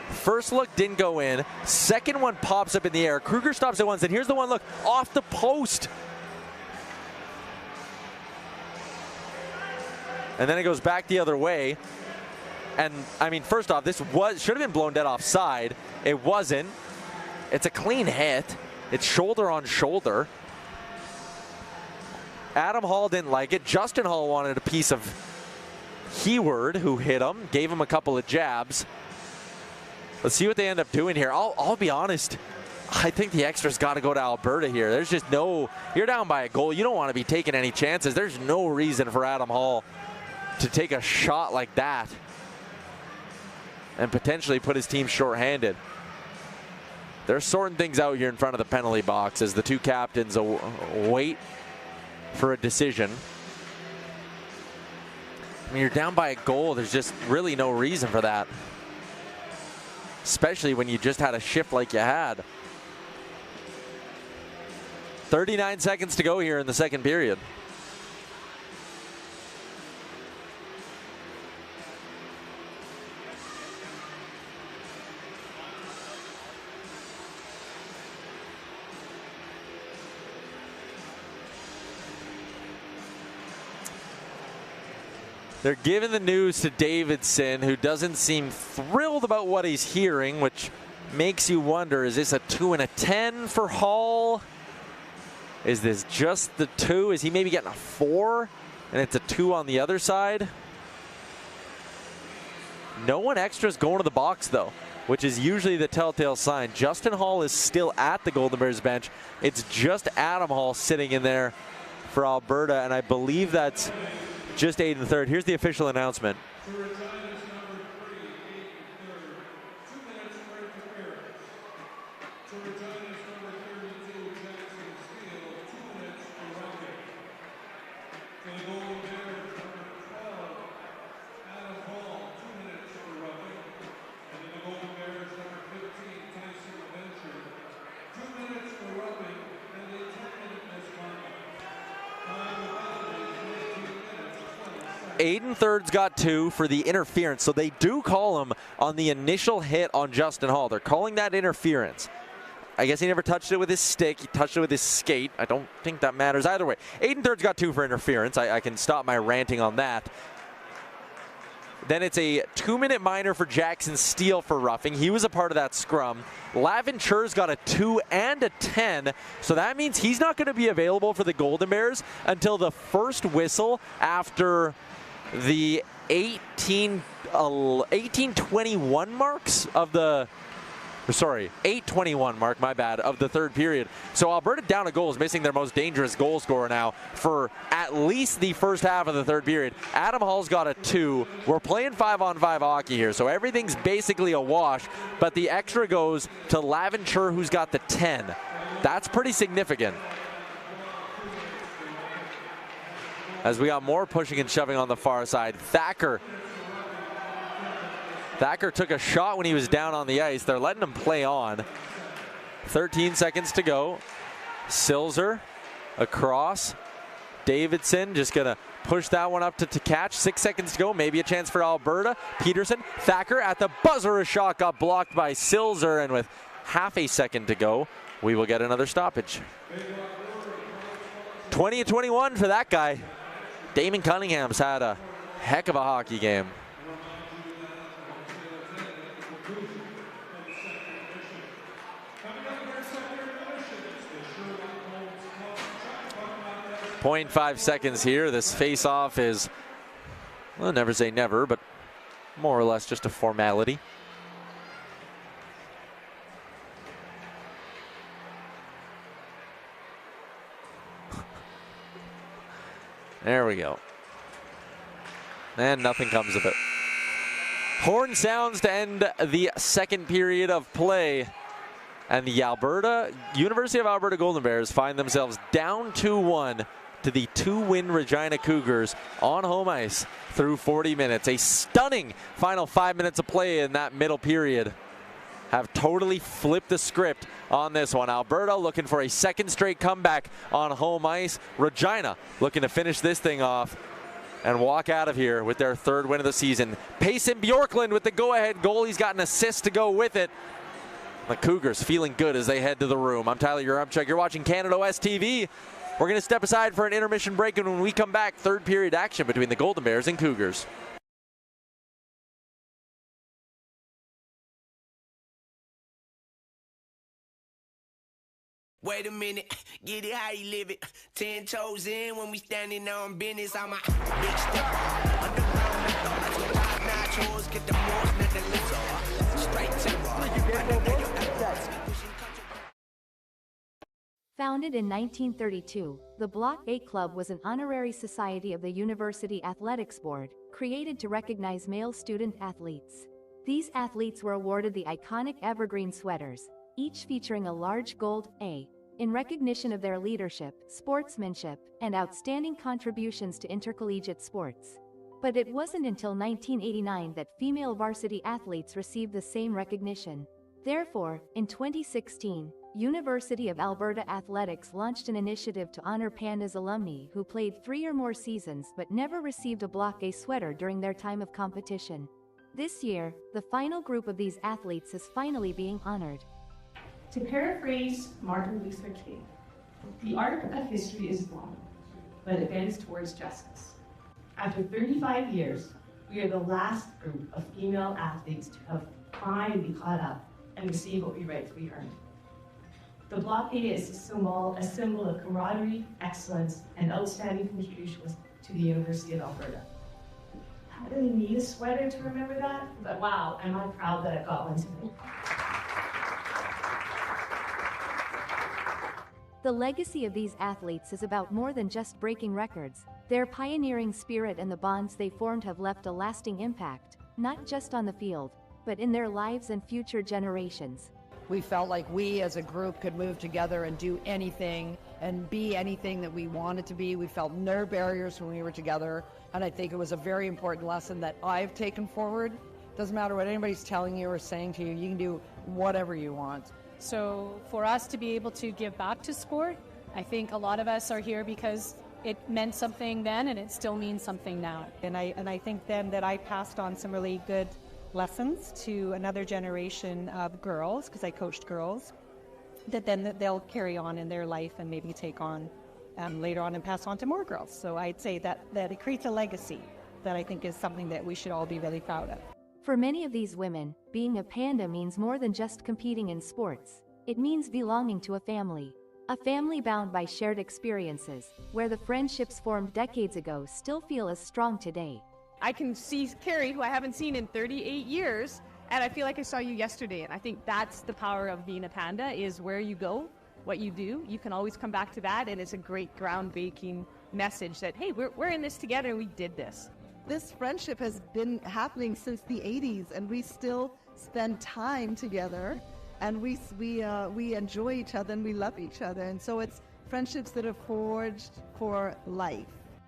A: First look didn't go in. Second one pops up in the air. Kruger stops it once, and here's the one look off the post. And then it goes back the other way. And I mean, first off, this should have been blown dead offside. It wasn't. It's a clean hit. It's shoulder on shoulder. Adam Hall didn't like it. Justin Hall wanted a piece of Heward, who hit him, gave him a couple of jabs. Let's see what they end up doing here. I'll be honest. I think the extra's got to go to Alberta here. There's just you're down by a goal. You don't want to be taking any chances. There's no reason for Adam Hall to take a shot like that and potentially put his team shorthanded. They're sorting things out here in front of the penalty box as the two captains wait for a decision. I mean, you're down by a goal. There's just really no reason for that, especially when you just had a shift like you had. 39 seconds to go here in the second period. They're giving the news to Davidson, who doesn't seem thrilled about what he's hearing, which makes you wonder, is this a 2 and a 10 for Hall? Is this just the 2? Is he maybe getting a 4 and it's a 2 on the other side? No one extra's going to the box though, which is usually the telltale sign. Justin Hall is still at the Golden Bears bench. It's just Adam Hall sitting in there for Alberta, and I believe that's just Aiden third. Here's the official announcement. Aiden third's got 2 for the interference, so they do call him on the initial hit on Justin Hall. They're calling that interference. I guess he never touched it with his stick. He touched it with his skate. I don't think that matters either way. Aiden third's got 2 for interference. I can stop my ranting on that. Then it's a 2-minute minor for Jackson Steele for roughing. He was a part of that scrum. Laventure's got a 2 and a 10, so that means he's not going to be available for the Golden Bears until the first whistle after the 18:21 marks of the sorry, 8:21, Mark, my bad, of the third period. So Alberta down a goal is missing their most dangerous goal scorer now for at least the first half of the third period. Adam Hall's got a 2. We're playing 5-on-5 hockey here, so everything's basically a wash, but the extra goes to Laventure, who's got the 10. That's pretty significant. As we got more pushing and shoving on the far side. Thacker took a shot when he was down on the ice. They're letting him play on. 13 seconds to go. Silzer across. Davidson just going to push that one up to catch. 6 seconds to go. Maybe a chance for Alberta. Peterson. Thacker at the buzzer. A shot got blocked by Silzer. And with half a second to go, we will get another stoppage. 20-21 for that guy. Damon Cunningham's had a heck of a hockey game. .5 seconds here. This face-off is, well, never say never, but more or less just a formality. There we go. And nothing comes of it. Horn sounds to end the second period of play. And the University of Alberta Golden Bears find themselves down 2-1 to the 2-win Regina Cougars on home ice through 40 minutes. A stunning final 5 minutes of play in that middle period have totally flipped the script on this one. Alberta looking for a second straight comeback on home ice. Regina looking to finish this thing off and walk out of here with their third win of the season. Payson Bjorklund with the go-ahead goal. He's got an assist to go with it. The Cougars feeling good as they head to the room. I'm Tyler Urumchuk. You're watching Canada West TV. We're going to step aside for an intermission break, and when we come back, third period action between the Golden Bears and Cougars.
B: Wait a minute, get it how you live it. 10 toes in when we standing on business. I'm a big step. Underground method. Top-notch hoes, get the most, not the little. Straight terror.
C: Founded in 1932, the Block A Club was an honorary society of the University Athletics Board, created to recognize male student athletes. These athletes were awarded the iconic evergreen sweaters, each featuring a large gold A, in recognition of their leadership, sportsmanship, and outstanding contributions to intercollegiate sports. But it wasn't until 1989 that female varsity athletes received the same recognition. Therefore, in 2016, University of Alberta Athletics launched an initiative to honor Pandas alumni who played 3 or more seasons but never received a Block A sweater during their time of competition. This year, the final group of these athletes is finally being honored.
D: To paraphrase Martin Luther King, the arc of history is long, but it bends towards justice. After 35 years, we are the last group of female athletes to have finally caught up and received what we rightfully earned. The Block A is a symbol of camaraderie, excellence, and outstanding contributions to the University of Alberta. I don't really need a sweater to remember that, but wow, am I proud that I got one today.
C: The legacy of these athletes is about more than just breaking records. Their pioneering spirit and the bonds they formed have left a lasting impact, not just on the field, but in their lives and future generations.
E: We felt like we as a group could move together and do anything and be anything that we wanted to be. We felt no barriers when we were together, and I think it was a very important lesson that I've taken forward. Doesn't matter what anybody's telling you or saying to you, you can do whatever you want.
F: So for us to be able to give back to sport, I think a lot of us are here because it meant something then and it still means something now.
G: And I think then that I passed on some really good lessons to another generation of girls, because I coached girls, that then they'll carry on in their life and maybe take on later on and pass on to more girls. So I'd say that it creates a legacy that I think is something that we should all be really proud of.
C: For many of these women, being a panda means more than just competing in sports. It means belonging to a family bound by shared experiences, where the friendships formed decades ago still feel as strong today.
H: I can see Carrie, who I haven't seen in 38 years, And I feel like I saw you yesterday, and I think that's the power of being a Panda, is where you go, what you do, you can always come back to that, and it's a great groundbreaking message that, hey, we're in this together, and we did this.
I: This friendship has been happening since the 80s, and we still spend time together, and we enjoy each other, and we love each other, and so it's friendships that are forged for life.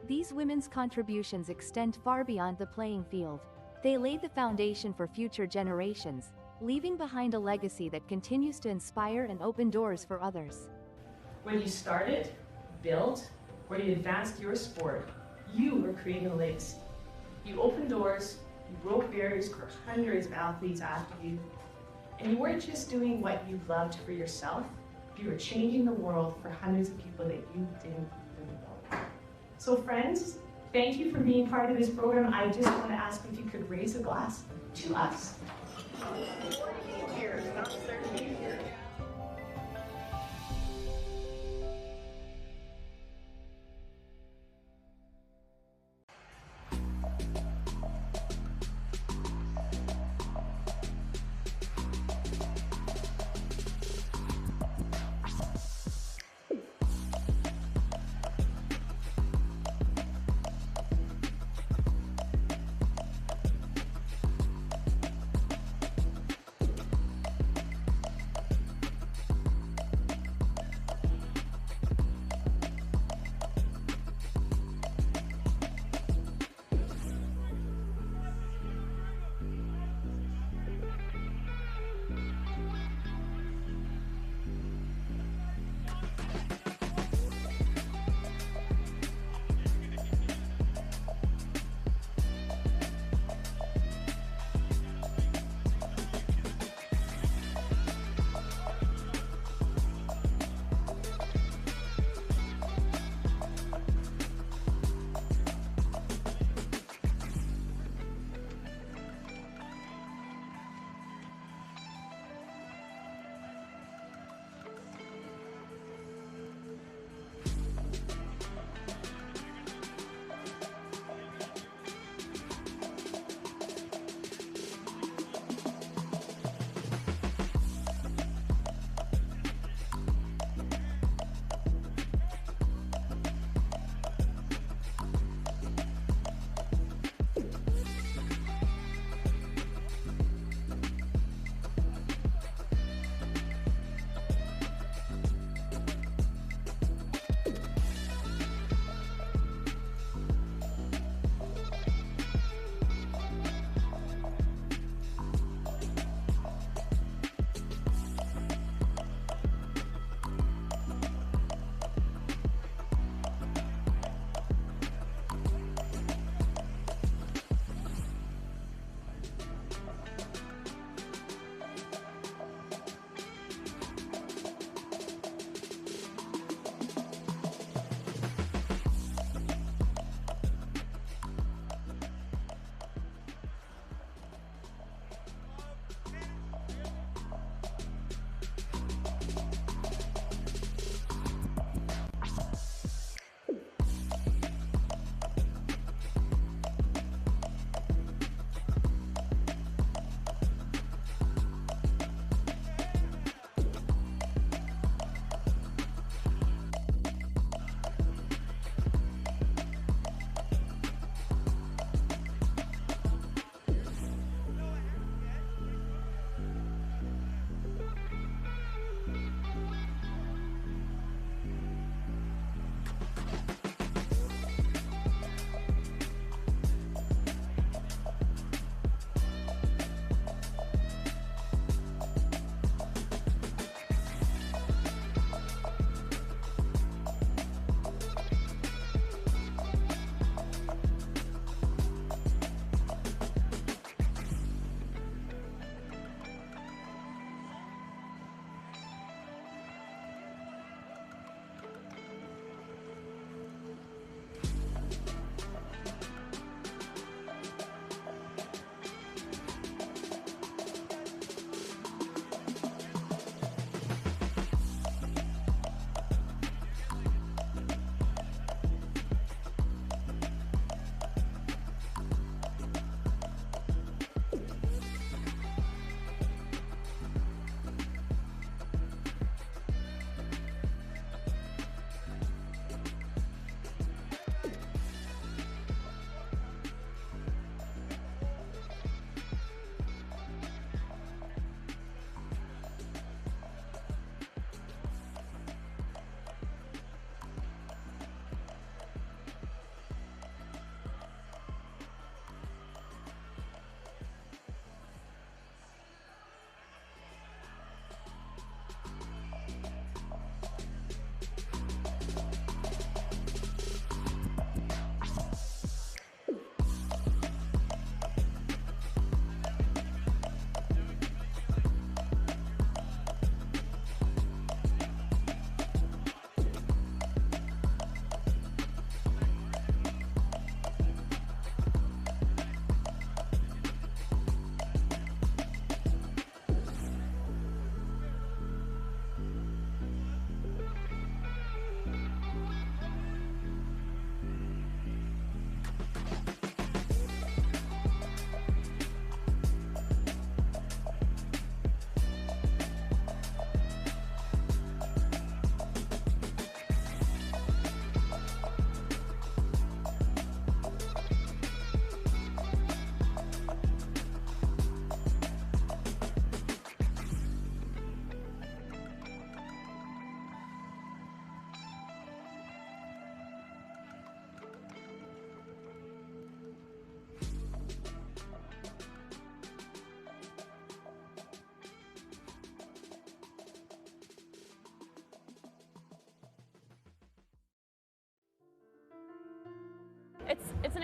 C: These women's contributions extend far beyond the playing field. They laid the foundation for future generations, leaving behind a legacy that continues to inspire and open doors for others.
D: When you started, built, or you advanced your sport, you were creating a legacy. You opened doors, you broke barriers for hundreds of athletes after you, and you weren't just doing what you loved for yourself, you were changing the world for hundreds of people that you didn't even know. So friends, thank you for being part of this program. I just want to ask if you could raise a glass to us. 48 years, not 38 years.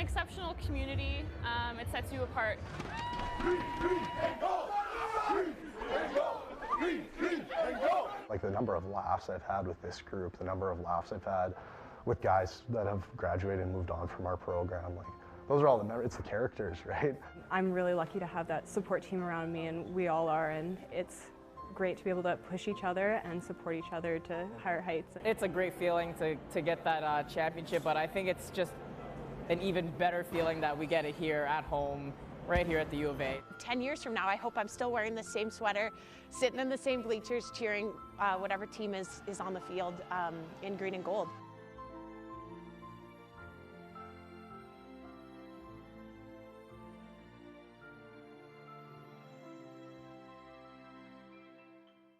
J: exceptional community. It sets you apart.
K: Like the number of laughs I've had with this group, the number of laughs I've had with guys that have graduated and moved on from our program, like those are all it's the characters, right?
L: I'm really lucky to have that support team around me, and we all are, and it's great to be able to push each other and support each other to higher heights.
M: It's a great feeling to get that championship, but I think it's just an even better feeling that we get it here at home, right here at the U of A.
N: 10 years from now, I hope I'm still wearing the same sweater, sitting in the same bleachers, cheering whatever team is on the field in green and gold.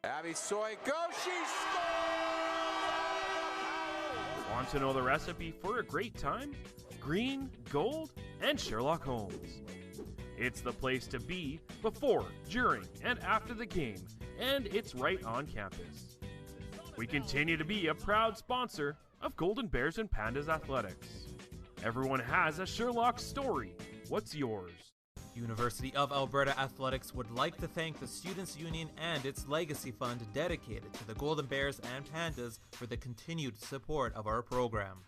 O: Abby Soy, go, she scores!
P: Want to know the recipe for a great time? Green, gold, and Sherlock Holmes. It's the place to be before, during, and after the game, and it's right on campus. We continue to be a proud sponsor of Golden Bears and Pandas Athletics. Everyone has a Sherlock story. What's yours?
Q: University of Alberta Athletics would like to thank the Students' Union and its Legacy Fund dedicated to the Golden Bears and Pandas for the continued support of our program.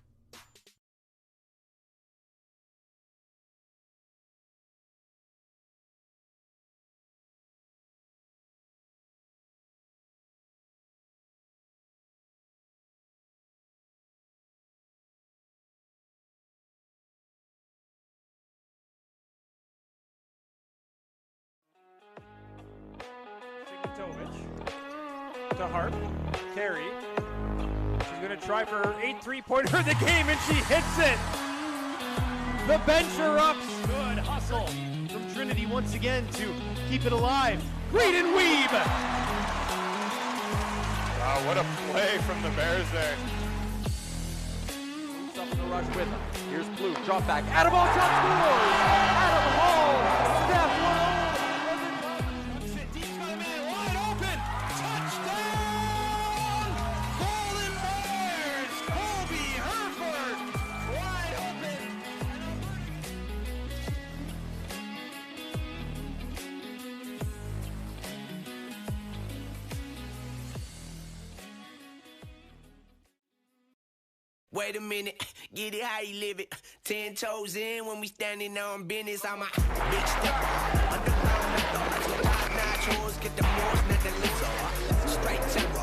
R: To Harp, Carey. She's going to try for her 8th three-pointer of the game, and she hits it! The bencher ups. Good hustle from Trinity once again to keep it alive. Read and weave!
O: Wow, what a play from the Bears there.
A: Moves up in the rush with them. Here's Blue, drop back, Adam Hall, shot scores! Adam Hall, step one.
B: Wait a minute, get it how you live it. 10 toes in when we standing on business. I'm a big step. Underground, top-notch hoes, get the most, not the little. Straight tempo.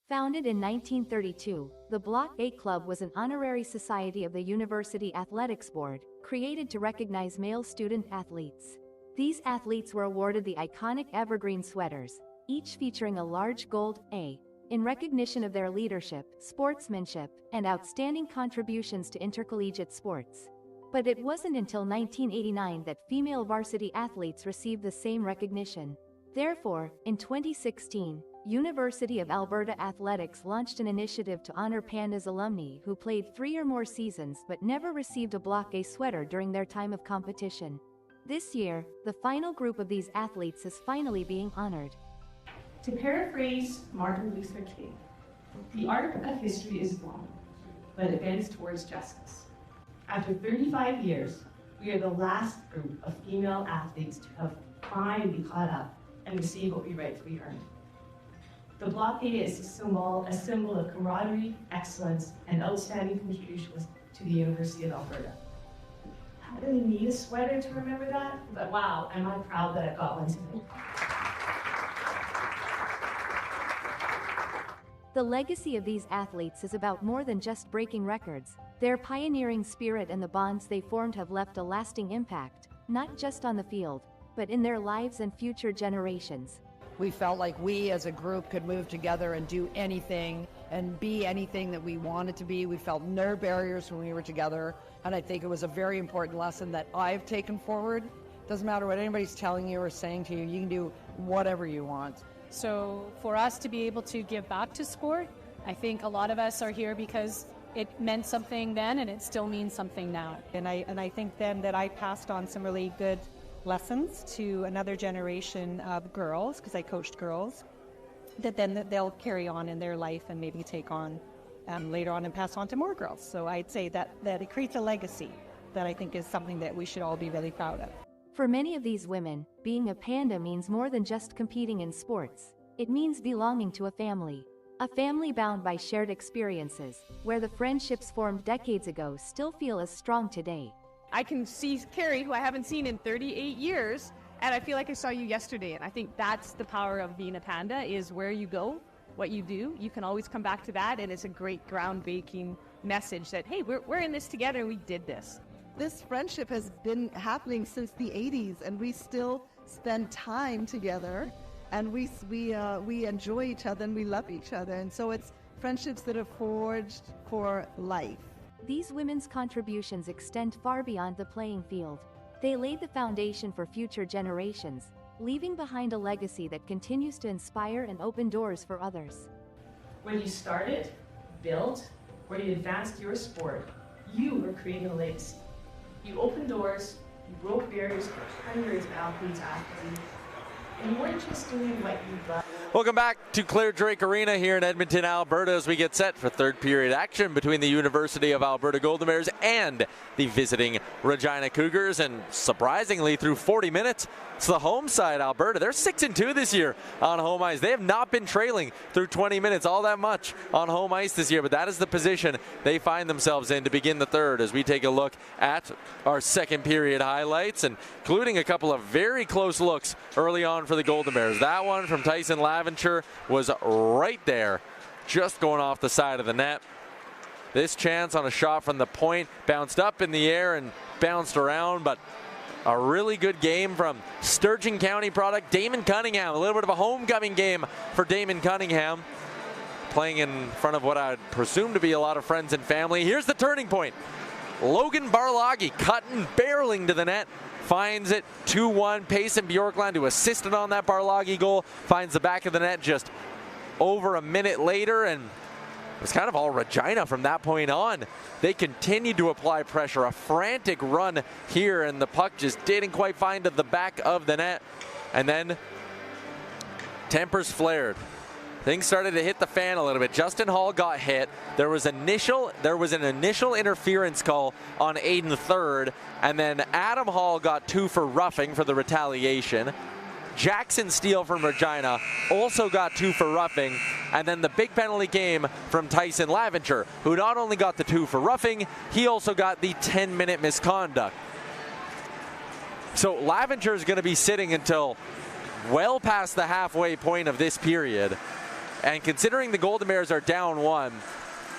C: Founded in 1932, the Block A Club was an honorary society of the University Athletics Board, created to recognize male student athletes. These athletes were awarded the iconic evergreen sweaters, each featuring a large gold A, in recognition of their leadership, sportsmanship, and outstanding contributions to intercollegiate sports. But it wasn't until 1989 that female varsity athletes received the same recognition. Therefore, in 2016, University of Alberta Athletics launched an initiative to honor Pandas alumni who played 3 or more seasons but never received a Block A sweater during their time of competition. This year, the final group of these athletes is finally being honored.
D: To paraphrase Martin Luther King, the arc of history is long, but it bends towards justice. After 35 years, we are the last group of female athletes to have finally caught up and received what we rightfully earned. The Block A is a symbol of camaraderie, excellence, and outstanding contributions to the University of Alberta. I don't really need a sweater to remember that, but wow, am I proud that I got one today.
C: The legacy of these athletes is about more than just breaking records. Their pioneering spirit and the bonds they formed have left a lasting impact, not just on the field, but in their lives and future generations.
E: We felt like we as a group could move together and do anything and be anything that we wanted to be. We felt no barriers when we were together, and I think it was a very important lesson that I've taken forward. Doesn't matter what anybody's telling you or saying to you, you can do whatever you want.
F: So for us to be able to give back to sport, I think a lot of us are here because it meant something then and it still means something now.
G: And I think then that I passed on some really good lessons to another generation of girls, because I coached girls, that then they'll carry on in their life and maybe take on later on and pass on to more girls. So I'd say that it creates a legacy that I think is something that we should all be really proud of.
C: For many of these women, being a panda means more than just competing in sports. It means belonging to a family bound by shared experiences, where the friendships formed decades ago still feel as strong today.
H: I can see Carrie, who I haven't seen in 38 years, and I feel like I saw you yesterday. And I think that's the power of being a panda, is where you go, what you do, you can always come back to that, and it's a great groundbreaking message that, hey, we're in this together and we did this.
I: This friendship has been happening since the 80s, and we still spend time together, and we enjoy each other and we love each other. And so it's friendships that are forged for life.
C: These women's contributions extend far beyond the playing field. They laid the foundation for future generations, leaving behind a legacy that continues to inspire and open doors for others.
D: When you started, built, or you advanced your sport, you were creating a legacy. You opened doors, you broke barriers for hundreds of athletes after you, and you weren't just doing what you love.
A: Welcome back to Clare Drake Arena here in Edmonton, Alberta, as we get set for third period action between the University of Alberta Golden Bears and the visiting Regina Cougars. And surprisingly, through 40 minutes, it's the home side, Alberta. They're 6-2 this year on home ice. They have not been trailing through 20 minutes all that much on home ice this year, but that is the position they find themselves in to begin the third, as we take a look at our second period highlights, including a couple of very close looks early on for the Golden Bears. That one from Tyson Laventure was right there, just going off the side of the net. This chance on a shot from the point bounced up in the air and bounced around, but a really good game from Sturgeon County product Damon Cunningham. A little bit of a homecoming game for Damon Cunningham, playing in front of what I'd presume to be a lot of friends and family. Here's the turning point. Logan Barloggi cutting, barreling to the net, finds it 2-1. Payson Bjorkland, who assisted on that Barloggi goal, finds the back of the net just over a minute later, and it was kind of all Regina from that point on. They continued to apply pressure, a frantic run here, and the puck just didn't quite find the back of the net. And then tempers flared. Things started to hit the fan a little bit. Justin Hall got hit. There was an initial interference call on Aiden Third, and then Adam Hall got 2 for roughing for the retaliation. Jackson Steele from Regina also got 2 for roughing, and then the big penalty came from Tyson Laventure, who not only got the 2 for roughing, he also got the 10-minute misconduct. So Laventure is going to be sitting until well past the halfway point of this period, and considering the Golden Bears are down 1,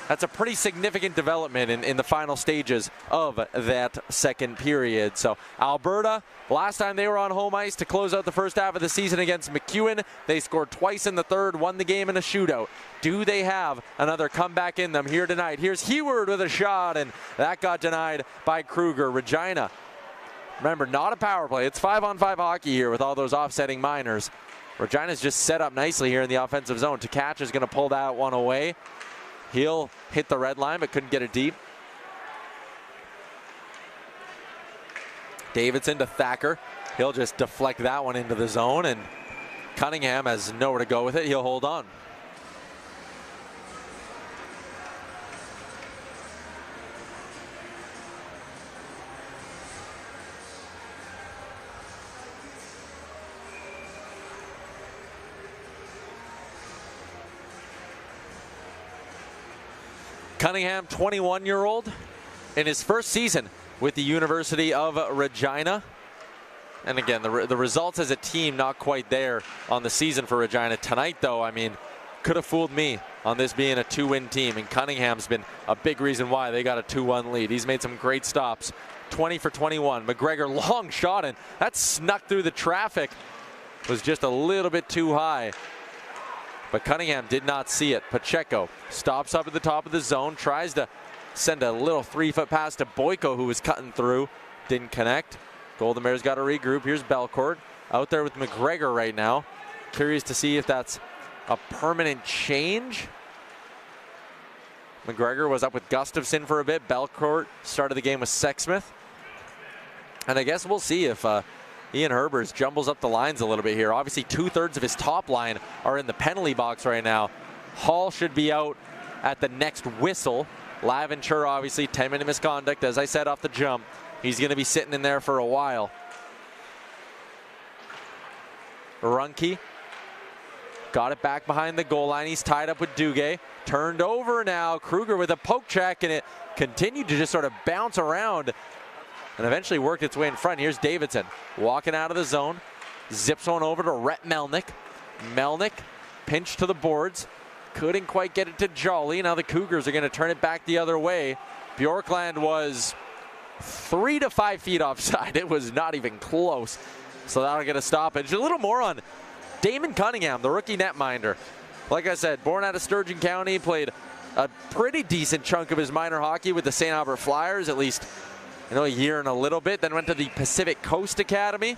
A: that's a pretty significant development in the final stages of that second period. So Alberta, last time they were on home ice to close out the first half of the season against McEwen, they scored twice in the third, won the game in a shootout. Do they have another comeback in them here tonight? Here's Heward with a shot, and that got denied by Kruger. Regina, remember, not a power play. It's 5-on-5 hockey here with all those offsetting minors. Regina's just set up nicely here in the offensive zone. Tkach is going to pull that one away. He'll hit the red line, but couldn't get it deep. Davidson to Thacker. He'll just deflect that one into the zone, and Cunningham has nowhere to go with it. He'll hold on. Cunningham, 21-year-old, in his first season with the University of Regina. And again, the results as a team not quite there on the season for Regina. Tonight, though, I mean, could have fooled me on this being a 2-win team. And Cunningham's been a big reason why they got a 2-1 lead. He's made some great stops. 20 for 21. McGregor, long shot, and that snuck through the traffic. Was just a little bit too high. But Cunningham did not see it. Pacheco stops up at the top of the zone, tries to send a little 3-foot pass to Boyko, who was cutting through. Didn't connect. Golden Bears got to regroup. Here's Belcourt out there with McGregor right now. Curious to see if that's a permanent change. McGregor was up with Gustafson for a bit. Belcourt started the game with Sexsmith. And I guess we'll see if Ian Herbers jumbles up the lines a little bit here. Obviously, 2/3 of his top line are in the penalty box right now. Hall should be out at the next whistle. Laventure, obviously, 10-minute misconduct, as I said off the jump. He's going to be sitting in there for a while. Runke got it back behind the goal line. He's tied up with Duguay. Turned over now. Kruger with a poke check, and it continued to just sort of bounce around and eventually worked its way in front. Here's Davidson walking out of the zone. Zips one over to Rhett Melnick. Melnick pinched to the boards. Couldn't quite get it to Jolly. Now the Cougars are going to turn it back the other way. Bjorkland was 3 to 5 feet offside. It was not even close. So that'll get a stoppage. A little more on Damon Cunningham, the rookie netminder. Like I said, born out of Sturgeon County, played a pretty decent chunk of his minor hockey with the St. Albert Flyers, at least a year and a little bit. Then went to the Pacific Coast Academy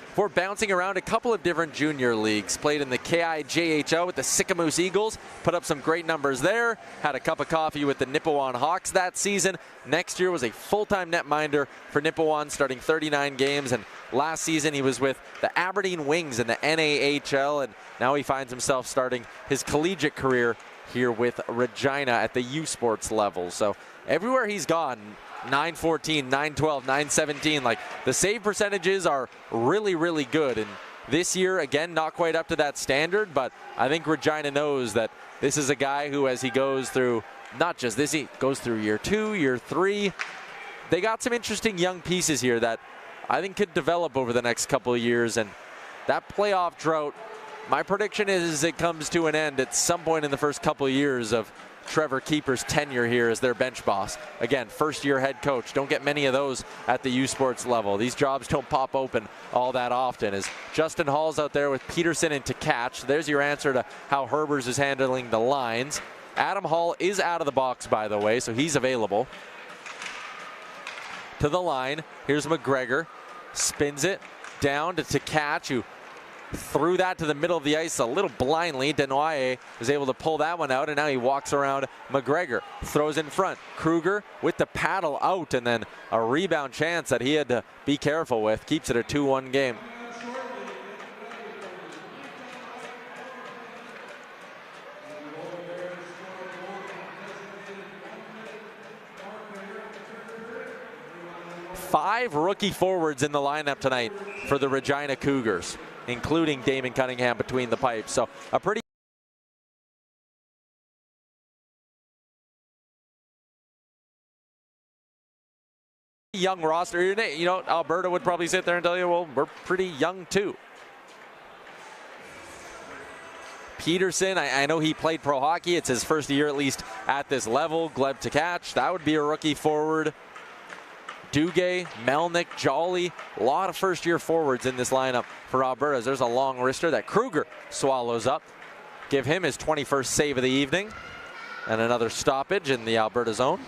A: before bouncing around a couple of different junior leagues. Played in the KIJHL with the Sicamous Eagles, put up some great numbers there. Had a cup of coffee with the Nipawin Hawks that season. Next year was a full-time netminder for Nipawin, starting 39 games. And last season he was with the Aberdeen Wings in the NAHL, and now he finds himself starting his collegiate career here with Regina at the U Sports level. So everywhere he's gone, 914, 912, 917. Like, the save percentages are really, really good. And this year, again, not quite up to that standard, but I think Regina knows that this is a guy who, as he goes through, not just this, he goes through year 2, year 3. They got some interesting young pieces here that I think could develop over the next couple of years. And that playoff drought, my prediction is it comes to an end at some point in the first couple of years of Trevor Keeper's tenure here as their bench boss. Again, first-year head coach. Don't get many of those at the U Sports level. These jobs don't pop open all that often. As Justin Hall's out there with Peterson and Tkach. There's your answer to how Herbers is handling the lines. Adam Hall is out of the box, by the way, so he's available. To the line. Here's McGregor. Spins it down to Tkach, who threw that to the middle of the ice a little blindly. Denoye was able to pull that one out, and now he walks around McGregor. Throws in front. Kruger with the paddle out, and then a rebound chance that he had to be careful with. Keeps it a 2-1 game. Five rookie forwards in the lineup tonight for the Regina Cougars, including Damon Cunningham between the pipes. So a pretty young roster. You know, Alberta would probably sit there and tell you, well, we're pretty young too. Peterson, I know he played pro hockey. It's his first year at least at this level. Gleb Tkach, that would be a rookie forward. Duguay, Melnick, Jolly, a lot of first-year forwards in this lineup for Alberta. There's a long wrister that Kruger swallows up. Give him his 21st save of the evening. And another stoppage in the Alberta zone.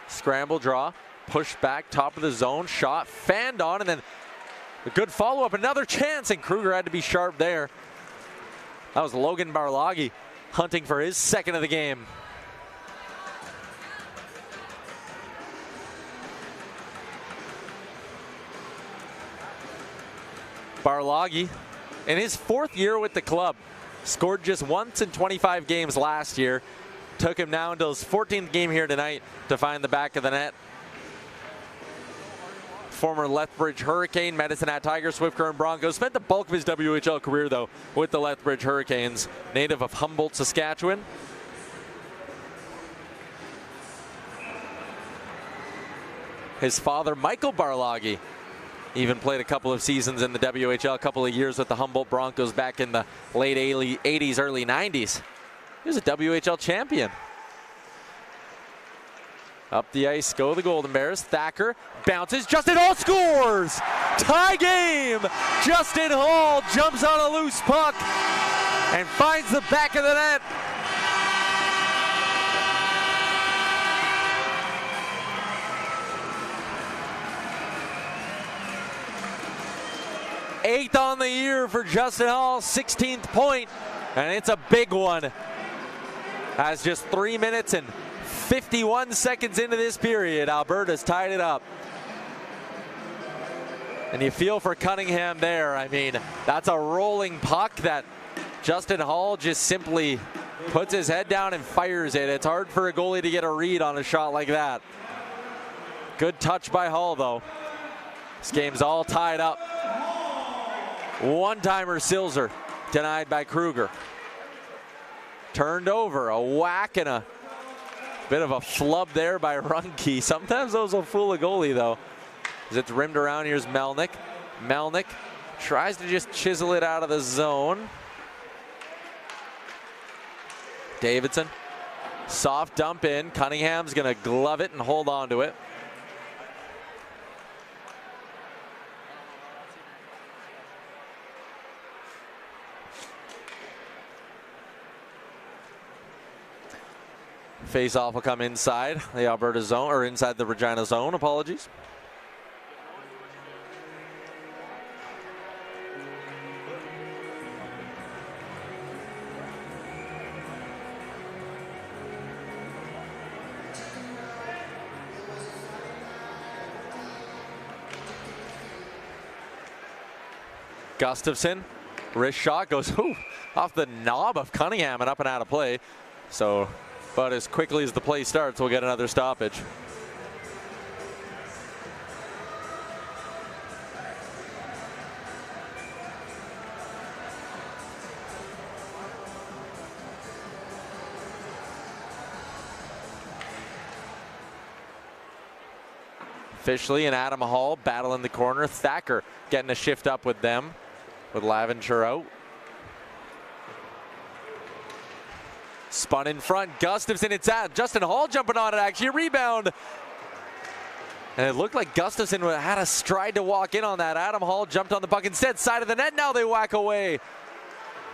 A: Scramble draw, push back, top of the zone, shot, fanned on, and then a good follow-up, another chance, and Kruger had to be sharp there. That was Logan Barlagi hunting for his second of the game. Barlagi, in his 4th year with the club, scored just once in 25 games last year. Took him now until his 14th game here tonight to find the back of the net. Former Lethbridge Hurricane, Medicine Hat Tigers, Swift Current Broncos. Spent the bulk of his WHL career, though, with the Lethbridge Hurricanes. Native of Humboldt, Saskatchewan. His father, Michael Barlagi, even played a couple of seasons in the WHL, a couple of years with the Humboldt Broncos back in the late 80s, early 90s. He was a WHL champion. Up the ice go the Golden Bears. Thacker bounces. Justin Hall scores! Tie game! Justin Hall jumps on a loose puck and finds the back of the net. 8th on the year for Justin Hall, 16th point, and it's a big one. As just 3 minutes and 51 seconds into this period, Alberta's tied it up. And you feel for Cunningham there. I mean, that's a rolling puck that Justin Hall just simply puts his head down and fires it. It's hard for a goalie to get a read on a shot like that. Good touch by Hall, though. This game's all tied up. One-timer Silzer denied by Kruger. Turned over, a whack and a bit of a flub there by Runke. Sometimes those will fool a goalie, though. As it's rimmed around, here's Melnick. Melnick tries to just chisel it out of the zone. Davidson, soft dump in. Cunningham's gonna glove it and hold on to it. Face-off will come inside the Alberta zone, or inside the Regina zone, apologies. Gustafson, wrist shot goes off the knob of Cunningham and up and out of play. So, but as quickly as the play starts, we'll get another stoppage. Fishley and Adam Hall battle in the corner. Thacker getting a shift up with them, with Laventure out. Spun in front, Gustafson, it's at Justin Hall jumping on it, actually, a rebound. And it looked like Gustafson had a stride to walk in on that. Adam Hall jumped on the puck instead, side of the net, now they whack away.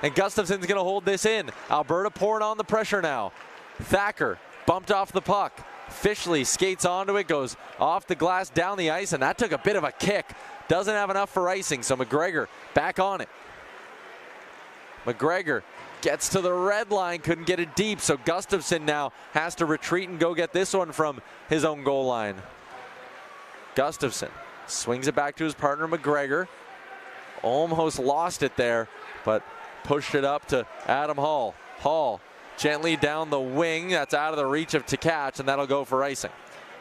A: And Gustafson's gonna hold this in. Alberta pouring on the pressure now. Thacker bumped off the puck. Fishley skates onto it, goes off the glass, down the ice, and that took a bit of a kick. Doesn't have enough for icing, so McGregor back on it. McGregor gets to the red line, couldn't get it deep, so Gustafson now has to retreat and go get this one from his own goal line. Gustafson swings it back to his partner McGregor. Almost lost it there, but pushed it up to Adam Hall. Hall gently down the wing, that's out of the reach of Tkach, and that'll go for icing.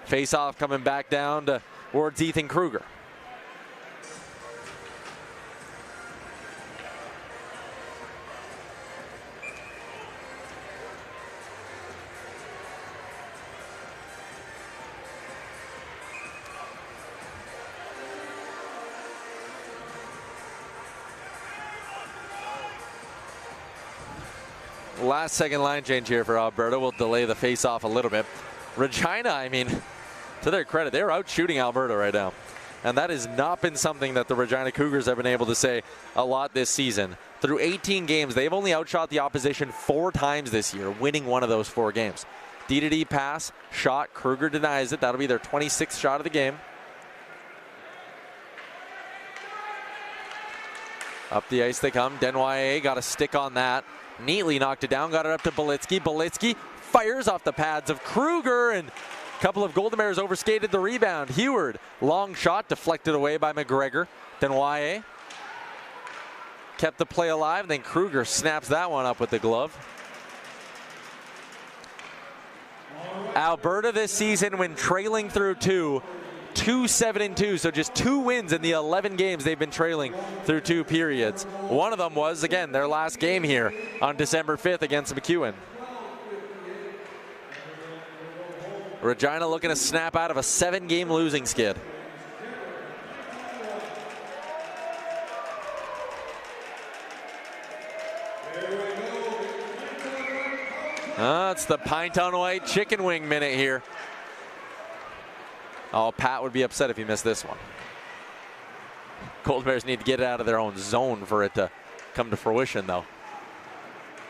A: Face-off coming back down towards Ethan Kruger. Last second line change here for Alberta. Will delay the face-off a little bit. Regina, I mean, to their credit, they're out shooting Alberta right now. And that has not been something that the Regina Cougars have been able to say a lot this season. Through 18 games, they've only outshot the opposition 4 times this year, winning one of those 4 games. D-to-D pass, shot, Kruger denies it. That'll be their 26th shot of the game. Up the ice they come. Denwye got a stick on that. Neatly knocked it down, got it up to Belitsky. Belitsky fires off the pads of Kruger, and a couple of Golden Bears overskated the rebound. Heward, long shot, deflected away by McGregor. Denwye kept the play alive, and then Kruger snaps that one up with the glove. Alberta this season, when trailing through 2-7-2, so just 2 wins in the 11 games they've been trailing through 2 periods. One of them was, again, their last game here on December 5th against McEwen. Regina looking to snap out of a 7-game losing skid. It's the Pint on White chicken wing minute here. Oh, Pat would be upset if he missed this one. Golden Bears need to get it out of their own zone for it to come to fruition, though.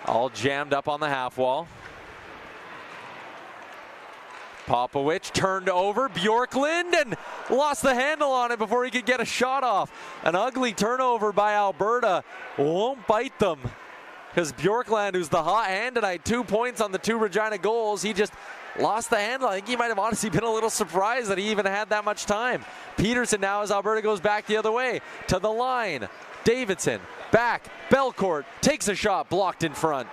A: All jammed up on the half wall. Popowich turned over Bjorklund and lost the handle on it before he could get a shot off. An ugly turnover by Alberta won't bite them, because Bjorklund, who's the hot hand tonight, 2 points on the 2 Regina goals, he just lost the handle. I think he might have honestly been a little surprised that he even had that much time. Peterson now, as Alberta goes back the other way to the line. Davidson back, Belcourt takes a shot, blocked in front.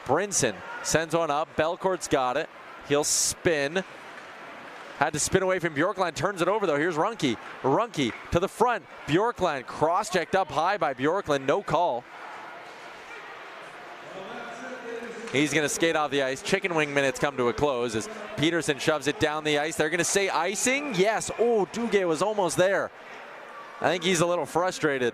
A: Brinson sends one up. Belcourt's got it. He'll spin. Had to spin away from Bjorklund. Turns it over, though. Here's Runke. Runke to the front. Bjorklund cross-checked up high by Bjorklund. No call. He's going to skate off the ice. Chicken wing minutes come to a close as Peterson shoves it down the ice. They're going to say icing. Yes. Oh, Duguay was almost there. I think he's a little frustrated.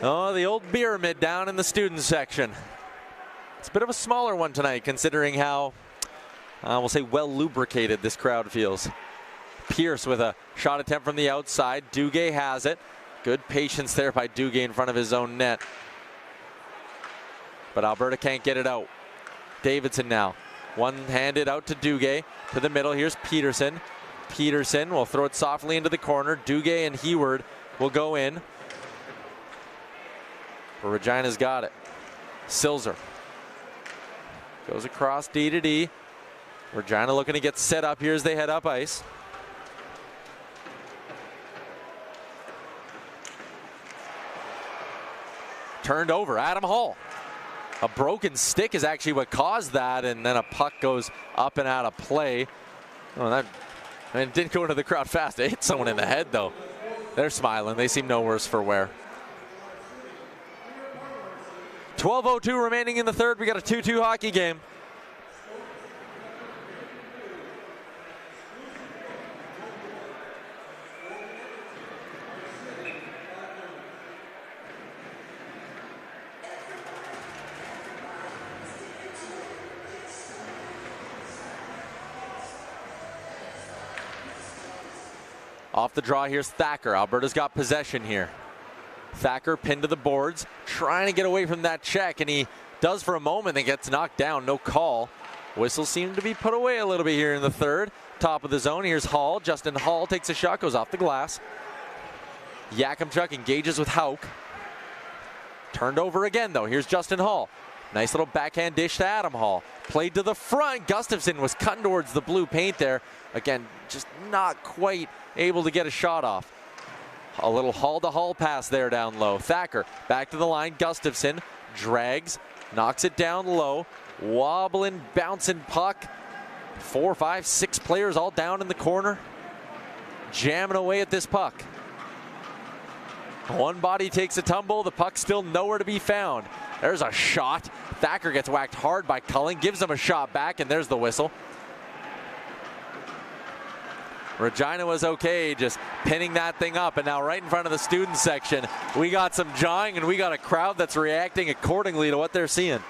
A: Oh, the old pyramid down in the student section. It's a bit of a smaller one tonight, considering how, we'll say, well lubricated this crowd feels. Pierce with a shot attempt from the outside. Duguay has it. Good patience there by Duguay in front of his own net. But Alberta can't get it out. Davidson now. One-handed out to Duguay. To the middle. Here's Peterson. Peterson will throw it softly into the corner. Duguay and Hayward will go in. Regina's got it. Silzer goes across D to D. Regina looking to get set up here as they head up ice. Turned over, Adam Hall. A broken stick is actually what caused that, and then a puck goes up and out of play. Oh, that, I mean, it didn't go into the crowd fast. It hit someone in the head, though. They're smiling. They seem no worse for wear. 12:02 remaining in the third. We got a 2-2 hockey game. Off the draw, here's Thacker. Alberta's got possession here. Thacker pinned to the boards, trying to get away from that check, and he does for a moment and gets knocked down. No call. Whistle seemed to be put away a little bit here in the third. Top of the zone, here's Hall. Justin Hall takes a shot, goes off the glass. Yakimchuk engages with Hauk. Turned over again, though. Here's Justin Hall. Nice little backhand dish to Adam Hall. Played to the front. Gustafson was cutting towards the blue paint there. Again, just not quite able to get a shot off. A little Hall-to-Hall pass there down low. Thacker back to the line. Gustafson drags, knocks it down low. Wobbling, bouncing puck. 4, 5, 6 players all down in the corner. Jamming away at this puck. One body takes a tumble. The puck's still nowhere to be found. There's a shot. Thacker gets whacked hard by Culling. Gives him a shot back, and there's the whistle. Regina was okay just pinning that thing up, and now right in front of the student section, we got some jawing and we got a crowd that's reacting accordingly to what they're seeing.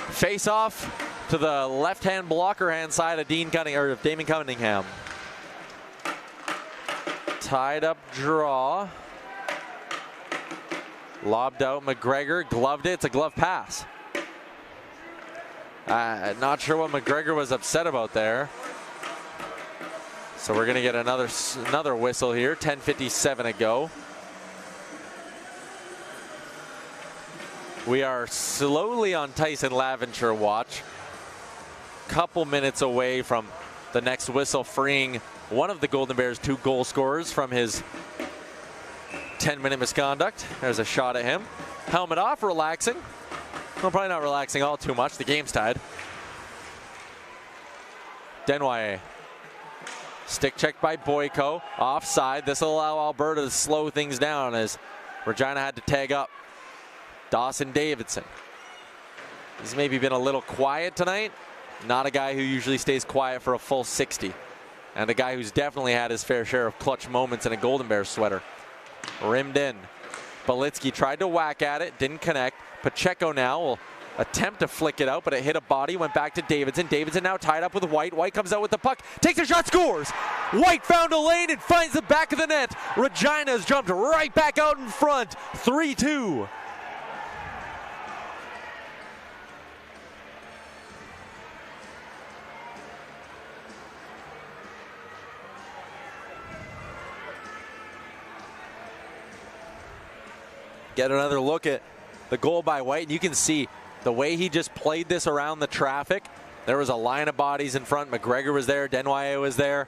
A: Face off to the left-hand blocker hand side of Damon Cunningham. Tied up draw. Lobbed out McGregor, gloved it. It's a glove pass. Not sure what McGregor was upset about there. So we're going to get another whistle here. 10:57 to go. We are slowly on Tyson Laventure watch. Couple minutes away from the next whistle, freeing one of the Golden Bears' 2 goal scorers from his 10-minute misconduct. There's a shot at him. Helmet off, relaxing. Well, probably not relaxing all too much. The game's tied. Denway. Stick check by Boyko. Offside. This will allow Alberta to slow things down as Regina had to tag up. Dawson Davidson. He's maybe been a little quiet tonight. Not a guy who usually stays quiet for a full 60. And a guy who's definitely had his fair share of clutch moments in a Golden Bears sweater. Rimmed in. Belitsky tried to whack at it. Didn't connect. Pacheco now will attempt to flick it out, but it hit a body. Went back to Davidson. Davidson now tied up with White. White comes out with the puck. Takes a shot. Scores. White found a lane and finds the back of the net. Regina's jumped right back out in front. 3-2. Get another look at the goal by White, and you can see the way he just played this around the traffic. There was a line of bodies in front. McGregor was there. Denway was there.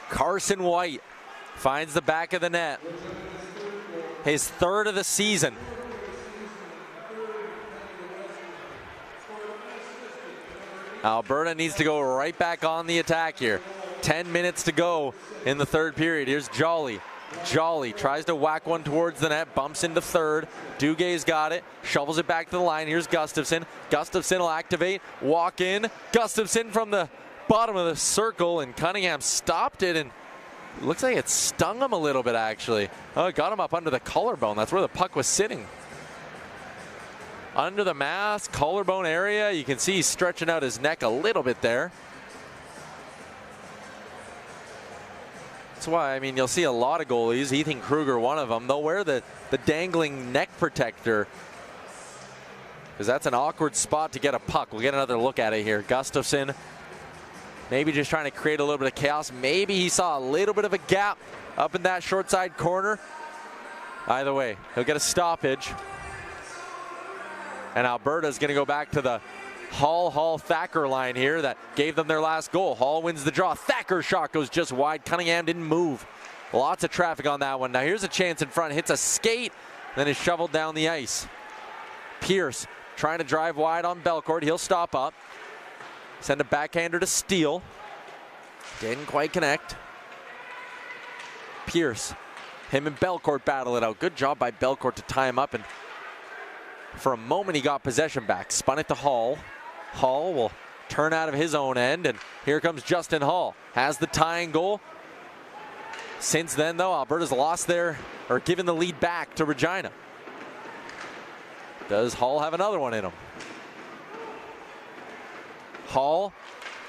A: Carson White finds the back of the net. His third of the season. Alberta needs to go right back on the attack here. 10 minutes to go in the third period. Here's Jolly. Jolly tries to whack one towards the net, bumps into third. Duguay's got it, shovels it back to the line. Here's Gustafson. Gustafson will activate, walk in. Gustafson from the bottom of the circle, and Cunningham stopped it, and it looks like it stung him a little bit, actually. Oh, it got him up under the collarbone. That's where the puck was sitting. Under the mask, collarbone area. You can see he's stretching out his neck a little bit there. That's why, I mean, you'll see a lot of goalies, Ethan Kruger one of them, they'll wear the dangling neck protector because that's an awkward spot to get a puck. We'll get another look at it here. Gustafson maybe just trying to create a little bit of chaos. Maybe he saw a little bit of a gap up in that short side corner. Either way, he'll get a stoppage. And Alberta's going to go back to the Hall-Thacker line here that gave them their last goal. Hall wins the draw. Thacker's shot goes just wide. Cunningham didn't move. Lots of traffic on that one. Now here's a chance in front. Hits a skate, then is shoveled down the ice. Pierce trying to drive wide on Belcourt. He'll stop up. Send a backhander to Steele. Didn't quite connect. Pierce. Him and Belcourt battle it out. Good job by Belcourt to tie him up, and for a moment he got possession back. Spun it to Hall. Hall will turn out of his own end, and here comes Justin Hall. Has the tying goal. Since then, though, Alberta's lost their, or given the lead back to Regina. Does Hall have another one in him? Hall,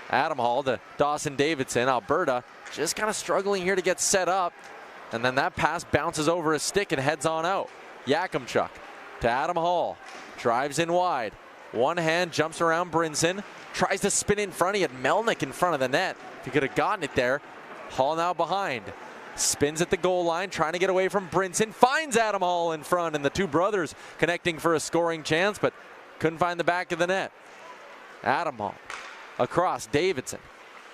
A: Adam Hall to Dawson Davidson. Alberta just kind of struggling here to get set up, and then that pass bounces over his stick and heads on out. Yakimchuk to Adam Hall, drives in wide. One hand, jumps around Brinson, tries to spin in front. He had Melnick in front of the net. If he could have gotten it there. Hall now behind. Spins at the goal line, trying to get away from Brinson. Finds Adam Hall in front, and the two brothers connecting for a scoring chance, but couldn't find the back of the net. Adam Hall across, Davidson.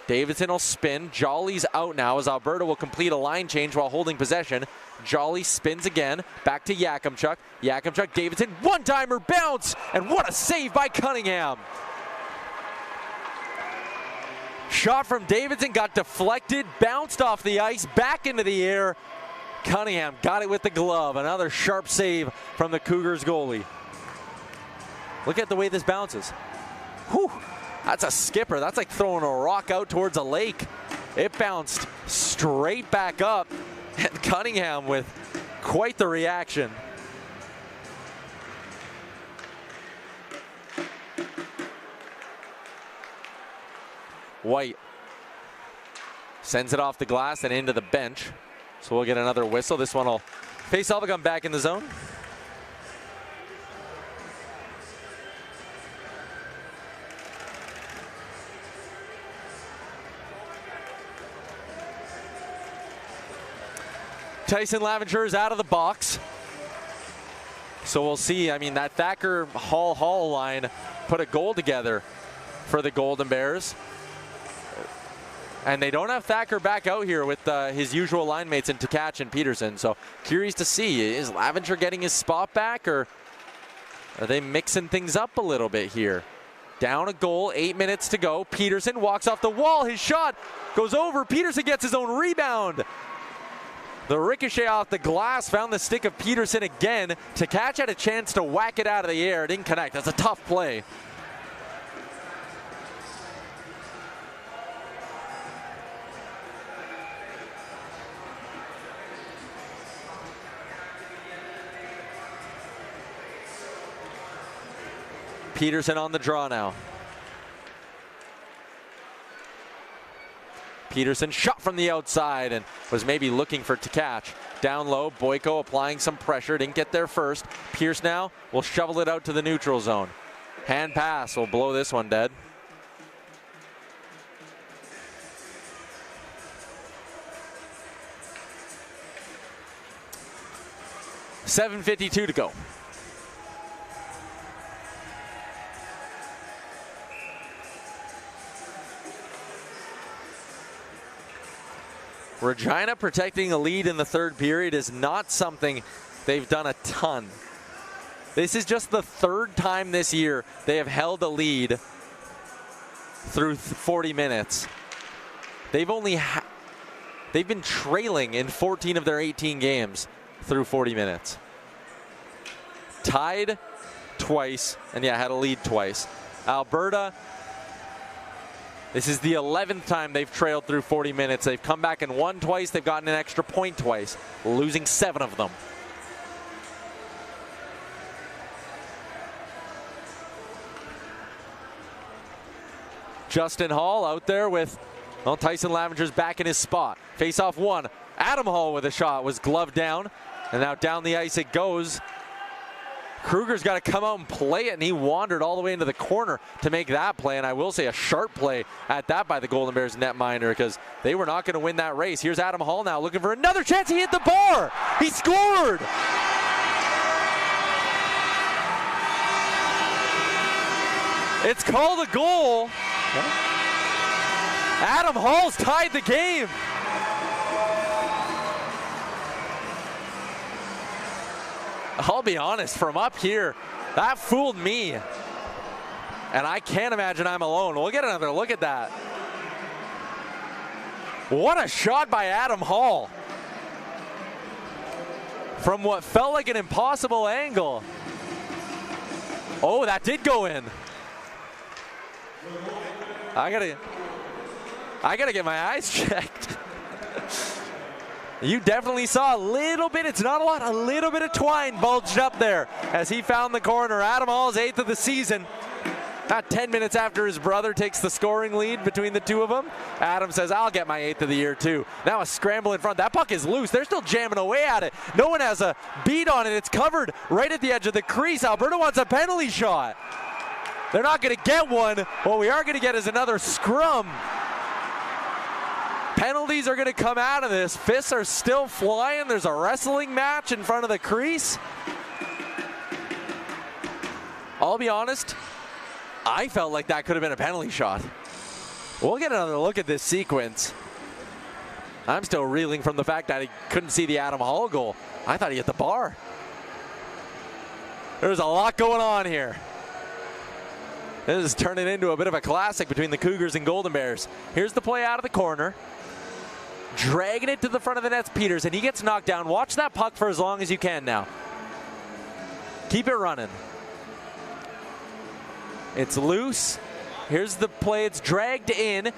A: Davidson will spin. Jolly's out now as Alberta will complete a line change while holding possession. Jolly spins again, back to Yakimchuk. Yakimchuk, Davidson, one-timer bounce, and what a save by Cunningham. Shot from Davidson got deflected, bounced off the ice, back into the air. Cunningham got it with the glove. Another sharp save from the Cougars goalie. Look at the way this bounces. Whew, that's a skipper. That's like throwing a rock out towards a lake. It bounced straight back up, and Cunningham with quite the reaction. White sends it off the glass and into the bench. So we'll get another whistle. This one will face off, come back in the zone. Tyson Laventure is out of the box. So we'll see. I mean, that Thacker Hall line put a goal together for the Golden Bears. And they don't have Thacker back out here with his usual line mates in Tkach and Peterson. So curious to see, is Laventure getting his spot back, or Are they mixing things up a little bit here? Down a goal, 8 minutes to go. Peterson walks off the wall. His shot goes over. Peterson gets his own rebound. The ricochet off the glass found the stick of Peterson again. Tkach had a chance to whack it out of the air. It didn't connect. That's a tough play. Peterson on the draw now. Peterson shot from the outside and was maybe looking for Tkach. Down low, Boyko applying some pressure, didn't get there first. Pierce now will shovel it out to the neutral zone. Hand pass will blow this one dead. .7:52 to go. Regina protecting a lead in the third period is not something they've done a ton. This is just the third time this year they have held a lead through 40 minutes. They've been trailing in 14 of their 18 games through 40 minutes. Tied twice, and yeah, had a lead twice. Alberta, this is the 11th time they've trailed through 40 minutes. They've come back and won twice. They've gotten an extra point twice, losing 7 of them. Justin Hall out there with, well, Tyson Lavenger's back in his spot. Face-off one. Adam Hall with a shot was gloved down, and now down the ice it goes. Kruger's got to come out and play it, and he wandered all the way into the corner to make that play, and I will say a sharp play at that by the Golden Bears netminder, because they were not going to win that race. Here's Adam Hall now looking for another chance. He hit the bar. He scored. It's called a goal. Adam Hall's tied the game. I'll be honest, from up here, that fooled me. And I can't imagine I'm alone. We'll get another look at that. What a shot by Adam Hall. From what felt like an impossible angle. Oh, that did go in. I gotta get my eyes checked. You definitely saw a little bit, it's not a lot, a little bit of twine bulged up there as he found the corner. Adam Hall's 8th of the season. Not 10 minutes after his brother takes the scoring lead between the two of them, Adam says, I'll get my 8th of the year too. Now a scramble in front. That puck is loose. They're still jamming away at it. No one has a beat on it. It's covered right at the edge of the crease. Alberta wants a penalty shot. They're not going to get one. What we are going to get is another scrum. Penalties are going to come out of this. Fists are still flying. There's a wrestling match in front of the crease. I'll be honest, I felt like that could have been a penalty shot. We'll get another look at this sequence. I'm still reeling from the fact that I couldn't see the Adam Hall goal. I thought he hit the bar. There's a lot going on here. This is turning into a bit of a classic between the Cougars and Golden Bears. Here's the play out of the corner. Dragging it to the front of the net's Peters, and he gets knocked down. Watch that puck for as long as you can now. Keep it running. It's loose. Here's the play. It's dragged in.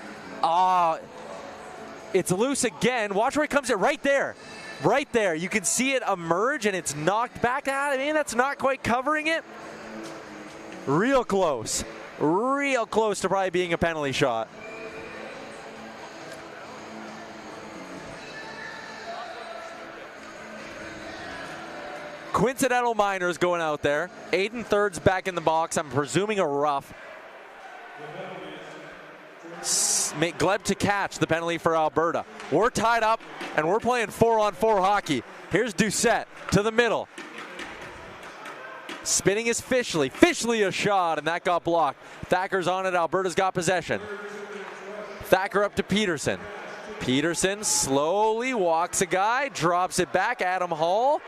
A: It's loose again. Watch where it comes in. Right there. Right there. You can see it emerge, and it's knocked back. I mean, that's not quite covering it. Real close. Real close to probably being a penalty shot. Coincidental minors going out there. Aiden Third's back in the box. I'm presuming a rough. Gleb to catch the penalty for Alberta. We're tied up, and we're playing 4-on-4 hockey. Here's Doucette to the middle. Spinning is Fishley. Fishley a shot, and that got blocked. Thacker's on it. Alberta's got possession. Thacker up to Peterson. Peterson slowly walks a guy, drops it back. Adam Hall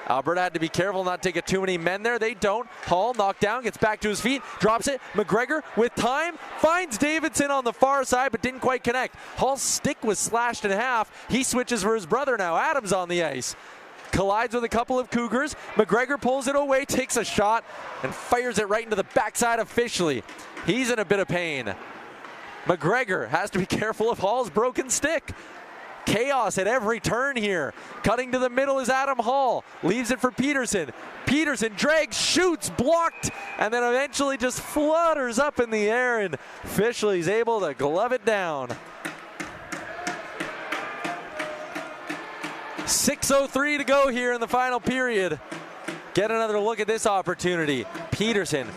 A: Alberta had to be careful not to get too many men there. They don't. Hall knocked down, gets back to his feet, drops it. McGregor with time finds Davidson on the far side but didn't quite connect. Hall's stick was slashed in half. He switches for his brother now. Adams on the ice. Collides with a couple of Cougars. McGregor pulls it away, takes a shot, and fires it right into the backside of Fishley. He's in a bit of pain. McGregor has to be careful of Hall's broken stick. Chaos at every turn here. Cutting to the middle is Adam Hall. Leaves it for Peterson. Peterson drags, shoots, blocked, and then eventually just flutters up in the air, and Fishley's able to glove it down. 6:03 to go here in the final period. Get another look at this opportunity. Peterson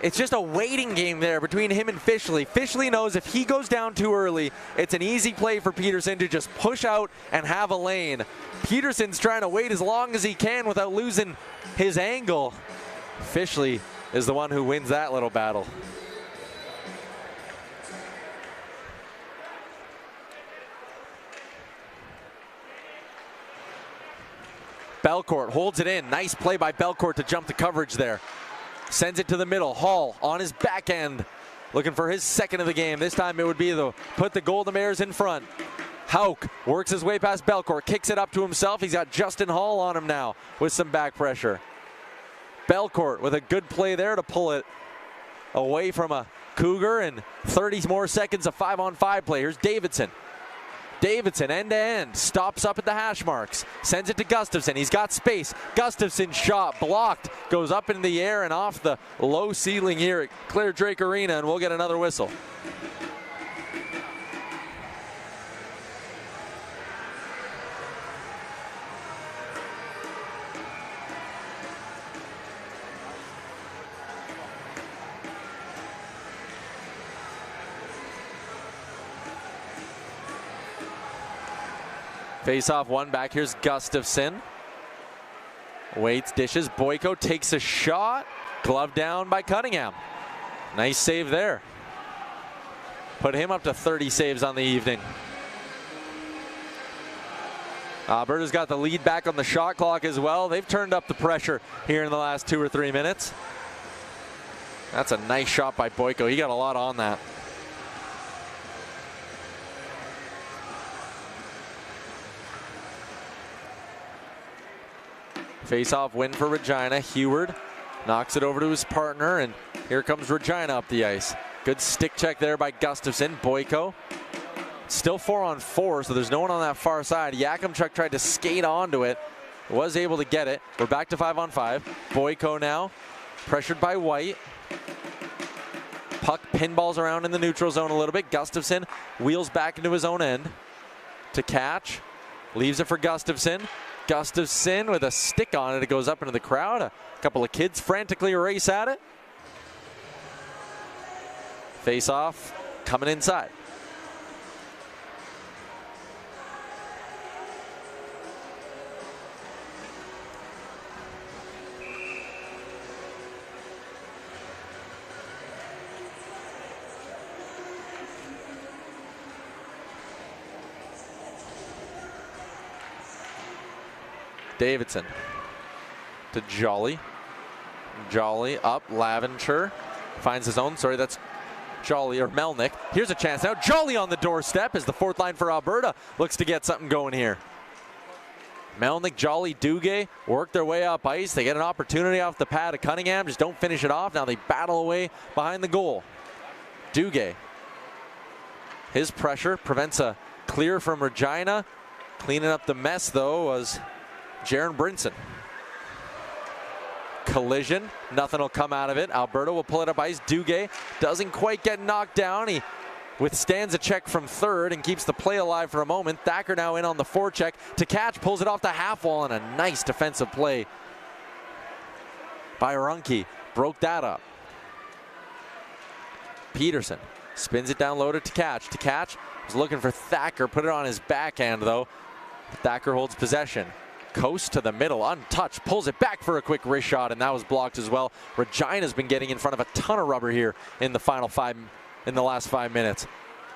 A: it's just a waiting game there between him and Fishley. Fishley knows if he goes down too early, it's an easy play for Peterson to just push out and have a lane. Peterson's trying to wait as long as he can without losing his angle. Fishley is the one who wins that little battle. Belcourt holds it in. Nice play by Belcourt to jump the coverage there. Sends it to the middle. Hall on his back end, looking for his second of the game. This time it would be to put the Golden Bears in front. Hauk works his way past Belcourt, kicks it up to himself. He's got Justin Hall on him now with some back pressure. Belcourt with a good play there to pull it away from a Cougar, and 30 more seconds of 5-on-5 play. Here's Davidson. Davidson end-to-end, stops up at the hash marks, sends it to Gustafson. He's got space. Gustafson shot blocked, goes up in the air and off the low ceiling here at Clare Drake Arena, and we'll get another whistle. Face-off one back. Here's Gustafson. Waits, dishes. Boyko takes a shot. Glove down by Cunningham. Nice save there. Put him up to 30 saves on the evening. Alberta's got the lead back on the shot clock as well. They've turned up the pressure here in the last 2 or 3 minutes. That's a nice shot by Boyko. He got a lot on that. Face-off win for Regina. Heward knocks it over to his partner, and here comes Regina up the ice. Good stick check there by Gustafson. Boyko. Still 4-on-4, so there's no one on that far side. Yakimchuk tried to skate onto it. Was able to get it. We're back to 5-on-5. Boyko now. Pressured by White. Puck pinballs around in the neutral zone a little bit. Gustafson wheels back into his own end to catch. Leaves it for Gustafson. Gustafson with a stick on it. It goes up into the crowd. A couple of kids frantically race at it. Face off coming inside. Davidson to Jolly. Jolly up. Laventure finds his own. Sorry, that's Jolly or Melnick. Here's a chance now. Jolly on the doorstep as the fourth line for Alberta looks to get something going here. Melnick, Jolly, Duguay work their way up ice. They get an opportunity off the pad of Cunningham. Just don't finish it off. Now they battle away behind the goal. Duguay. His pressure prevents a clear from Regina. Cleaning up the mess, though, was Jaron Brinson. Collision, nothing will come out of it. Alberta will pull it up ice. Duguay doesn't quite get knocked down. He withstands a check from third and keeps the play alive for a moment. Thacker now in on the forecheck to catch, pulls it off the half wall, and a nice defensive play by Runke. Broke that up. Peterson spins it down loaded to catch. To catch, was looking for Thacker, put it on his backhand though. Thacker holds possession. Coast to the middle, untouched, pulls it back for a quick wrist shot, and that was blocked as well. Regina's been getting in front of a ton of rubber here in the last 5 minutes.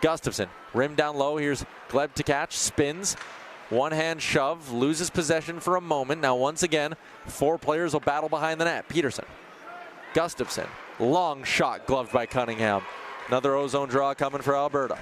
A: Gustafson, rim down low, here's Gleb to catch, spins, One-hand shove, loses possession for a moment. Now once again, 4 players will battle behind the net. Peterson, Gustafson, long shot gloved by Cunningham. Another ozone draw coming for Alberta.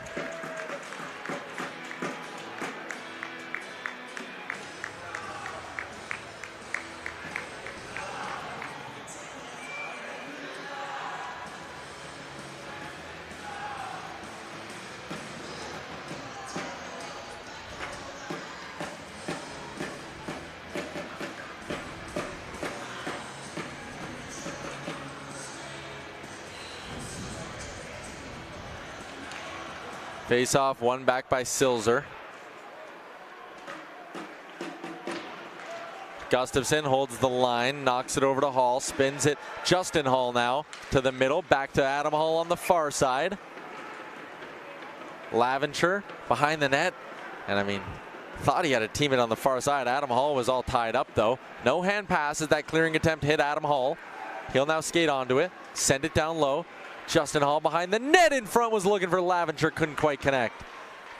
A: Face off, one back by Silzer. Gustafson holds the line, knocks it over to Hall, spins it. Justin Hall now to the middle, back to Adam Hall on the far side. Laventure behind the net, and I mean, thought he had a teammate on the far side. Adam Hall was all tied up though. No hand pass as that clearing attempt hit Adam Hall. He'll now skate onto it, send it down low. Justin Hall behind the net in front was looking for Laventure, couldn't quite connect.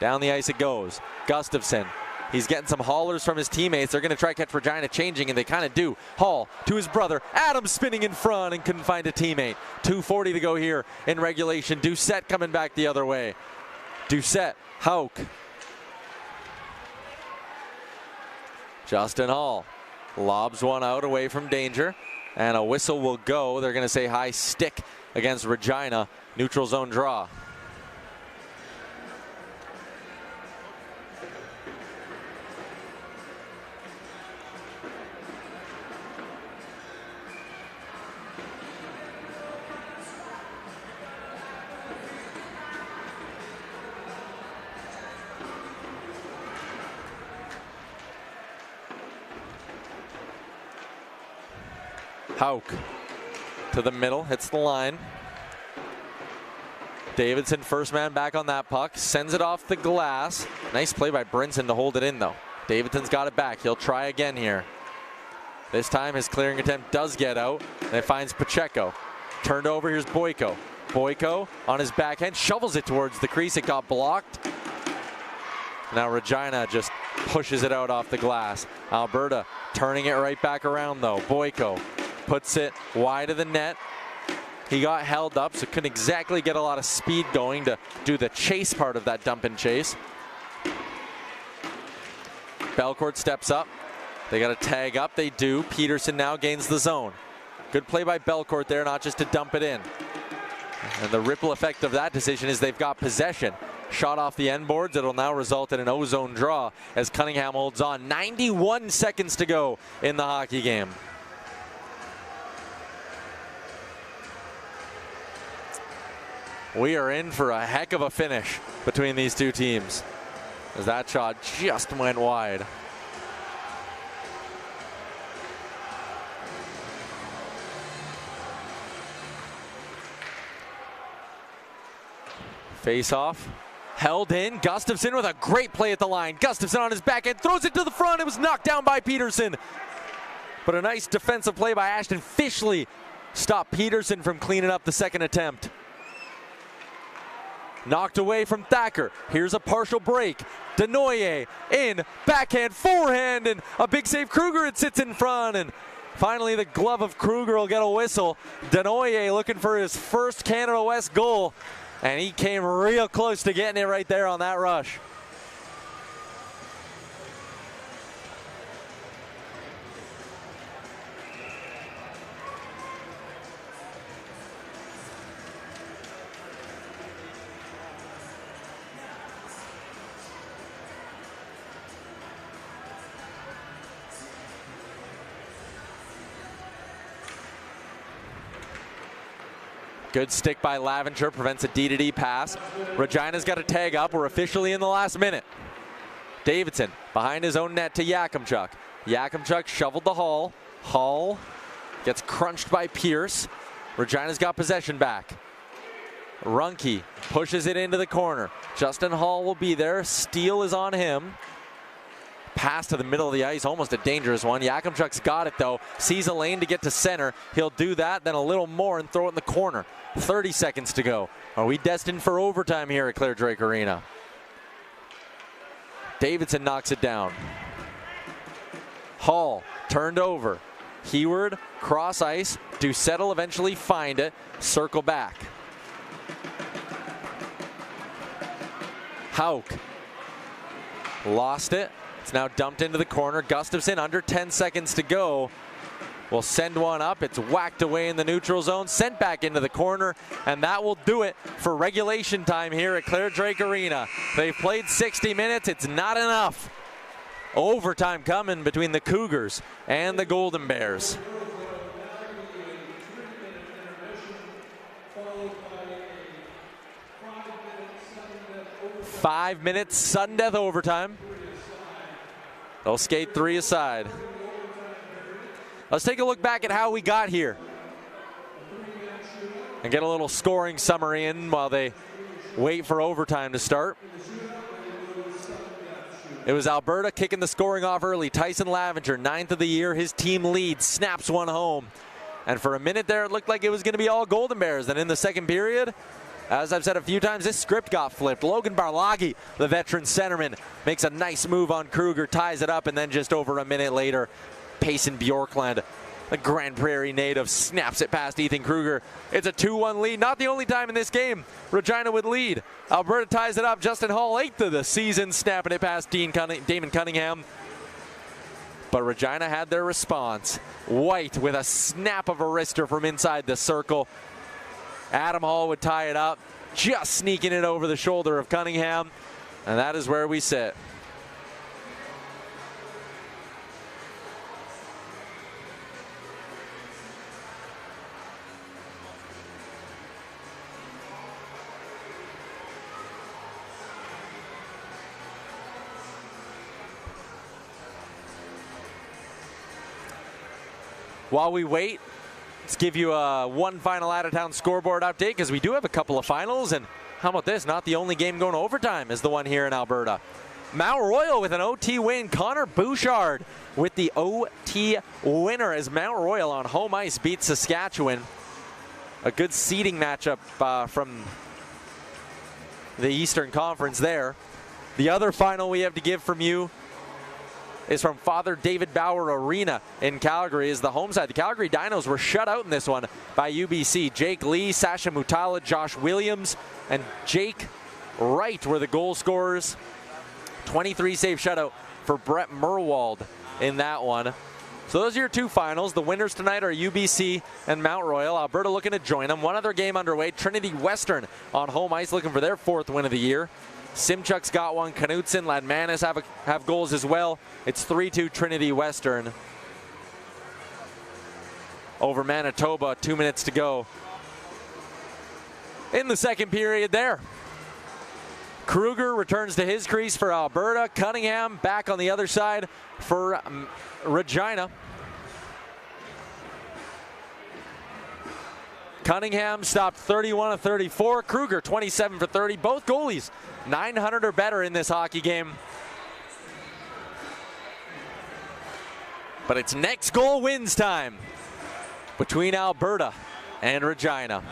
A: Down the ice it goes. Gustafson, he's getting some haulers from his teammates. They're going to try to catch Regina changing, and they kind of do. Hall to his brother. Adams spinning in front and couldn't find a teammate. 2:40 to go here in regulation. Doucette coming back the other way. Doucette, Hauk. Justin Hall lobs one out away from danger, and a whistle will go. They're going to say high stick against Regina. Neutral zone draw. Hauk to the middle, hits the line. Davidson, first man back on that puck, sends it off the glass. Nice play by Brinson to hold it in though. Davidson's got it back, he'll try again here. This time his clearing attempt does get out, and it finds Pacheco. Turned over, here's Boyko. Boyko on his backhand, shovels it towards the crease, it got blocked. Now Regina just pushes it out off the glass. Alberta turning it right back around though. Boyko puts it wide of the net. He got held up, so couldn't exactly get a lot of speed going to do the chase part of that dump and chase. Belcourt steps up. They got to tag up. They do. Peterson now gains the zone. Good play by Belcourt there, not just to dump it in. And the ripple effect of that decision is they've got possession. Shot off the end boards. It'll now result in an ozone draw as Cunningham holds on. 91 seconds to go in the hockey game. We are in for a heck of a finish between these two teams, as that shot just went wide. Face off, held in. Gustafson with a great play at the line. Gustafson on his backhand, throws it to the front. It was knocked down by Peterson. But a nice defensive play by Ashton Fishley stopped Peterson from cleaning up the second attempt. Knocked away from Thacker. Here's a partial break. Denoyer in, backhand, forehand, and a big save. Kruger, it sits in front, and finally the glove of Kruger will get a whistle. Denoyer looking for his first Canada West goal, and he came real close to getting it right there on that rush. Good stick by Laventure, prevents a D-to-D pass. Regina's got a tag up. We're officially in the last minute. Davidson behind his own net to Yakimchuk. Yakimchuk shoveled the Hall. Hall gets crunched by Pierce. Regina's got possession back. Runke pushes it into the corner. Justin Hall will be there. Steele is on him. Pass to the middle of the ice, almost a dangerous one. Yakimchuk's got it though. Sees a lane to get to center. He'll do that, then a little more and throw it in the corner. 30 seconds to go. Are we destined for overtime here at Clare Drake Arena? Davidson knocks it down. Hall turned over. Heward, cross ice. Doucette will eventually find it. Circle back. Hauk lost it. It's now dumped into the corner. Gustafsson, under 10 seconds to go, will send one up. It's whacked away in the neutral zone, sent back into the corner, and that will do it for regulation time here at Clare Drake Arena. They've played 60 minutes. It's not enough. Overtime coming between the Cougars and the Golden Bears. Five minutes, sudden death overtime. They'll skate 3 aside. Let's take a look back at how we got here and get a little scoring summary in while they wait for overtime to start. It was Alberta kicking the scoring off early. Tyson Lavenger, 9th of the year. His team leads, snaps one home. And for a minute there, it looked like it was going to be all Golden Bears. Then in the second period, as I've said a few times, this script got flipped. Logan Barlagi, the veteran centerman, makes a nice move on Kruger, ties it up, and then just over a minute later, Payson Bjorkland, the Grand Prairie native, snaps it past Ethan Kruger. It's a 2-1 lead. Not the only time in this game Regina would lead. Alberta ties it up. Justin Hall, 8th of the season, snapping it past Damon Cunningham. But Regina had their response. White with a snap of a wrister from inside the circle. Adam Hall would tie it up, just sneaking it over the shoulder of Cunningham. And that is where we sit. While we wait, let's give you one final out-of-town scoreboard update, because we do have a couple of finals, and how about this? Not the only game going to overtime is the one here in Alberta. Mount Royal with an OT win. Connor Bouchard with the OT winner as Mount Royal on home ice beats Saskatchewan. A good seeding matchup from the Eastern Conference there. The other final we have to give from you is from Father David Bauer Arena in Calgary, is the home side. The Calgary Dinos were shut out in this one by UBC. Jake Lee, Sasha Mutala, Josh Williams, and Jake Wright were the goal scorers. 23 save shutout for Brett Murwald in that one. So those are your two finals. The winners tonight are UBC and Mount Royal. Alberta looking to join them. One other game underway. Trinity Western on home ice looking for their 4th win of the year. Simchuk's got one. Knutson, Ladmanis have goals as well. It's 3-2 Trinity Western over Manitoba. 2 minutes to go in the second period there. Kruger returns to his crease for Alberta. Cunningham back on the other side for Regina. Cunningham stopped 31 of 34. Kruger 27 for 30. Both goalies 900 or better in this hockey game. But it's next goal wins time between Alberta and Regina.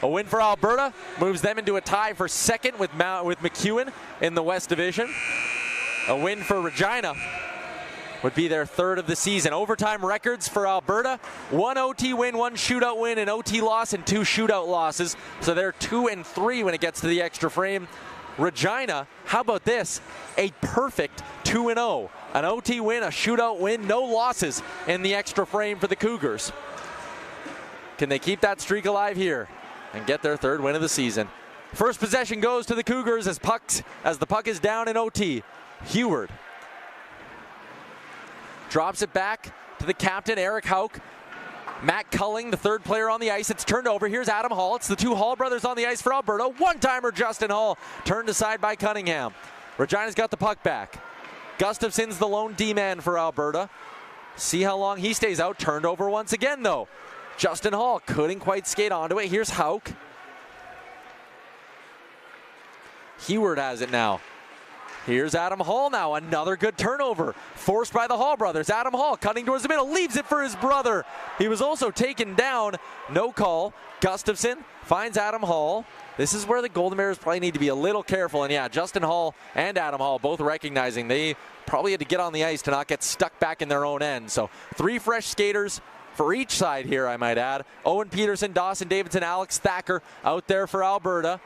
A: A win for Alberta moves them into a tie for second with McEwen in the West Division. A win for Regina would be their 3rd of the season. Overtime records for Alberta: 1 OT win, 1 shootout win, an OT loss, and 2 shootout losses. So they're 2-3 when it gets to the extra frame. Regina, how about this? A perfect 2-0. An OT win, a shootout win, no losses in the extra frame for the Cougars. Can they keep that streak alive here and get their 3rd win of the season? First possession goes to the Cougars as the puck is down in OT. Heward drops it back to the captain, Eric Hauk. Matt Culling, the 3rd player on the ice. It's turned over. Here's Adam Hall. It's the 2 Hall brothers on the ice for Alberta. One-timer Justin Hall turned aside by Cunningham. Regina's got the puck back. Gustafsson's the lone D-man for Alberta. See how long he stays out. Turned over once again, though. Justin Hall couldn't quite skate onto it. Here's Hauk. Heward has it now. Here's Adam Hall now, another good turnover, forced by the Hall brothers. Adam Hall cutting towards the middle, leaves it for his brother. He was also taken down, no call. Gustafson finds Adam Hall. This is where the Golden Bears probably need to be a little careful. And yeah, Justin Hall and Adam Hall both recognizing they probably had to get on the ice to not get stuck back in their own end. So 3 fresh skaters for each side here, I might add. Owen Peterson, Dawson Davidson, Alex Thacker out there for Alberta.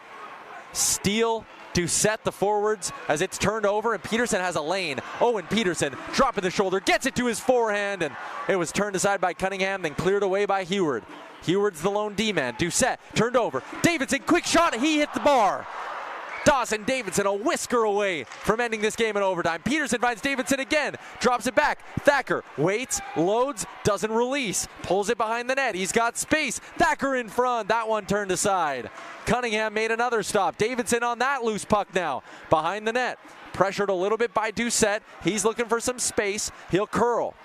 A: Steele, Doucette, the forwards, as it's turned over, and Peterson has a lane. Owen Peterson dropping the shoulder, gets it to his forehand, and it was turned aside by Cunningham, then cleared away by Heward. Heward's the lone D-man. Doucette turned over. Davidson, quick shot, he hit the bar. Dawson Davidson a whisker away from ending this game in overtime. Peterson finds Davidson again, drops it back. Thacker waits, loads, doesn't release, pulls it behind the net. He's got space. Thacker in front, that one turned aside. Cunningham made another stop. Davidson on that loose puck now, behind the net. Pressured a little bit by Doucette. He's looking for some space. He'll curl.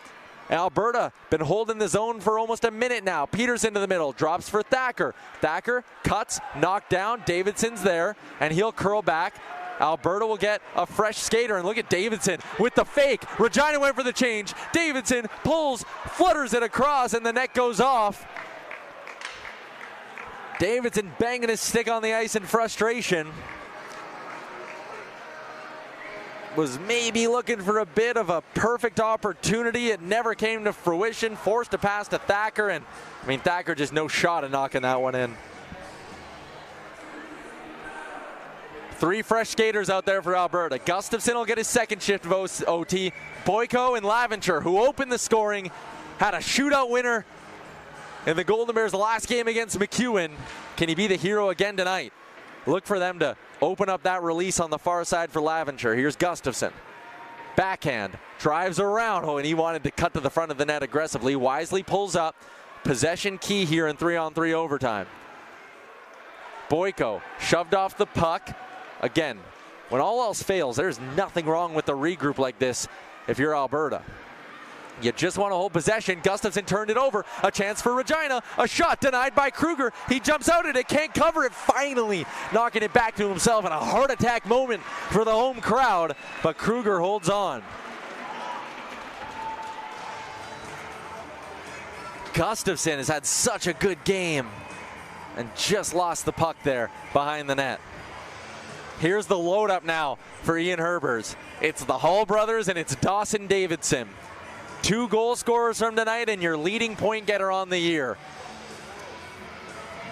A: Alberta been holding the zone for almost a minute now. Peterson to the middle, drops for Thacker. Thacker cuts, knocked down. Davidson's there, and he'll curl back. Alberta will get a fresh skater, and look at Davidson with the fake. Regina went for the change. Davidson pulls, flutters it across, and the net goes off. Davidson banging his stick on the ice in frustration. Was maybe looking for a bit of a perfect opportunity. It never came to fruition. Forced a pass to Thacker, and I mean, Thacker just no shot at knocking that one in. 3 fresh skaters out there for Alberta. Gustafson will get his second shift of OT. Boyko and Laventure, who opened the scoring, had a shootout winner in the Golden Bears' last game against McEwen. Can he be the hero again tonight? Look for them to open up that release on the far side for Laventure. Here's Gustafson. Backhand, drives around. Oh, and he wanted to cut to the front of the net aggressively. Wisely pulls up. Possession key here in 3-on-3 overtime. Boyko shoved off the puck. Again, when all else fails, there's nothing wrong with a regroup like this if you're Alberta. You just want to hold possession. Gustafson turned it over. A chance for Regina. A shot denied by Kruger. He jumps out at it, can't cover it. Finally knocking it back to himself in a heart attack moment for the home crowd. But Kruger holds on. Gustafson has had such a good game and just lost the puck there behind the net. Here's the load up now for Ian Herbers. It's the Hall brothers and it's Dawson Davidson. 2 goal scorers from tonight and your leading point getter on the year.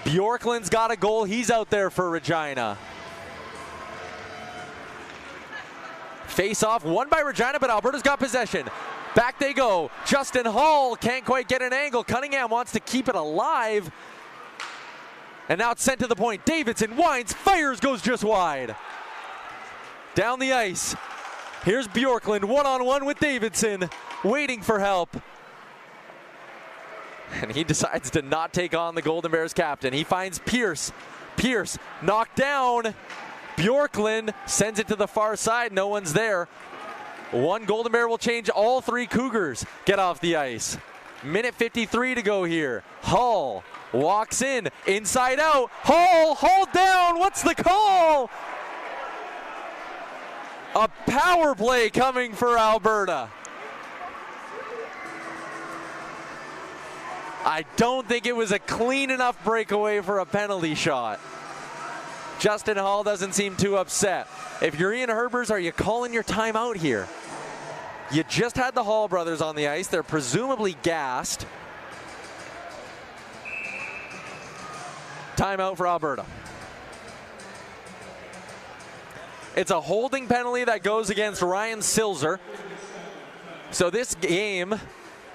A: Bjorklund's got a goal. He's out there for Regina. Face off won by Regina, but Alberta's got possession. Back they go. Justin Hall can't quite get an angle. Cunningham wants to keep it alive. And now it's sent to the point. Davidson winds, fires, goes just wide. Down the ice. Here's Bjorklund one-on-one with Davidson, waiting for help. And he decides to not take on the Golden Bears captain. He finds Pierce. Pierce knocked down. Bjorklund sends it to the far side. No one's there. 1 Golden Bear will change. All 3 Cougars get off the ice. Minute 53 to go here. Hall walks in, inside out. Hall down. What's the call? A power play coming for Alberta. I don't think it was a clean enough breakaway for a penalty shot. Justin Hall doesn't seem too upset. If you're Ian Herbers, are you calling your timeout here? You just had the Hall brothers on the ice. They're presumably gassed. Timeout for Alberta. It's a holding penalty that goes against Ryan Silzer. So this game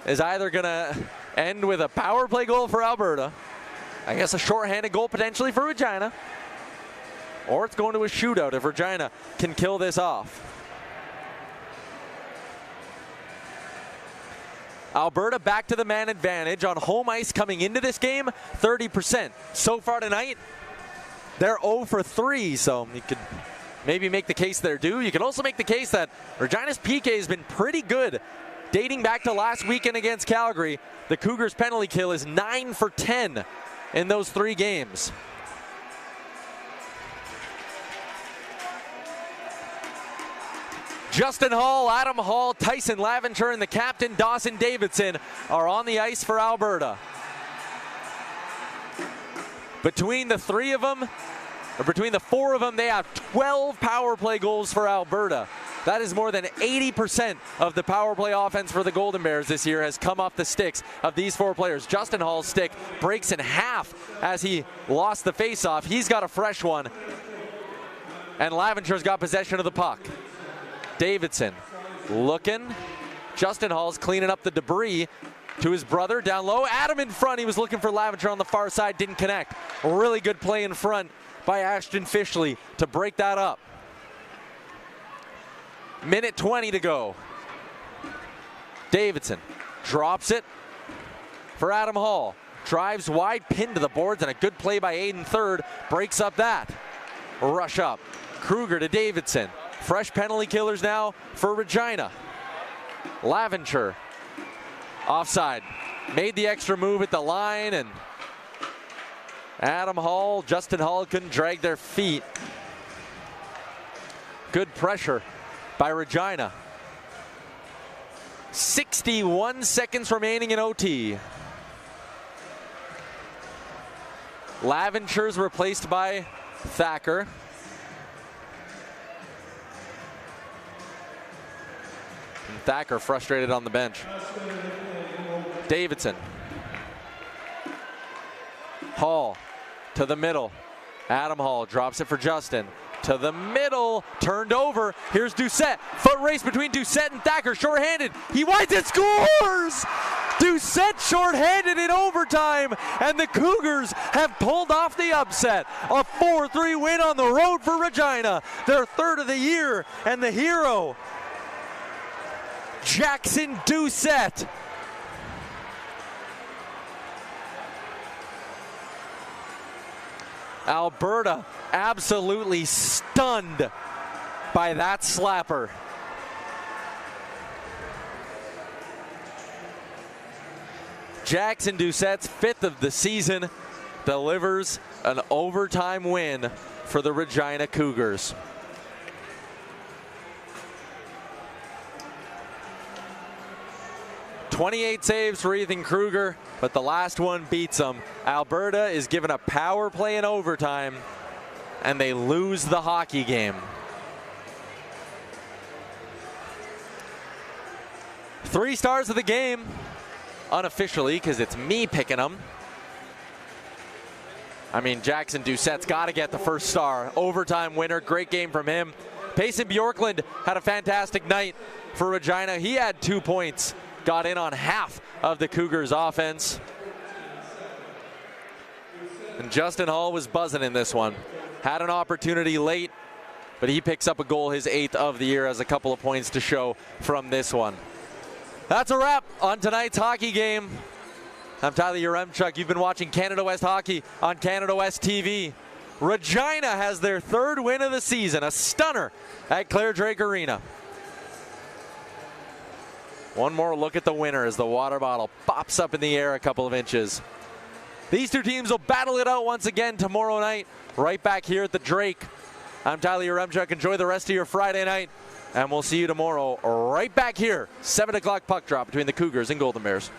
A: is either going to end with a power play goal for Alberta, I guess a shorthanded goal potentially for Regina, or it's going to a shootout if Regina can kill this off. Alberta back to the man advantage on home ice coming into this game, 30%. So far tonight, they're 0 for 3, so you could maybe make the case they're due. You can also make the case that Regina's PK has been pretty good. Dating back to last weekend against Calgary, the Cougars' penalty kill is 9 for 10 in those 3 games. Justin Hall, Adam Hall, Tyson Laventure, and the captain, Dawson Davidson, are on the ice for Alberta. Between the three of them, or between the four of them, they have 12 power play goals for Alberta. That is more than 80% of the power play offense for the Golden Bears this year has come off the sticks of these four players. Justin Hall's stick breaks in half as he lost the faceoff. He's got a fresh one. And Laventure's got possession of the puck. Davidson looking. Justin Hall's cleaning up the debris to his brother down low. Adam in front. He was looking for Laventure on the far side. Didn't connect. A really good play in front by Ashton Fishley to break that up. Minute 20 to go. Davidson drops it for Adam Hall. Drives wide, pinned to the boards, and a good play by Aiden Third breaks up that. Rush up. Kruger to Davidson. Fresh penalty killers now for Regina. Laventure. Offside. Made the extra move at the line, and Adam Hall, Justin Hall couldn't drag their feet. Good pressure by Regina. 61 seconds remaining in OT. Laventure's replaced by Thacker. And Thacker frustrated on the bench. Davidson. Hall to the middle. Adam Hall drops it for Justin. To the middle, turned over. Here's Doucette. Foot race between Doucette and Thacker. Shorthanded. He winds and scores! Doucette shorthanded in overtime, and the Cougars have pulled off the upset. A 4-3 win on the road for Regina. Their third of the year, and the hero, Jackson Doucette. Alberta absolutely stunned by that slapper. Jackson Doucette's fifth of the season delivers an overtime win for the Regina Cougars. "28 saves for Ethan Kruger, but the last one beats him. Alberta is given a power play in overtime, and they lose the hockey game. 3 stars of the game, unofficially, because it's me picking them. I mean, Jackson Doucette's got to get the first star. Overtime winner, great game from him. Payson Bjorklund had a fantastic night for Regina. He had 2 points. Got in on half of the Cougars' offense. And Justin Hall was buzzing in this one. Had an opportunity late, but he picks up a goal, his 8th of the year, has a couple of points to show from this one. That's a wrap on tonight's hockey game. I'm Tyler Yaremchuk. You've been watching Canada West Hockey on Canada West TV. Regina has their 3rd win of the season, a stunner at Clare Drake Arena. One more look at the winner as the water bottle pops up in the air a couple of inches. These two teams will battle it out once again tomorrow night, right back here at the Drake. I'm Tyler Yaremchuk. Enjoy the rest of your Friday night, and we'll see you tomorrow right back here, 7 o'clock puck drop between the Cougars and Golden Bears.